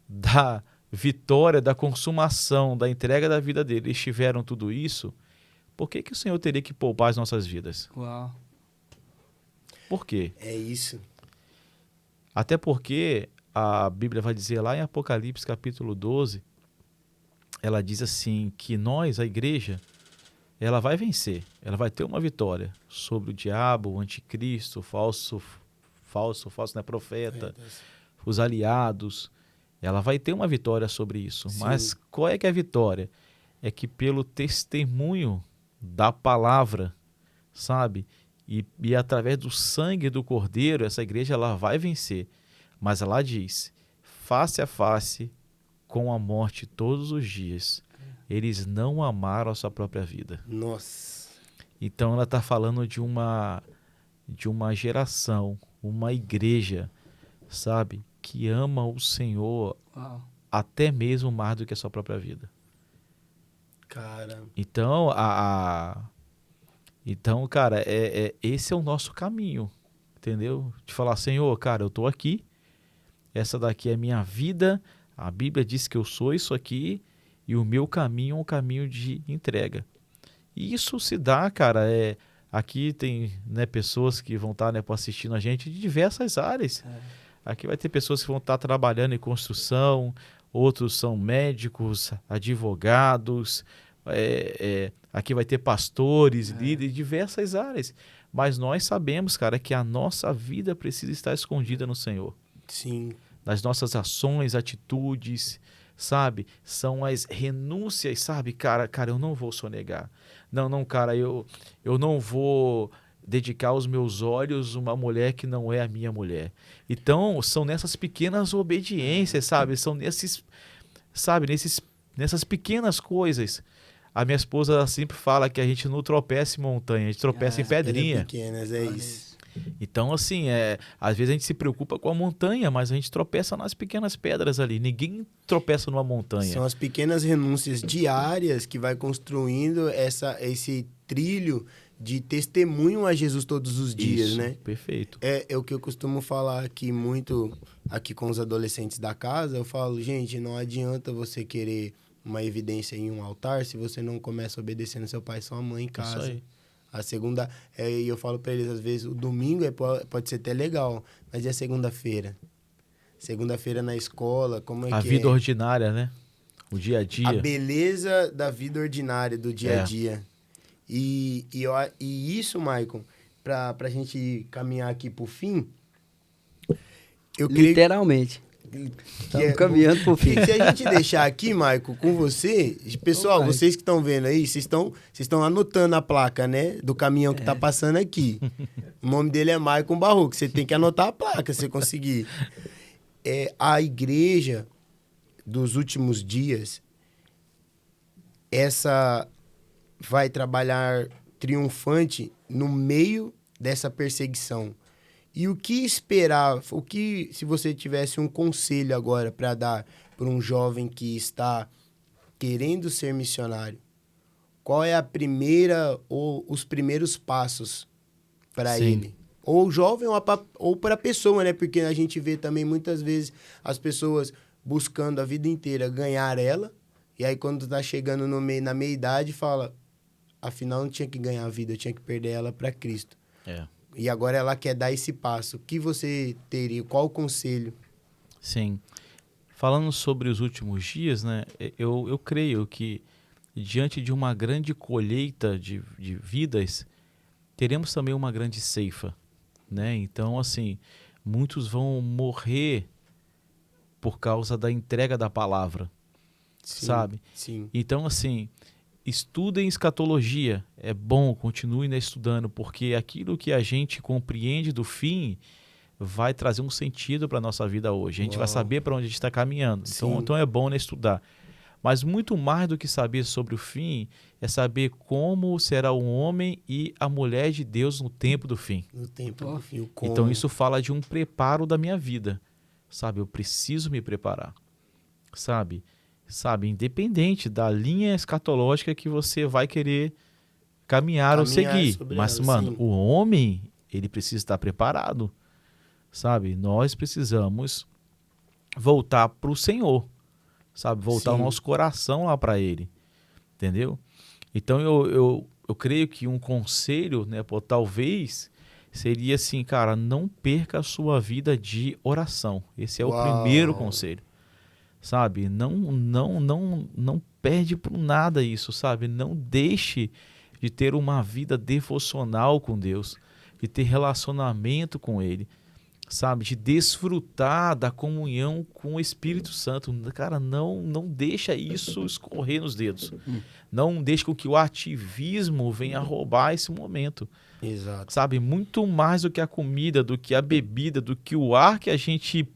da vitória, da consumação, da entrega da vida dele, eles tiveram tudo isso, por que o Senhor teria que poupar as nossas vidas? Uau. Por quê? É isso. Até porque a Bíblia vai dizer lá em Apocalipse capítulo 12, ela diz assim, que nós, a igreja, ela vai vencer, ela vai ter uma vitória sobre o diabo, o anticristo, o falso né, profeta, os aliados. Ela vai ter uma vitória sobre isso. Sim. Mas qual é que é a vitória? É que pelo testemunho da palavra, sabe? E através do sangue do Cordeiro, essa igreja ela vai vencer. Mas ela diz, face a face com a morte todos os dias, eles não amaram a sua própria vida. Nossa. Então ela está falando de uma geração, uma igreja, sabe? Que ama o Senhor até mesmo mais do que a sua própria vida. Cara. Então, então cara, esse é o nosso caminho, entendeu? De falar, Senhor, cara, eu estou aqui, essa daqui é a minha vida, a Bíblia diz que eu sou isso aqui, e o meu caminho é um caminho de entrega. E isso se dá, cara, aqui tem, né, pessoas que vão estar, né, assistindo a gente de diversas áreas. Aqui vai ter pessoas que vão estar trabalhando em construção, outros são médicos, advogados, aqui vai ter pastores, líderes de diversas áreas. Mas nós sabemos, cara, que a nossa vida precisa estar escondida no Senhor. Sim. Nas nossas ações, atitudes, sabe? São as renúncias, sabe? Cara, eu não vou sonegar. Não, cara, eu não vou dedicar os meus olhos uma mulher que não é a minha mulher. Então, são nessas pequenas obediências, sabe? São nessas pequenas coisas. A minha esposa sempre fala que a gente não tropeça em montanha, a gente tropeça em pedrinha. Pequenas, é isso. Então, assim, às vezes a gente se preocupa com a montanha, mas a gente tropeça nas pequenas pedras ali. Ninguém tropeça numa montanha. São as pequenas renúncias diárias que vai construindo esse trilho de testemunho a Jesus todos os dias, isso, né? Perfeito. É o que eu costumo falar aqui muito, aqui com os adolescentes da casa. Eu falo, gente, não adianta você querer uma evidência em um altar se você não começa obedecendo seu pai e sua mãe em casa. Isso aí. A segunda, e eu falo para eles, às vezes, o domingo pode ser até legal, mas e a segunda-feira? Segunda-feira na escola, como é que é? A vida ordinária, né? O dia a dia. A beleza da vida ordinária, do dia a dia. E isso, Maicon, pra gente caminhar aqui pro fim, eu creio... Literalmente. Estamos caminhando pro fim. Se a gente deixar aqui, Maicon, com você... Pessoal, vocês que estão vendo aí, vocês estão anotando a placa, né? Do caminhão que tá passando aqui. O nome dele é Maicon Barroco. Você tem que anotar a placa, se você conseguir. A igreja dos últimos dias, essa vai trabalhar triunfante no meio dessa perseguição. E o que esperar, se você tivesse um conselho agora para dar para um jovem que está querendo ser missionário, qual é a primeira ou os primeiros passos para ele? Ou jovem ou para a pessoa, né? Porque a gente vê também muitas vezes as pessoas buscando a vida inteira ganhar ela, e aí quando está chegando na meia-idade fala, afinal não tinha que ganhar a vida, eu tinha que perder ela para Cristo. É. E agora ela quer dar esse passo. O que você teria? Qual o conselho? Sim. Falando sobre os últimos dias, né, eu creio que diante de uma grande colheita de vidas, teremos também uma grande ceifa, né? Então, assim, muitos vão morrer por causa da entrega da palavra, Sim, sabe? Sim. Então, assim, estudem escatologia, é bom, continuem estudando, porque aquilo que a gente compreende do fim vai trazer um sentido para a nossa vida hoje. A gente vai saber para onde a gente está caminhando. Então é bom, né, estudar. Mas muito mais do que saber sobre o fim, é saber como será o homem e a mulher de Deus no tempo do fim. No tempo do fim. Como. Então isso fala de um preparo da minha vida. Sabe, eu preciso me preparar. Sabe, independente da linha escatológica que você vai querer caminhar ou seguir. Mas, ela, mano, sim. o homem, ele precisa estar preparado. Sabe, nós precisamos voltar para o Senhor, sabe, voltar o nosso coração lá para Ele, entendeu? Então eu creio que um conselho, né, pô, talvez seria assim, cara, não perca a sua vida de oração. Esse é o primeiro conselho, sabe? Não perde por nada isso, sabe? Não deixe de ter uma vida devocional com Deus, de ter relacionamento com Ele. Sabe, de desfrutar da comunhão com o Espírito Santo. Cara, não deixa isso escorrer nos dedos. Não deixa com que o ativismo venha roubar esse momento. Exato. Sabe, muito mais do que a comida, do que a bebida, do que o ar que a gente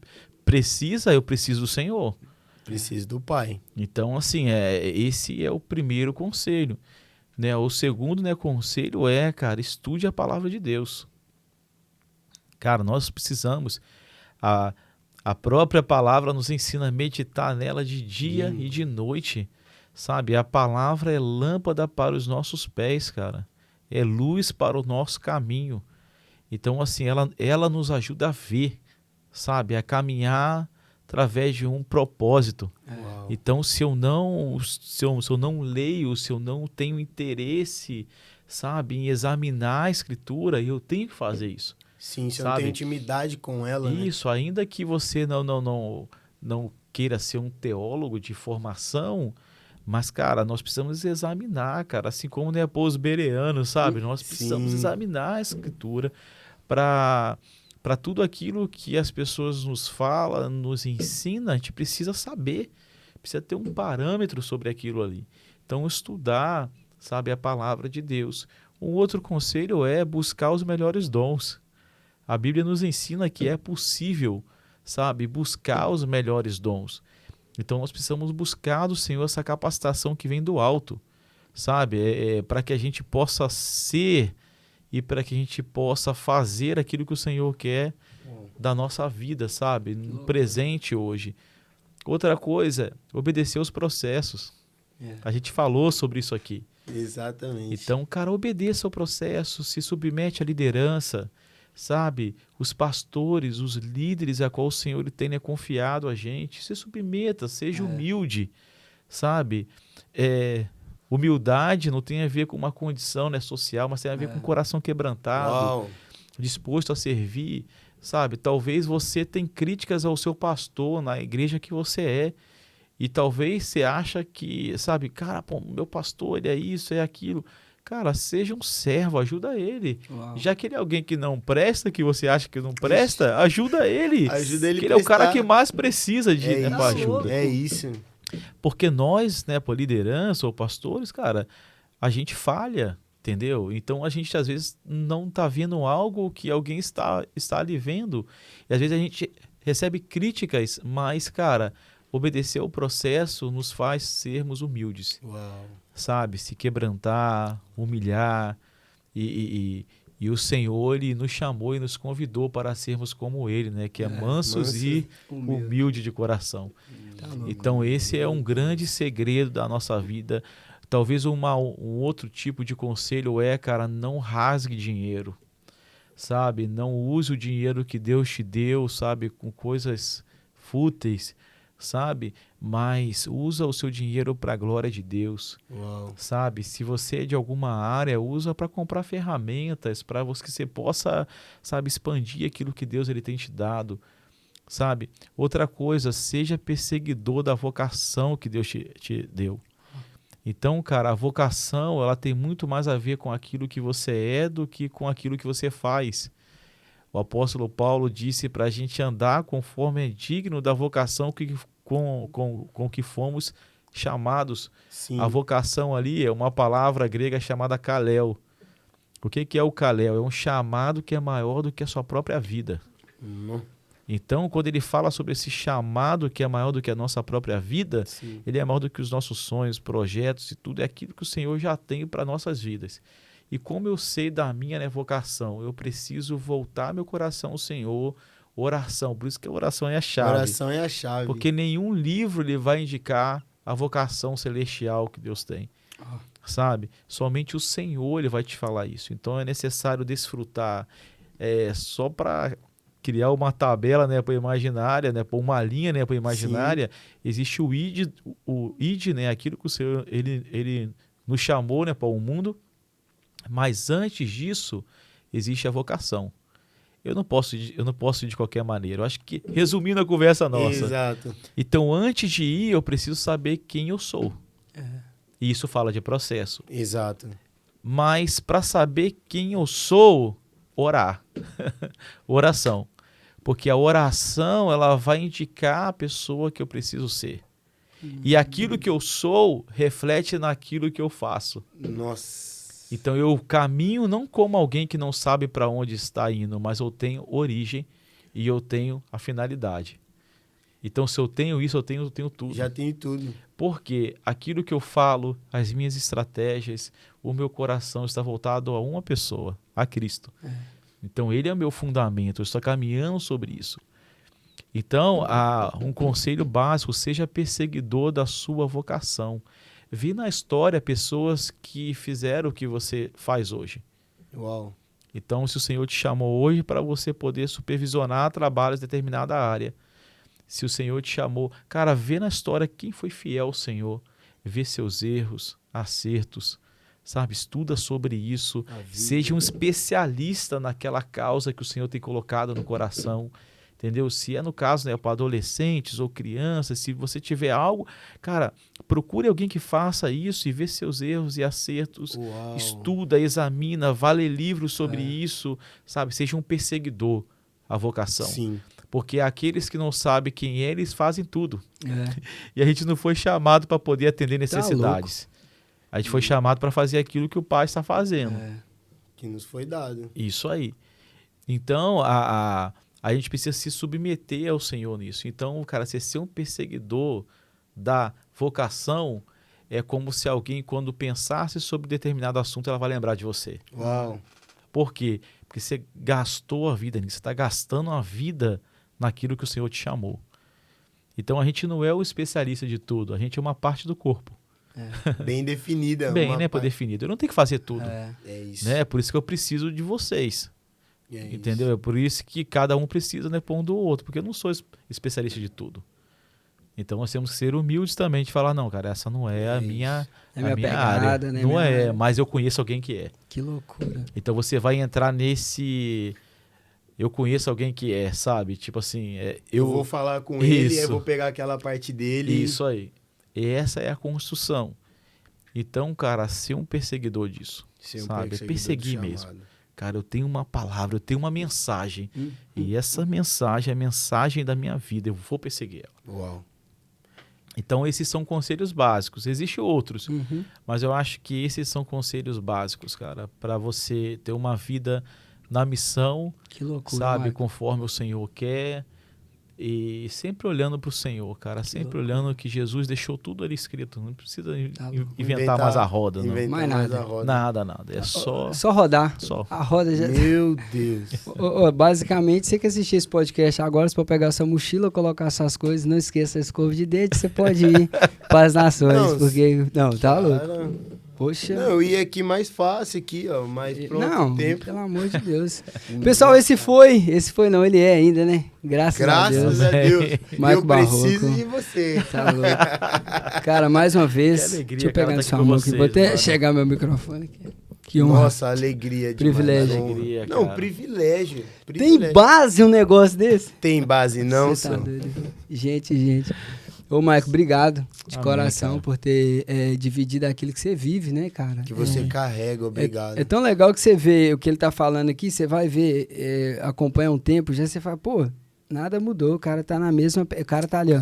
precisa, eu preciso do Senhor. Preciso do Pai. Então, assim, esse é o primeiro conselho. Né? O segundo, né, conselho é, cara, estude a palavra de Deus. Cara, nós precisamos, a própria palavra nos ensina a meditar nela de dia e de noite, sabe? A palavra é lâmpada para os nossos pés, cara. É luz para o nosso caminho. Então, assim, ela nos ajuda a ver, sabe? A caminhar através de um propósito. Uau. Então, se eu não leio, se eu não tenho interesse, sabe, em examinar a Escritura, eu tenho que fazer isso. Sim, você sabe? não tem intimidade com ela, Isso, ainda que você não queira ser um teólogo de formação, mas, cara, nós precisamos examinar, cara, assim como os bereanos, sabe? Nós precisamos examinar a Escritura para tudo aquilo que as pessoas nos falam, nos ensinam, a gente precisa saber, precisa ter um parâmetro sobre aquilo ali. Então, estudar, sabe, a palavra de Deus. Um outro conselho é buscar os melhores dons. A Bíblia nos ensina que é possível, sabe, buscar os melhores dons. Então nós precisamos buscar do Senhor essa capacitação que vem do alto, sabe, para que a gente possa ser e para que a gente possa fazer aquilo que o Senhor quer da nossa vida, sabe, no presente hoje. Outra coisa, obedecer aos processos. A gente falou sobre isso aqui. Exatamente. Então, cara, obedeça ao processo, se submete à liderança, sabe, os pastores, os líderes a qual o Senhor ele tem confiado a gente, se submeta, seja humilde, sabe, humildade não tem a ver com uma condição, né, social, mas tem a ver com o coração quebrantado, disposto a servir, sabe, talvez você tenha críticas ao seu pastor na igreja que você é, e talvez você acha que, sabe, cara, pô, meu pastor, ele é isso, é aquilo. Cara, seja um servo, ajuda ele. Uau. Já que ele é alguém que não presta, que você acha que não presta, ajuda ele. Ajuda ele que ele é o cara que mais precisa de ajuda. É isso. Porque nós, né, por liderança ou pastores, cara, a gente falha, entendeu? Então a gente às vezes não tá vendo algo que alguém está ali vendo. E às vezes a gente recebe críticas, mas, cara, obedecer ao processo nos faz sermos humildes. Uau. Sabe, se quebrantar, humilhar, e o Senhor ele nos chamou e nos convidou para sermos como Ele, né? Que é mansos e humilde de coração. Então esse é um grande segredo da nossa vida. Talvez um outro tipo de conselho cara, não rasgue dinheiro, sabe? Não use o dinheiro que Deus te deu, sabe, com coisas fúteis, sabe? Mas usa o seu dinheiro para a glória de Deus, Uau. sabe? Se você é de alguma área, usa para comprar ferramentas, para que você possa, sabe, expandir aquilo que Deus ele tem te dado, sabe? Outra coisa, seja perseguidor da vocação que Deus te deu. Então, cara, a vocação, ela tem muito mais a ver com aquilo que você é do que com aquilo que você faz. O apóstolo Paulo disse para a gente andar conforme é digno da vocação com que fomos chamados. Sim. A vocação ali é uma palavra grega chamada kalel. O que é o kalel? É um chamado que é maior do que a sua própria vida. Então, quando ele fala sobre esse chamado que é maior do que a nossa própria vida, Sim. ele é maior do que os nossos sonhos, projetos e tudo. É aquilo que o Senhor já tem para nossas vidas. E como eu sei da minha vocação, eu preciso voltar meu coração ao Senhor, oração. Por isso que a oração é a chave. Oração é a chave. Porque nenhum livro ele vai indicar a vocação celestial que Deus tem. Sabe? Somente o Senhor ele vai te falar isso. Então é necessário desfrutar. Só para criar uma tabela, né, para imaginária, né, pôr uma linha, né, para imaginária, existe o id, né, aquilo que o Senhor ele nos chamou, né, para o mundo. Mas antes disso, existe a vocação. Eu não posso ir de qualquer maneira. Eu acho que, resumindo a conversa nossa. Exato. Então, antes de ir, eu preciso saber quem eu sou. E isso fala de processo. Exato. Mas, para saber quem eu sou, orar. Oração. Porque a oração, ela vai indicar a pessoa que eu preciso ser. E aquilo que eu sou, reflete naquilo que eu faço. Nossa. Então eu caminho não como alguém que não sabe para onde está indo, mas eu tenho origem e eu tenho a finalidade. Então se eu tenho isso, eu tenho tudo. Já tenho tudo. Porque aquilo que eu falo, as minhas estratégias, o meu coração está voltado a uma pessoa, a Cristo. Então ele é o meu fundamento, eu estou caminhando sobre isso. Então, um conselho básico, seja perseguidor da sua vocação. Vi na história pessoas que fizeram o que você faz hoje. Uau. Então, se o Senhor te chamou hoje para você poder supervisionar trabalhos em determinada área, se o Senhor te chamou, cara, vê na história quem foi fiel ao Senhor, vê seus erros, acertos, sabe? Estuda sobre isso, seja um especialista naquela causa que o Senhor tem colocado no coração. Entendeu? Se é no caso, né, para adolescentes ou crianças, se você tiver algo, cara, procure alguém que faça isso e vê seus erros e acertos. Uau. Estuda, examina, vá ler livros sobre isso, sabe? Seja um perseguidor à vocação. Sim. Porque aqueles que não sabem quem é, eles fazem tudo. E a gente não foi chamado para poder atender necessidades. A gente foi chamado para fazer aquilo que o Pai está fazendo. Que nos foi dado. Isso aí. Então, a gente precisa se submeter ao Senhor nisso. Então, cara, você ser um perseguidor da vocação é como se alguém, quando pensasse sobre determinado assunto, ela vai lembrar de você. Uau. Por quê? Porque você gastou a vida nisso, você está gastando a vida naquilo que o Senhor te chamou. Então, a gente não é o especialista de tudo, a gente é uma parte do corpo. Bem definida. Bem, né, por definido. Eu não tenho que fazer tudo. É isso. Né? Por isso que eu preciso de vocês. Entendeu? Isso. É por isso que cada um precisa, né, pôr um do outro, porque eu não sou especialista de tudo. Então nós temos que ser humildes também, de falar, não, cara, essa não é a minha, pegada, área. né? Não é, mas eu conheço alguém que é. Que loucura. Então você vai entrar nesse... Eu conheço alguém que é, sabe? Tipo assim... Eu vou falar com ele, Isso. eu vou pegar aquela parte dele. Isso aí. E essa é a construção. Então, cara, ser um perseguidor disso. Ser um sabe? perseguidor Perseguir do mesmo. chamado. Cara, eu tenho uma palavra, eu tenho uma mensagem. E essa mensagem é a mensagem da minha vida. Eu vou perseguir ela. Uau. Então, esses são conselhos básicos. Existem outros, mas eu acho que esses são conselhos básicos, cara, para você ter uma vida na missão, Que loucura, sabe, Marco. conforme o Senhor quer. E sempre olhando para o Senhor, cara. Sempre olhando que Jesus deixou tudo ali escrito. Não precisa inventar mais a roda, não. Mais nada. a roda. Nada. É Só rodar. Só. A roda já... Meu Deus. Basicamente, você que assistir esse podcast agora, você pode pegar sua mochila, colocar essas coisas, não esqueça a escova de dente, você pode ir para as nações, Não, porque... Não, tá louco. Cara, Poxa. Não, eu ia aqui mais fácil, aqui, ó, mais pronto Não, tempo. pelo amor de Deus. Pessoal, esse foi não, ele é ainda, né? Graças a Deus. Graças a Deus. Maico Eu preciso Barroco. de você. Tá louco. Cara, mais uma vez, Que alegria, deixa eu cara, pegar tá na aqui sua com mão aqui, vocês, vou até mano. chegar meu microfone aqui. Que honra. Nossa, alegria demais. Privilégio. Honra. Alegria, Não, cara. privilégio. Tem privilégio. base um negócio desse? Tem base não, Você tá senhor? doido. Gente. Ô, Maico, obrigado de Amém, coração cara. por ter dividido aquilo que você vive, né, cara? Que você carrega, obrigado. É tão legal que você vê o que ele tá falando aqui, você vai ver, acompanha um tempo, já você fala, pô, nada mudou, o cara tá na mesma, o cara tá ali, ó.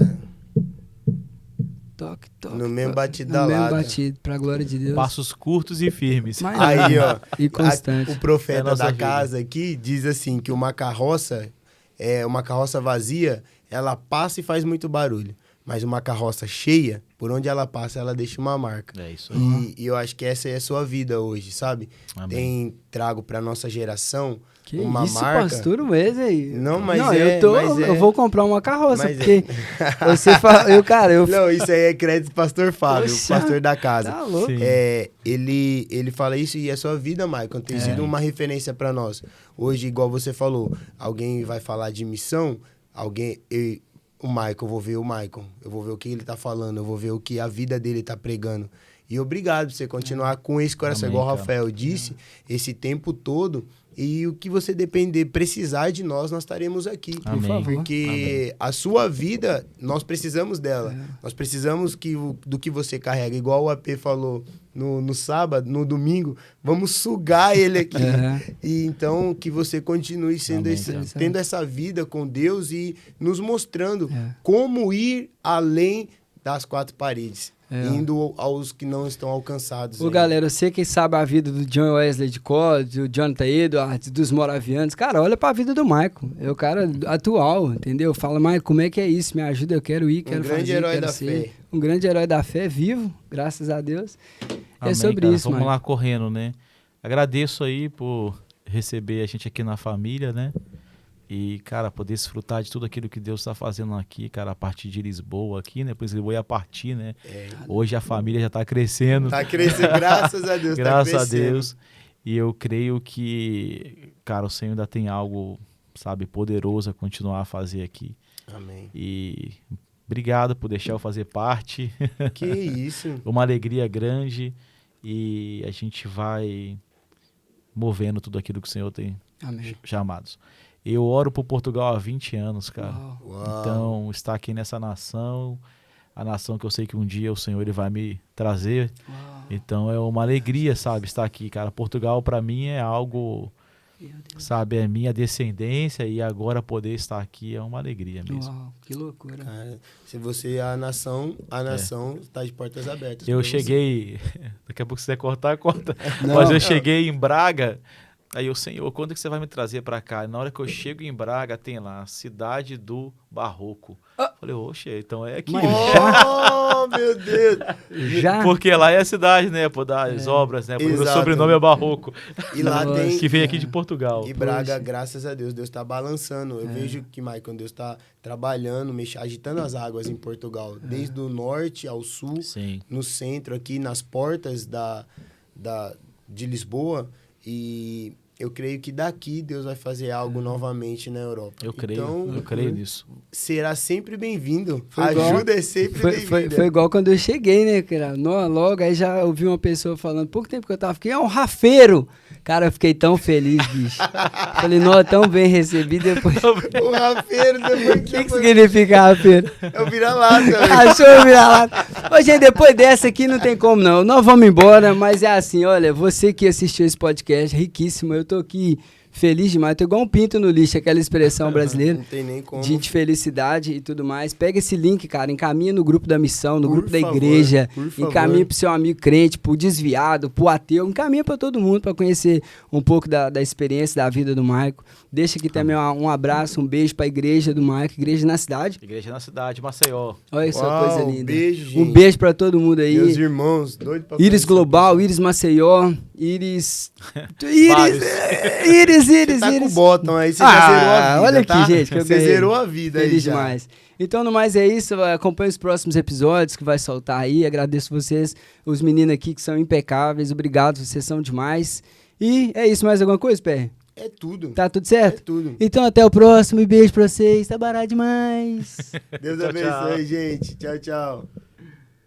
Toque. No mesmo batido da No mesmo lata. batido, pra glória de Deus. Passos curtos e firmes. Mas- Aí, ó. E constante. O profeta É a nossa da vida. casa aqui diz assim, que uma carroça vazia, ela passa e faz muito barulho. Mas uma carroça cheia, por onde ela passa, ela deixa uma marca. É isso aí. E eu acho que essa é a sua vida hoje, sabe? Amém. Trago pra nossa geração Que uma isso, marca. pastor Wesley. Não, mas eu vou comprar uma carroça, Mas porque você fala, eu Não, isso aí é crédito do pastor Fábio, Poxa, o pastor da casa. tá louco. Sim. Ele fala isso e é sua vida, Maicon. Tem sido uma referência pra nós. Hoje, igual você falou, alguém vai falar de missão, o Maicon, eu vou ver o Maicon, eu vou ver o que ele tá falando, eu vou ver o que a vida dele tá pregando. E obrigado por você continuar com esse coração, Amém, igual o cara. Rafael disse, esse tempo todo. E o que você depender, precisar de nós, nós estaremos aqui. Amém. Por favor. Porque a sua vida, nós precisamos dela. Nós precisamos do que você carrega. Igual o AP falou no sábado, no domingo, vamos sugar ele aqui. E então, que você continue sendo Amém, cara. tendo essa vida com Deus e nos mostrando É. como ir além das quatro paredes. É. Indo aos que não estão alcançados. Ô, ainda. galera, você que sabe a vida do John Wesley de Cod, do Jonathan Edwards, dos Moravianos, cara, olha pra vida do Michael. É o cara atual, entendeu? Fala, Michael, como é que é isso? Me ajuda, eu quero ir, quero grande fazer, herói quero da ser. fé. Um grande herói da fé, vivo, graças a Deus. Amém, é sobre cara. isso, Vamos Michael. lá correndo, né? Agradeço aí por receber a gente aqui na família, né? E, cara, poder desfrutar de tudo aquilo que Deus está fazendo aqui, cara, a partir de Lisboa aqui, né? Pois Lisboa ia partir, né? Hoje a família já está crescendo. Tá crescendo, graças a Deus. Graças tá a crescendo. Deus. E eu creio que, cara, o Senhor ainda tem algo, sabe, poderoso a continuar a fazer aqui. Amém. E obrigado por deixar eu fazer parte. Que isso. Uma alegria grande. E a gente vai movendo tudo aquilo que o Senhor tem Amém. chamados. Eu oro por Portugal há 20 anos, cara. Uau. Uau. Então, estar aqui nessa nação, a nação que eu sei que um dia o Senhor ele vai me trazer. Uau. Então, é uma alegria, sabe, estar aqui, cara. Portugal, para mim, é algo, Meu Deus. sabe, é minha descendência e agora poder estar aqui é uma alegria mesmo. Uau, que loucura. Cara, se você é a nação está de portas abertas. Eu pra você. cheguei, daqui a pouco se você cortar, corta. Não. Mas eu cheguei em Braga, aí o Senhor, quando que você vai me trazer para cá? E na hora que eu chego em Braga, tem lá, Cidade do Barroco. Falei, oxe, então é aqui. Mas né? Oh, meu Deus. Já? Porque lá é a cidade, né? Por dar as obras, né? Porque meu Exato. sobrenome é Barroco. E lá Nossa. tem... Que veio aqui de Portugal. E Braga, Poxa. graças a Deus, Deus está balançando. Eu vejo que, Maicon, Deus está trabalhando, agitando as águas em Portugal. Desde o norte ao sul, Sim. no centro, aqui nas portas de Lisboa. E eu creio que daqui Deus vai fazer algo novamente na Europa. Eu creio, Então, eu creio nisso. será sempre bem-vindo. Foi igual- Ajuda é sempre bem-vinda. Foi igual quando eu cheguei, né, cara? Logo, aí já ouvi uma pessoa falando, pouco tempo que eu tava, fiquei, é um rafeiro. Cara, eu fiquei tão feliz, bicho. Falei, não, tão bem recebido depois. O rafeiro depois O que significa rafeiro? É o vira-lata, velho. Achou eu virar lá. Ô, gente, depois dessa aqui não tem como não. Nós vamos embora, mas é assim, olha, você que assistiu esse podcast, riquíssimo, eu tô aqui feliz demais. Eu tô igual um pinto no lixo, aquela expressão brasileira. Não tem nem como. De felicidade e tudo mais. Pega esse link, cara, encaminha no grupo da missão, no Por grupo da favor, igreja, por favor. encaminha pro seu amigo crente, pro desviado, pro ateu, encaminha pra todo mundo pra conhecer um pouco da experiência da vida do Maico. Deixa aqui também um abraço, um beijo pra igreja do Maico, igreja na cidade. Igreja na cidade, Maceió. Olha só, Uau, coisa linda. beijo, Um gente. beijo pra todo mundo aí. Meus irmãos, doido pra Íris conhecer. Global, Íris Maceió, Íris... Vários. Íris Você tá com o bottom aí, você já zerou a vida, olha tá? aqui, gente, que eu Você ganhei. zerou a vida aí Feliz já. demais. Então, no mais é isso. Acompanhe os próximos episódios que vai soltar aí. Agradeço vocês, os meninos aqui que são impecáveis. Obrigado, vocês são demais. E é isso. Mais alguma coisa, Pé? É tudo. Tá tudo certo? É tudo. Então, até o próximo e beijo pra vocês. Tá barato demais. Deus Tchau, abençoe, tchau. gente. Tchau, tchau.